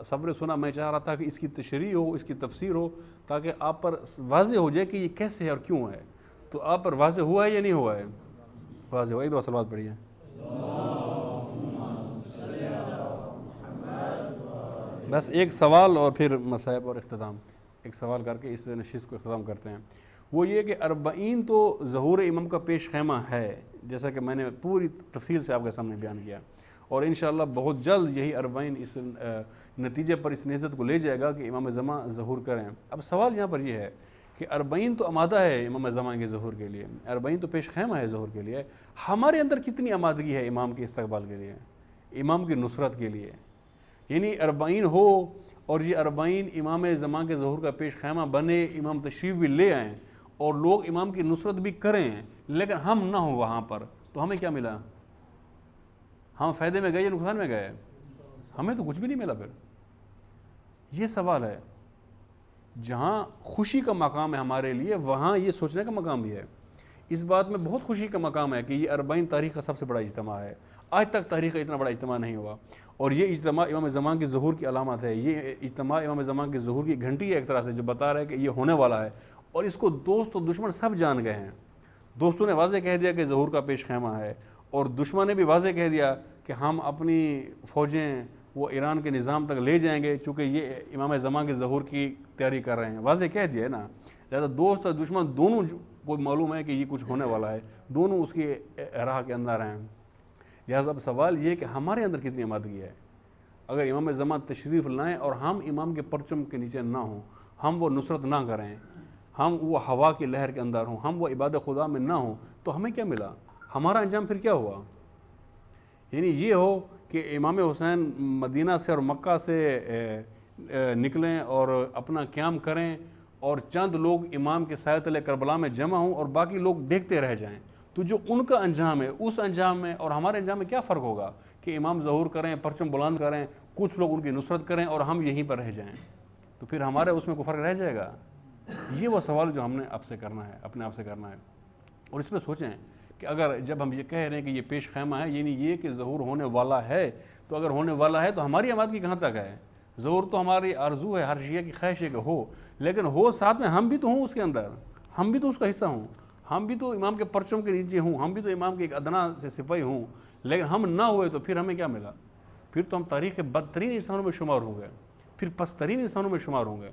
سب نے سنا، میں چاہ رہا تھا کہ اس کی تشریح ہو، اس کی تفسیر ہو، تاکہ آپ پر واضح ہو جائے کہ یہ کیسے ہے اور کیوں ہے۔ تو آپ پر واضح ہوا ہے یا نہیں ہوا ہے؟ واضح ہوا۔ ایک دو صلوات پڑھیے۔ بس ایک سوال اور پھر مصائب اور اختتام، ایک سوال کر کے اس نشست کو اختتام کرتے ہیں۔ وہ یہ کہ 40 تو ظہور امام کا پیش خیمہ ہے، جیسا کہ میں نے پوری تفصیل سے آپ کے سامنے بیان کیا، اور انشاءاللہ بہت جلد یہی 40 اس نتیجے پر، اس نہضت کو لے جائے گا کہ امام زمان ظہور کریں۔ اب سوال یہاں پر یہ ہے کہ 40 تو آمادہ ہے امام زمان کے ظہور کے لیے، 40 تو پیش خیمہ ہے ظہور کے لیے، ہمارے اندر کتنی آمادگی ہے امام کے استقبال کے لیے، امام کی نصرت کے لیے؟ یعنی 40 ہو اور یہ 40 امام زمان کے ظہور کا پیش خیمہ بنے، امام تشریف بھی لے آئیں اور لوگ امام کی نصرت بھی کریں، لیکن ہم نہ ہوں وہاں پر، تو ہمیں کیا ملا؟ ہم فائدے میں گئے یا نقصان میں گئے؟ ہمیں تو کچھ بھی نہیں ملا۔ پھر یہ سوال ہے۔ جہاں خوشی کا مقام ہے ہمارے لیے، وہاں یہ سوچنے کا مقام بھی ہے۔ اس بات میں بہت خوشی کا مقام ہے کہ یہ 40 تاریخ کا سب سے بڑا اجتماع ہے، آج تک تاریخ کا اتنا بڑا اجتماع نہیں ہوا، اور یہ اجتماع امام زمان کے ظہور کی علامت ہے، یہ اجتماع امام زمان کے ظہور کی گھنٹی ہے ایک طرح سے، جو بتا رہا ہے کہ یہ ہونے والا ہے، اور اس کو دوست و دشمن سب جان گئے ہیں۔ دوستوں نے واضح کہہ دیا کہ ظہور کا پیش خیمہ ہے، اور دشمن نے بھی واضح کہہ دیا کہ ہم اپنی فوجیں وہ ایران کے نظام تک لے جائیں گے، چونکہ یہ امام زمان کے ظہور کی تیاری کر رہے ہیں، واضح کہہ دیا ہے نا۔ لہٰذا دوست اور دشمن دونوں کو معلوم ہے کہ یہ کچھ ہونے والا ہے، دونوں اس کی راہ کے اندر ہیں۔ لہٰذا اب سوال یہ کہ ہمارے اندر کتنی آمادگی ہے؟ اگر امام زمان تشریف لائیں اور ہم امام کے پرچم کے نیچے نہ ہوں، ہم وہ نصرت نہ کریں، ہم وہ ہوا کی لہر کے اندر ہوں، ہم وہ عبادت خدا میں نہ ہوں، تو ہمیں کیا ملا؟ ہمارا انجام پھر کیا ہوا؟ یعنی یہ ہو کہ امام حسین مدینہ سے اور مکہ سے نکلیں اور اپنا قیام کریں، اور چند لوگ امام کے سایہ تلے کربلا میں جمع ہوں اور باقی لوگ دیکھتے رہ جائیں، تو جو ان کا انجام ہے، اس انجام میں اور ہمارے انجام میں کیا فرق ہوگا؟ کہ امام ظہور کریں، پرچم بلند کریں، کچھ لوگ ان کی نصرت کریں اور ہم یہیں پر رہ جائیں، تو پھر ہمارے اس میں کوئی فرق رہ جائے گا؟ یہ وہ سوال جو ہم نے آپ سے کرنا ہے، اپنے آپ سے کرنا ہے، اور اس پہ سوچیں کہ اگر جب ہم یہ کہہ رہے ہیں کہ یہ پیش خیمہ ہے، یعنی یہ کہ ظہور ہونے والا ہے، تو اگر ہونے والا ہے تو ہماری آمادگی کہاں تک ہے؟ ظہور تو ہماری آرزو ہے، ہر شیعہ کی خواہش ہے کہ ہو، لیکن ہو ساتھ میں ہم بھی تو ہوں اس کے اندر، ہم بھی تو اس کا حصہ ہوں، ہم بھی تو امام کے پرچم کے نیچے ہوں، ہم بھی تو امام کے ایک ادنا سے سپاہی ہوں، لیکن ہم نہ ہوئے تو پھر ہمیں کیا ملا؟ پھر تو ہم تاریخ کے بدترین انسانوں میں شمار ہوں گے، پھر پسترین انسانوں میں شمار ہوں گے۔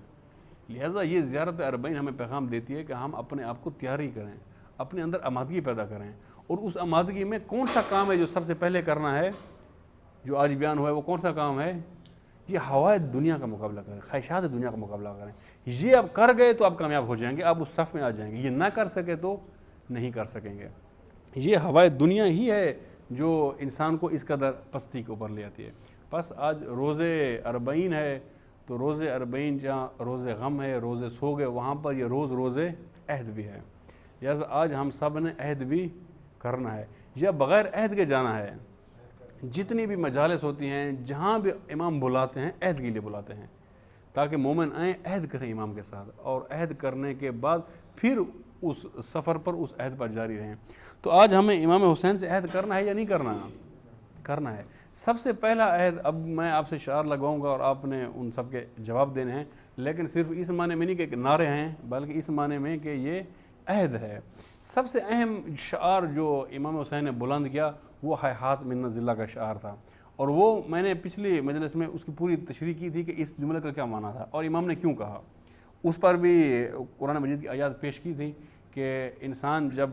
لہٰذا یہ زیارت 40 ہمیں پیغام دیتی ہے کہ ہم اپنے آپ کو تیاری کریں، اپنے اندر آمادگی پیدا کریں، اور اس آمادگی میں کون سا کام ہے جو سب سے پہلے کرنا ہے، جو آج بیان ہوا ہے، وہ کون سا کام ہے؟ یہ ہوائے دنیا کا مقابلہ کریں، خواہشات دنیا کا مقابلہ کریں۔ یہ آپ کر گئے تو آپ کامیاب ہو جائیں گے، آپ اس صف میں آ جائیں گے، یہ نہ کر سکے تو نہیں کر سکیں گے۔ یہ ہوائے دنیا ہی ہے جو انسان کو اس قدر پستی کے اوپر لے آتی ہے۔ بس آج روز 40 ہے، تو روز 40 جہاں روز غم ہے، روز سوگ ہے، وہاں پر یہ روز عہد بھی ہے۔ لہٰذا آج ہم سب نے عہد بھی کرنا ہے، یا بغیر عہد کے جانا ہے۔ جتنی بھی مجالس ہوتی ہیں، جہاں بھی امام بلاتے ہیں، عہد کے لیے بلاتے ہیں، تاکہ مومن آئیں، عہد کریں امام کے ساتھ، اور عہد کرنے کے بعد پھر اس سفر پر، اس عہد پر جاری رہیں۔ تو آج ہمیں امام حسین سے عہد کرنا ہے یا نہیں کرنا؟ کرنا ہے۔ سب سے پہلا عہد، اب میں آپ سے شعار لگاؤں گا اور آپ نے ان سب کے جواب دینے ہیں، لیکن صرف اس معنی میں نہیں کہ نعرے ہیں، بلکہ اس معنی میں کہ یہ عہد ہے۔ سب سے اہم شعار جو امام حسین نے بلند کیا وہ حیحات من ذلہ کا شعار تھا، اور وہ میں نے پچھلی مجلس میں اس کی پوری تشریح کی تھی کہ اس جملے کا کیا معنی تھا اور امام نے کیوں کہا۔ اس پر بھی قرآن مجید کی آیات پیش کی تھی کہ انسان جب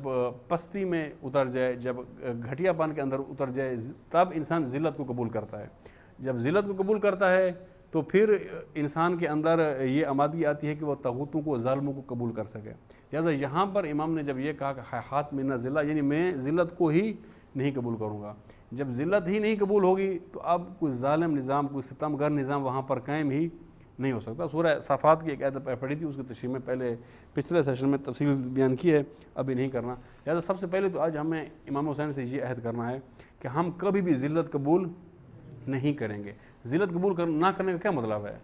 پستی میں اتر جائے، جب گھٹیا پان کے اندر اتر جائے، تب انسان ذلت کو قبول کرتا ہے۔ جب ذلت کو قبول کرتا ہے تو پھر انسان کے اندر یہ آمادگی آتی ہے کہ وہ طاغوتوں کو، ظالموں کو قبول کر سکے۔ لہٰذا یہاں پر امام نے جب یہ کہا کہ حیحات من ذلہ، یعنی میں ذلت کو ہی نہیں قبول کروں گا۔ جب ذلت ہی نہیں قبول ہوگی تو اب کوئی ظالم نظام، کوئی ستم گر نظام وہاں پر قائم ہی نہیں ہو سکتا۔ سورہ صافات کی ایک آیت پڑھی تھی، اس کی تشریح میں پچھلے سیشن میں تفصیل بیان کی ہے، ابھی نہیں کرنا۔ لہٰذا سب سے پہلے تو آج ہمیں امام حسین سے یہ عہد کرنا ہے کہ ہم کبھی بھی ذلت قبول نہیں کریں گے۔ ذلت قبول نہ کرنے کا کیا مطلب ہے؟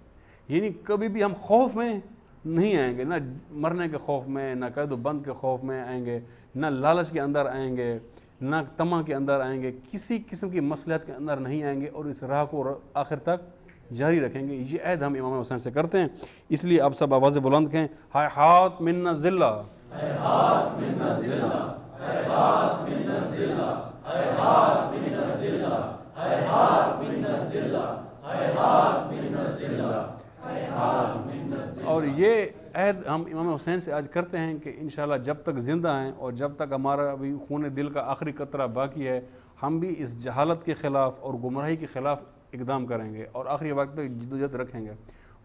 یعنی کبھی بھی ہم خوف میں نہیں آئیں گے، نہ مرنے کے خوف میں، نہ قید و بند کے خوف میں آئیں گے، نہ لالچ کے اندر آئیں گے، نہ طمع کے اندر آئیں گے، کسی قسم کی مصلحت کے اندر نہیں آئیں گے، اور اس راہ کو آخر تک جاری رکھیں گے۔ یہ عہد ہم امام حسین سے کرتے ہیں، اس لیے آپ سب آواز بلند کہیں، حیحات من ذلہ، حیحات من ذلہ، حیحات من ذلہ، حیحات من ذلہ، حیحات من ذلہ، حیحات من ذلہ، حیحات من ذلہ۔ اور یہ عہد ہم امام حسین سے آج کرتے ہیں کہ انشاءاللہ جب تک زندہ ہیں اور جب تک ہمارا بھی خون دل کا آخری قطرہ باقی ہے، ہم بھی اس جہالت کے خلاف اور گمراہی کے خلاف اقدام کریں گے اور آخری وقت تک جدوجہد رکھیں گے۔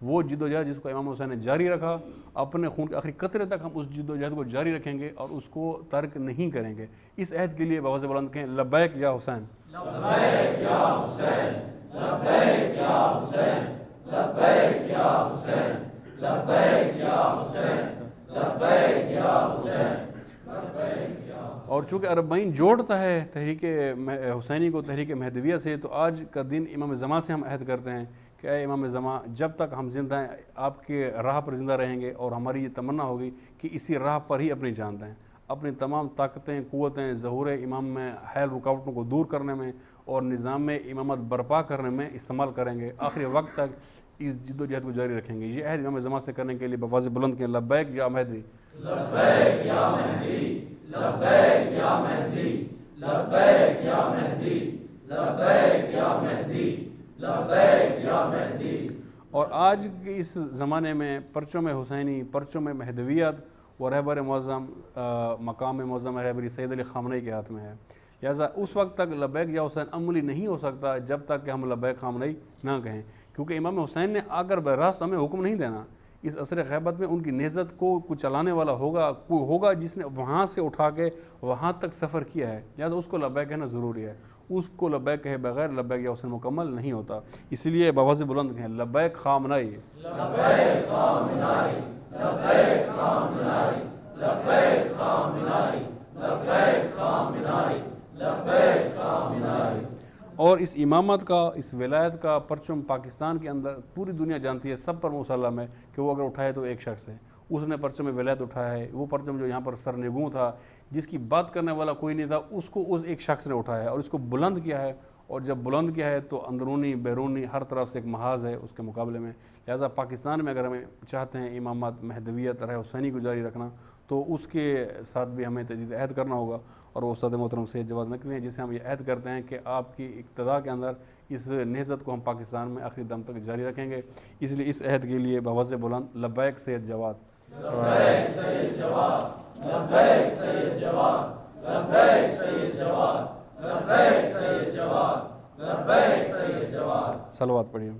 وہ جدوجہد جس کو امام حسین نے جاری رکھا، اپنے خون کے آخری قطرے تک ہم اس جدوجہد کو جاری رکھیں گے اور اس کو ترک نہیں کریں گے۔ اس عہد کے لیے بآواز بلند کہیں، لبیک یا حسین، لبیک یا حسین، لبیک یا حسین، لبیک یا حسین، لبیک یا حسین، لبیک یا حسین، لبیک یا۔ اور چونکہ اربعین جوڑتا ہے تحریک حسینی کو تحریک مہدویہ سے، تو آج کا دن امام زمان سے ہم عہد کرتے ہیں کہ اے امام زمان، جب تک ہم زندہ ہیں آپ کے راہ پر زندہ رہیں گے، اور ہماری یہ تمنا ہوگی کہ اسی راہ پر ہی اپنی جان دیں، اپنی تمام طاقتیں، قوتیں ظہور امام میں حائل رکاوٹوں کو دور کرنے میں اور نظام امامت برپا کرنے میں استعمال کریں گے، آخری وقت تک اس جد و جہد کو جاری رکھیں گے۔ یہ عہد امام زمان سے کرنے کے لیے بآواز بلند کے لبیک یا مہدی، لبیک یا مہدی، لبیک یا مہدی، لبیک یا مہدی، لبیک یا مہدی، لبیک یا مہدی۔ اور آج کے اس زمانے میں پرچم حسینی، پرچم مہدویت و رہبر معظم، مقام معظم رہبری سید علی خامنئی کے ہاتھ میں ہے۔ لہٰذا اس وقت تک لبیک یا حسین عملی نہیں ہو سکتا جب تک کہ ہم لبیک خامنئی نہ کہیں، کیونکہ امام حسین نے آ کر براست ہمیں حکم نہیں دینا۔ اس عصر غیبت میں ان کی نہضت کو کوئی چلانے والا ہوگا، کوئی ہوگا جس نے وہاں سے اٹھا کے وہاں تک سفر کیا ہے، لہٰذا اس کو لبیک کہنا ضروری ہے۔ اس کو لبیک کہے بغیر لبیک یا حسین مکمل نہیں ہوتا، اسی لیے بآواز بلند کہیں، لبیک خامنئی، لبیک خامنئی، لبیک خامنئی، لبیک خامنئی، لبیک خامنئی، لبیک خامنئی۔ اور اس امامت کا، اس ولایت کا پرچم پاکستان کے اندر پوری دنیا جانتی ہے، سب پر مسلم ہے کہ وہ اگر اٹھائے تو ایک شخص ہے، اس نے پرچم ولایت اٹھایا ہے۔ وہ پرچم جو یہاں پر سرنگوں تھا، جس کی بات کرنے والا کوئی نہیں تھا، اس کو اس ایک شخص نے اٹھایا ہے اور اس کو بلند کیا ہے، اور جب بلند کیا ہے تو اندرونی بیرونی ہر طرف سے ایک محاذ ہے اس کے مقابلے میں۔ لہٰذا پاکستان میں اگر ہمیں چاہتے ہیں امامت مہدویت رہ حسینی کو جاری رکھنا، تو اس کے ساتھ بھی ہمیں تجدید عہد کرنا ہوگا، اور وہ استاد محترم سید جواد نقوی ہیں جس سے ہم یہ عہد کرتے ہیں کہ آپ کی اقتداء کے اندر اس نہضت کو ہم پاکستان میں آخری دم تک جاری رکھیں گے۔ اس لیے اس عہد کے لیے بآواز بلند لبیک سید جواد، لبیک سید جواد، لبیک سید جواد، لبیک سید جواد، لبیک سید جواد، لبیک سید جواد۔ صلوات پڑھیے۔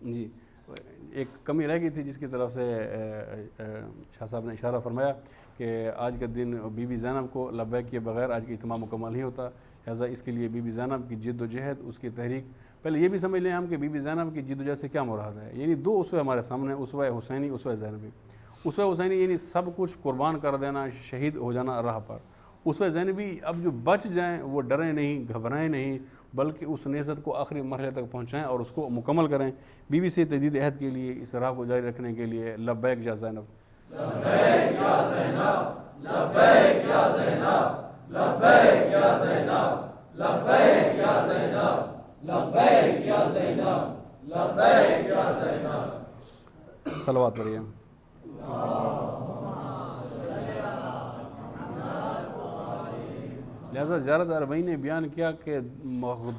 جی، ایک کمی رہ گئی تھی جس کی طرف سے شاہ صاحب نے اشارہ فرمایا کہ آج کا دن بی بی زینب کو لبیک کیے بغیر آج کا اہتمام مکمل نہیں ہوتا، لہٰذا اس کے لیے بی بی زینب کی جد و جہد، اس کی تحریک، پہلے یہ بھی سمجھ لیں ہم کہ بی بی زینب کی جد و جہد سے کیا مراد ہے۔ یعنی دو اسوے ہمارے سامنے، اسوہ حسینی، اسوہ زینبی۔ اسوہ حسینی یعنی سب کچھ قربان کر دینا، شہید ہو جانا راہ پر۔ اسوہ زینبی اب جو بچ جائیں وہ ڈریں نہیں، گھبرائیں نہیں، بلکہ اس نہضت کو آخری مرحلے تک پہنچائیں اور اس کو مکمل کریں۔ بی بی سے تجدید عہد کے لیے، اس راہ کو جاری رکھنے کے لیے لبیک یا زینب، لبیک یا زینب، لبیک یا زینب، لبیک یا زینب، لبیک یا زینب، لبیک یا زینب، صلوات پڑھیے۔ لہٰذا زیارت اربعین نے بیان کیا کہ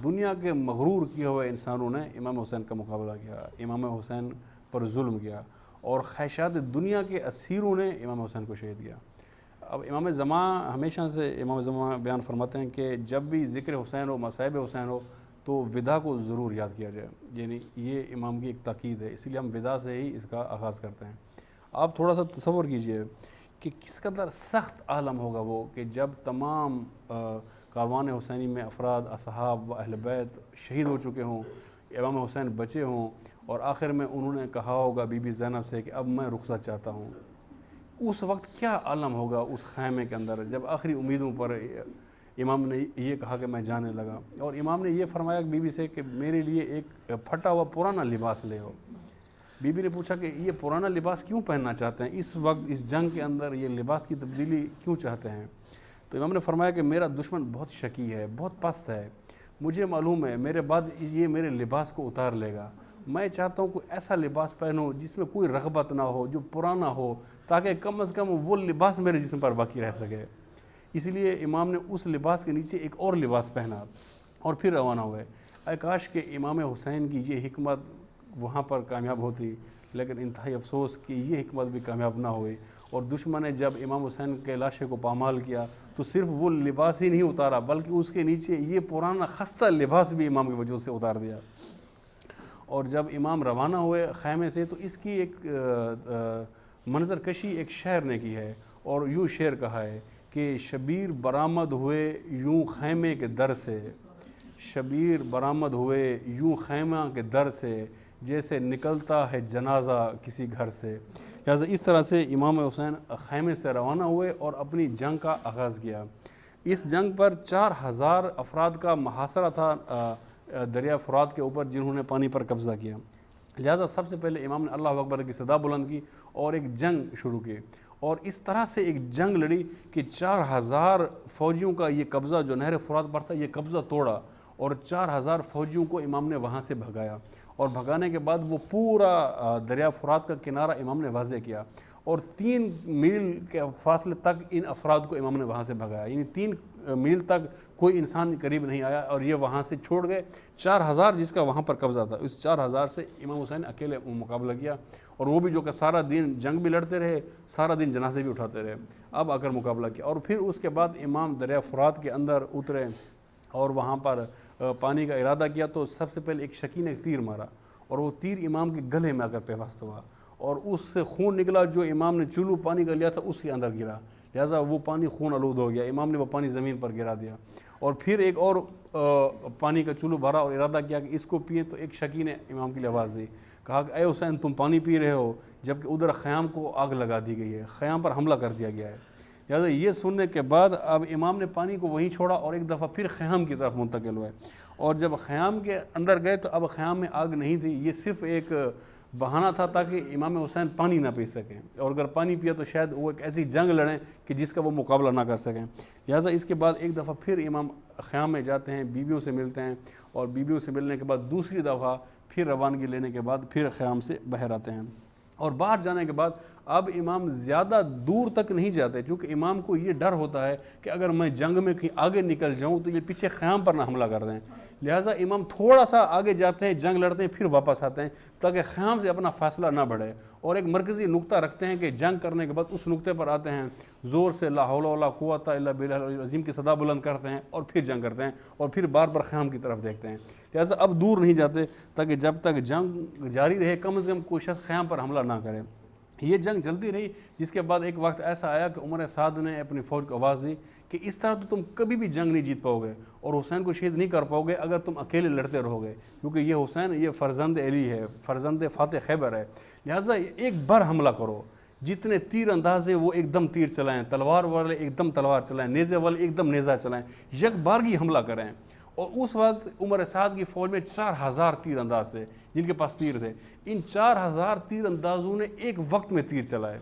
دنیا کے مغرور کیے ہوئے انسانوں نے امام حسین کا مقابلہ کیا، امام حسین پر ظلم کیا، اور خواہشات دنیا کے اسیروں نے امام حسین کو شہید کیا۔ اب امام زمان ہمیشہ سے امام زمان بیان فرماتے ہیں کہ جب بھی ذکر حسین ہو، مصائب حسین ہو، تو ودا کو ضرور یاد کیا جائے، یعنی یہ امام کی ایک تاکید ہے، اس لیے ہم ودا سے ہی اس کا آغاز کرتے ہیں۔ آپ تھوڑا سا تصور کیجئے کہ کس قدر سخت عالم ہوگا وہ کہ جب تمام کاروان حسینی میں افراد، اصحاب و اہل بیت شہید ہو چکے ہوں، امام حسین بچے ہوں، اور آخر میں انہوں نے کہا ہوگا بی بی زینب سے کہ اب میں رخصت چاہتا ہوں۔ اس وقت کیا عالم ہوگا اس خیمے کے اندر جب آخری امیدوں پر امام نے یہ کہا کہ میں جانے لگا، اور امام نے یہ فرمایا بی بی سے کہ میرے لیے ایک پھٹا ہوا پرانا لباس لے ہو۔ بی بی نے پوچھا کہ یہ پرانا لباس کیوں پہننا چاہتے ہیں، اس وقت اس جنگ کے اندر یہ لباس کی تبدیلی کیوں چاہتے ہیں؟ تو امام نے فرمایا کہ میرا دشمن بہت شکی ہے، بہت پست ہے، مجھے معلوم ہے میرے بعد یہ میرے لباس کو اتار لے گا، میں چاہتا ہوں کوئی ایسا لباس پہنوں جس میں کوئی رغبت نہ ہو، جو پرانا ہو، تاکہ کم از کم وہ لباس میرے جسم پر باقی رہ سکے۔ اس لیے امام نے اس لباس کے نیچے ایک اور لباس پہنا اور پھر روانہ ہوئے۔ اے کاش کہ امام حسین کی یہ حکمت وہاں پر کامیاب ہوتی، لیکن انتہائی افسوس کہ یہ حکمت بھی کامیاب نہ ہوئی، اور دشمن نے جب امام حسین کے لاشے کو پامال کیا تو صرف وہ لباس ہی نہیں اتارا بلکہ اس کے نیچے یہ پرانا خستہ لباس بھی امام کی وجہ سے اتار دیا۔ اور جب امام روانہ ہوئے خیمے سے تو اس کی ایک منظر کشی ایک شاعر نے کی ہے، اور یوں شعر کہا ہے کہ شبیر برآمد ہوئے یوں خیمے کے در سے، شبیر برآمد ہوئے یوں خیمہ کے در سے، جیسے نکلتا ہے جنازہ کسی گھر سے۔ لہٰذا اس طرح سے امام حسین خیمے سے روانہ ہوئے اور اپنی جنگ کا آغاز کیا۔ اس جنگ پر 4000 افراد کا محاصرہ تھا دریا فرات کے اوپر، جنہوں نے پانی پر قبضہ کیا۔ لہٰذا سب سے پہلے امام نے اللہ اکبر کی صدا بلند کی اور ایک جنگ شروع کی، اور اس طرح سے ایک جنگ لڑی کہ 4000 فوجیوں کا یہ قبضہ جو نہر فرات پر تھا، یہ قبضہ توڑا، اور 4000 فوجیوں کو امام نے وہاں سے بھگایا، اور بھگانے کے بعد وہ پورا دریا فرات کا کنارہ امام نے واضح کیا، اور 3 میل کے فاصلے تک ان افراد کو امام نے وہاں سے بھگایا، یعنی 3 میل تک کوئی انسان قریب نہیں آیا، اور یہ وہاں سے چھوڑ گئے۔ 4000 جس کا وہاں پر قبضہ تھا، اس 4000 سے امام حسین نے اکیلے مقابلہ کیا، اور وہ بھی جو کہ سارا دن جنگ بھی لڑتے رہے، سارا دن جنازے بھی اٹھاتے رہے، اب آ کر مقابلہ کیا۔ اور پھر اس کے بعد امام دریا فرات کے اندر اترے اور وہاں پر پانی کا ارادہ کیا، تو سب سے پہلے ایک شکی نے ایک تیر مارا، اور وہ تیر امام کے گلے میں آ کر پیوست ہوا، اور اس سے خون نکلا جو امام نے چولو پانی کا لیا تھا اس کے اندر گرا، لہٰذا وہ پانی خون آلود ہو گیا، امام نے وہ پانی زمین پر گرا دیا، اور پھر ایک اور پانی کا چولو بھرا اور ارادہ کیا کہ اس کو پیے، تو ایک شکی نے امام کی آواز دی، کہا کہ اے حسین تم پانی پی رہے ہو جبکہ ادھر خیام کو آگ لگا دی گئی ہے، خیام پر حملہ کر دیا گیا ہے۔ لہٰذا یہ سننے کے بعد اب امام نے پانی کو وہیں چھوڑا اور ایک دفعہ پھر خیام کی طرف منتقل ہوئے، اور جب خیام کے اندر گئے تو اب خیام میں آگ نہیں تھی، یہ صرف ایک بہانہ تھا تاکہ امام حسین پانی نہ پی سکیں، اور اگر پانی پیا تو شاید وہ ایک ایسی جنگ لڑیں کہ جس کا وہ مقابلہ نہ کر سکیں۔ لہٰذا اس کے بعد ایک دفعہ پھر امام خیام میں جاتے ہیں، بیویوں سے ملتے ہیں، اور بیویوں سے ملنے کے بعد دوسری دفعہ پھر روانگی لینے کے بعد پھر خیام سے باہر آتے ہیں، اور باہر جانے کے بعد اب امام زیادہ دور تک نہیں جاتے، چونکہ امام کو یہ ڈر ہوتا ہے کہ اگر میں جنگ میں کہیں آگے نکل جاؤں تو یہ پیچھے خیام پر نہ حملہ کر دیں، لہٰذا امام تھوڑا سا آگے جاتے ہیں، جنگ لڑتے ہیں، پھر واپس آتے ہیں تاکہ خیام سے اپنا فاصلہ نہ بڑھے، اور ایک مرکزی نقطہ رکھتے ہیں کہ جنگ کرنے کے بعد اس نقطے پر آتے ہیں، زور سے لا حول ولا قوت الا باللہ العظیم کی صدا بلند کرتے ہیں اور پھر جنگ کرتے ہیں، اور پھر بار بار خیام کی طرف دیکھتے ہیں، لہٰذا اب دور نہیں جاتے تاکہ جب تک جنگ جاری رہے کم از کم کوئی شخص خیام پر حملہ نہ کرے۔ یہ جنگ چلتی رہی، جس کے بعد ایک وقت ایسا آیا کہ عمر سعد نے اپنی فوج کو آواز دی کہ اس طرح تو تم کبھی بھی جنگ نہیں جیت پاؤ گے اور حسین کو شہید نہیں کر پاؤ گے اگر تم اکیلے لڑتے رہو گے، کیونکہ یہ حسین یہ فرزند علی ہے، فرزند فاتح خیبر ہے، لہٰذا ایک بار حملہ کرو، جتنے تیر انداز ہیں وہ ایک دم تیر چلائیں، تلوار والے ایک دم تلوار چلائیں، نیزے والے ایک دم نیزہ چلائیں، یک بارگی حملہ کریں۔ اور اس وقت عمر سعد کی فوج میں 4000 تیر انداز تھے جن کے پاس تیر تھے، ان 4000 تیر اندازوں نے ایک وقت میں تیر چلائے،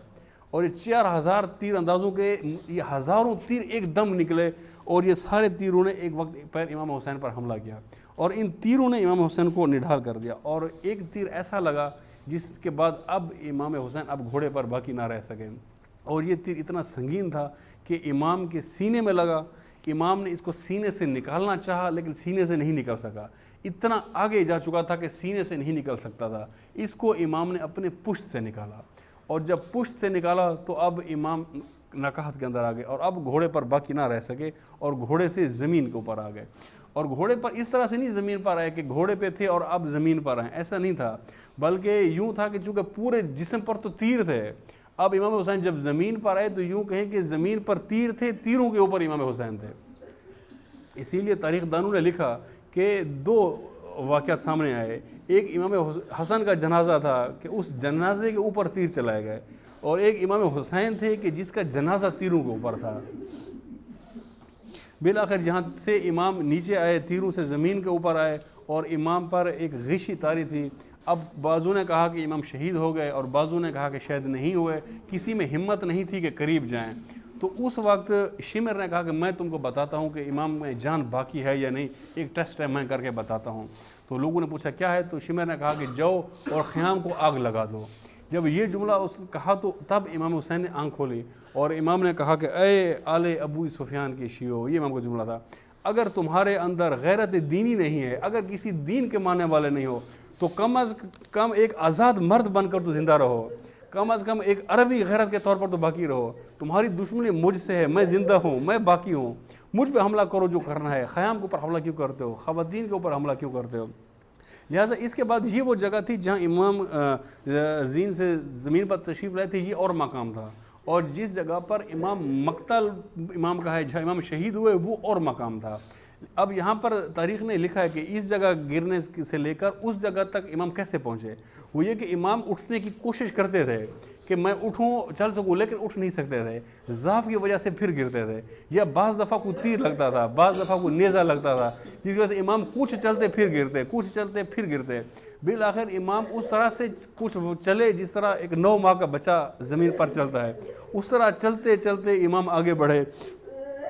اور یہ 4000 تیر اندازوں کے یہ ہزاروں تیر ایک دم نکلے، اور یہ سارے تیروں نے ایک وقت پر امام حسین پر حملہ کیا، اور ان تیروں نے امام حسین کو نڈھال کر دیا، اور ایک تیر ایسا لگا جس کے بعد اب امام حسین اب گھوڑے پر باقی نہ رہ سکے، اور یہ تیر اتنا سنگین تھا کہ امام کے سینے میں لگا۔ امام نے اس کو سینے سے نکالنا چاہا لیکن سینے سے نہیں نکل سکا، اتنا آگے جا چکا تھا کہ سینے سے نہیں نکل سکتا تھا۔ اس کو امام نے اپنے پشت سے نکالا، اور جب پشت سے نکالا تو اب امام نکاحت کے اندر آ گئے، اور اب گھوڑے پر باقی نہ رہ سکے، اور گھوڑے سے زمین کے اوپر آ گئے۔ اور گھوڑے پر اس طرح سے نہیں زمین پر آئے کہ گھوڑے پہ تھے اور اب زمین پر آئے، ایسا نہیں تھا، بلکہ یوں تھا کہ چونکہ پورے جسم پر تو تیر تھے، اب امام حسین جب زمین پر آئے تو یوں کہیں کہ زمین پر تیر تھے، تیروں کے اوپر امام حسین تھے۔ اسی لیے تاریخ دانوں نے لکھا کہ دو واقعات سامنے آئے، ایک امام حسن کا جنازہ تھا کہ اس جنازے کے اوپر تیر چلائے گئے، اور ایک امام حسین تھے کہ جس کا جنازہ تیروں کے اوپر تھا۔ بالآخر جہاں سے امام نیچے آئے، تیروں سے زمین کے اوپر آئے، اور امام پر ایک غشی طاری تھی۔ اب بعضوں نے کہا کہ امام شہید ہو گئے، اور بعضوں نے کہا کہ شاید نہیں ہوئے، کسی میں ہمت نہیں تھی کہ قریب جائیں۔ تو اس وقت شمر نے کہا کہ میں تم کو بتاتا ہوں کہ امام میں جان باقی ہے یا نہیں، ایک ٹیسٹ ہے میں کر کے بتاتا ہوں۔ تو لوگوں نے پوچھا کیا ہے، تو شمر نے کہا کہ جاؤ اور خیام کو آگ لگا دو۔ جب یہ جملہ اس نے کہا تو تب امام حسین نے آنکھ کھولی، اور امام نے کہا کہ اے آل ابو سفیان کے شیعو، یہ امام کا جملہ تھا، اگر تمہارے اندر غیرت دینی نہیں ہے، اگر کسی دین کے ماننے والے نہیں ہو، تو کم از کم ایک آزاد مرد بن کر تو زندہ رہو، کم از کم ایک عربی غیرت کے طور پر تو باقی رہو۔ تمہاری دشمنی مجھ سے ہے، میں زندہ ہوں، میں باقی ہوں، مجھ پہ حملہ کرو جو کرنا ہے، خیام کے اوپر حملہ کیوں کرتے ہو، خواتین کے اوپر حملہ کیوں کرتے ہو؟ لہٰذا اس کے بعد یہ وہ جگہ تھی جہاں امام زین سے زمین پر تشریف لائے تھے، یہ اور مقام تھا، اور جس جگہ پر امام مقتل امام کا ہے، جہاں امام شہید ہوئے، وہ اور مقام تھا۔ اب یہاں پر تاریخ نے لکھا ہے کہ اس جگہ گرنے سے لے کر اس جگہ تک امام کیسے پہنچے۔ وہ یہ کہ امام اٹھنے کی کوشش کرتے تھے کہ میں اٹھوں چل سکوں، لیکن اٹھ نہیں سکتے تھے، ضعف کی وجہ سے پھر گرتے تھے، یا بعض دفعہ کو تیر لگتا تھا، بعض دفعہ کو نیزہ لگتا تھا، جس کی وجہ سے امام کچھ چلتے پھر گرتے، کچھ چلتے پھر گرتے۔ بالآخر امام اس طرح سے کچھ چلے جس طرح ایک 9 ماہ کا بچہ زمین پر چلتا ہے، اس طرح چلتے چلتے امام آگے بڑھے،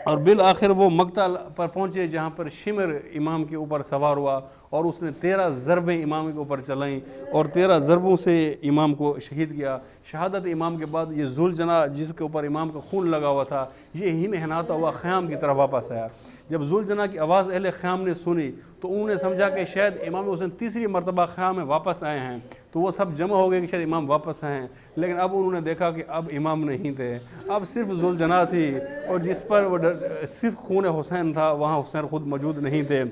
اور بالآخر وہ مقتل پر پہنچے جہاں پر شمر امام کے اوپر سوار ہوا، اور اس نے 13 ضربیں امام کے اوپر چلائیں، اور 13 ضربوں سے امام کو شہید کیا۔ شہادت امام کے بعد یہ ذوالجناح جس کے اوپر امام کا خون لگا ہوا تھا، یہ ہن ہناتا ہوا خیام کی طرف واپس آیا۔ جب ذوالجناح کی آواز اہل خیام نے سنی تو انہوں نے سمجھا کہ شاید امام حسین تیسری مرتبہ خیام میں واپس آئے ہیں، تو وہ سب جمع ہو گئے کہ شاید امام واپس آئے ہیں، لیکن اب انہوں نے دیکھا کہ اب امام نہیں تھے، اب صرف ذوالجناح تھی، اور جس پر وہ صرف خون حسین تھا، وہاں حسین خود موجود نہیں تھے۔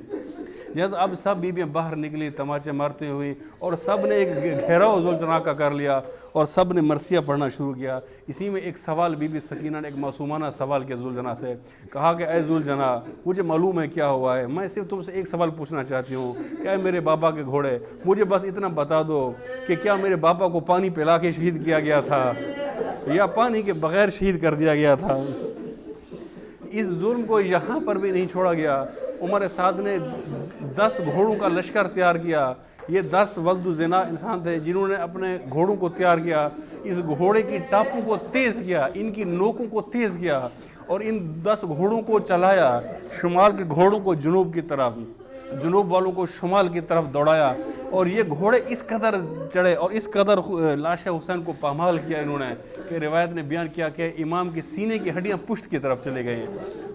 لہٰذا اب سب بیویاں باہر نکلی تماچے مارتے ہوئی، اور سب نے ایک گھیراؤ ذوالجناح کا کر لیا، اور سب نے مرثیہ پڑھنا شروع کیا۔ اسی میں ایک سوال بی بی سکینہ نے ایک معصومانہ سوال کیا ذوالجناح سے، کہا کہ اے ذوالجناح، مجھے معلوم ہے کیا ہوا ہے، میں صرف تم سے ایک سوال پوچھنا چاہتی ہوں کہ اے میرے بابا کے گھوڑے، مجھے بس اتنا بتا دو کہ کیا میرے بابا کو پانی پلا کے شہید کیا گیا تھا یا پانی کے بغیر شہید کر دیا گیا تھا؟ اس ظلم کو یہاں پر بھی نہیں چھوڑا گیا۔ عمر سعد نے 10 گھوڑوں کا لشکر تیار کیا، یہ 10 ولد الزنا انسان تھے جنہوں نے اپنے گھوڑوں کو تیار کیا، اس گھوڑے کی ٹاپوں کو تیز کیا، ان کی نوکوں کو تیز کیا، اور ان 10 گھوڑوں کو چلایا، شمال کے گھوڑوں کو جنوب کی طرف، جنوب والوں کو شمال کی طرف دوڑایا، اور یہ گھوڑے اس قدر چڑھے اور اس قدر لاش حسین کو پامال کیا انہوں نے کہ روایت نے بیان کیا کہ امام کے سینے کی ہڈیاں پشت کی طرف چلے گئیں،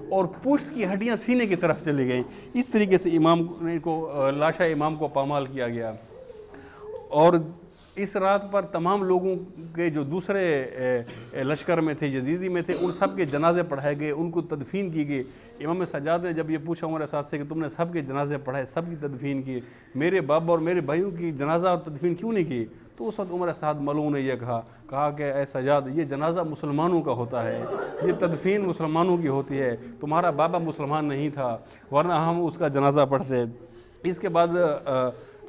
اور پشت کی ہڈیاں سینے کی طرف چلی گئیں۔ اس طریقے سے امام کو لاشا امام کو پامال کیا گیا۔ اور اس رات پر تمام لوگوں کے جو دوسرے لشکر میں تھے، یزیدی میں تھے، ان سب کے جنازے پڑھائے گئے، ان کو تدفین کی گئی۔ امام سجاد نے جب یہ پوچھا عمر سعد سے کہ تم نے سب کے جنازے پڑھائے، سب کی تدفین کی، میرے بابا اور میرے بھائیوں کی جنازہ اور تدفین کیوں نہیں کی؟ تو اس وقت عمر سعد ملعون نے یہ کہا کہ اے سجاد، یہ جنازہ مسلمانوں کا ہوتا ہے، یہ تدفین مسلمانوں کی ہوتی ہے، تمہارا بابا مسلمان نہیں تھا ورنہ ہم اس کا جنازہ پڑھتے۔ اس کے بعد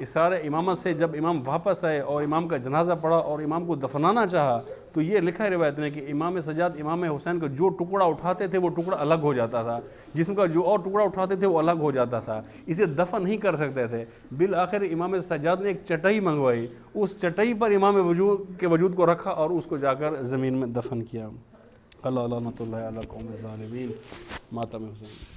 اصرار امامت سے جب امام واپس آئے اور امام کا جنازہ پڑھا اور امام کو دفنانا چاہا تو یہ لکھا ہے روایت میں کہ امام سجاد امام حسین کا جو ٹکڑا اٹھاتے تھے وہ ٹکڑا الگ ہو جاتا تھا، جسم کا جو اور ٹکڑا اٹھاتے تھے وہ الگ ہو جاتا تھا، اسے دفن نہیں کر سکتے تھے۔ بالآخر امام سجاد نے ایک چٹائی منگوائی، اس چٹائی پر امام کے وجود کو رکھا اور اس کو جا کر زمین میں دفن کیا۔ اللہ لعنت اللہ علی قوم الظالمین، ماتم حسین۔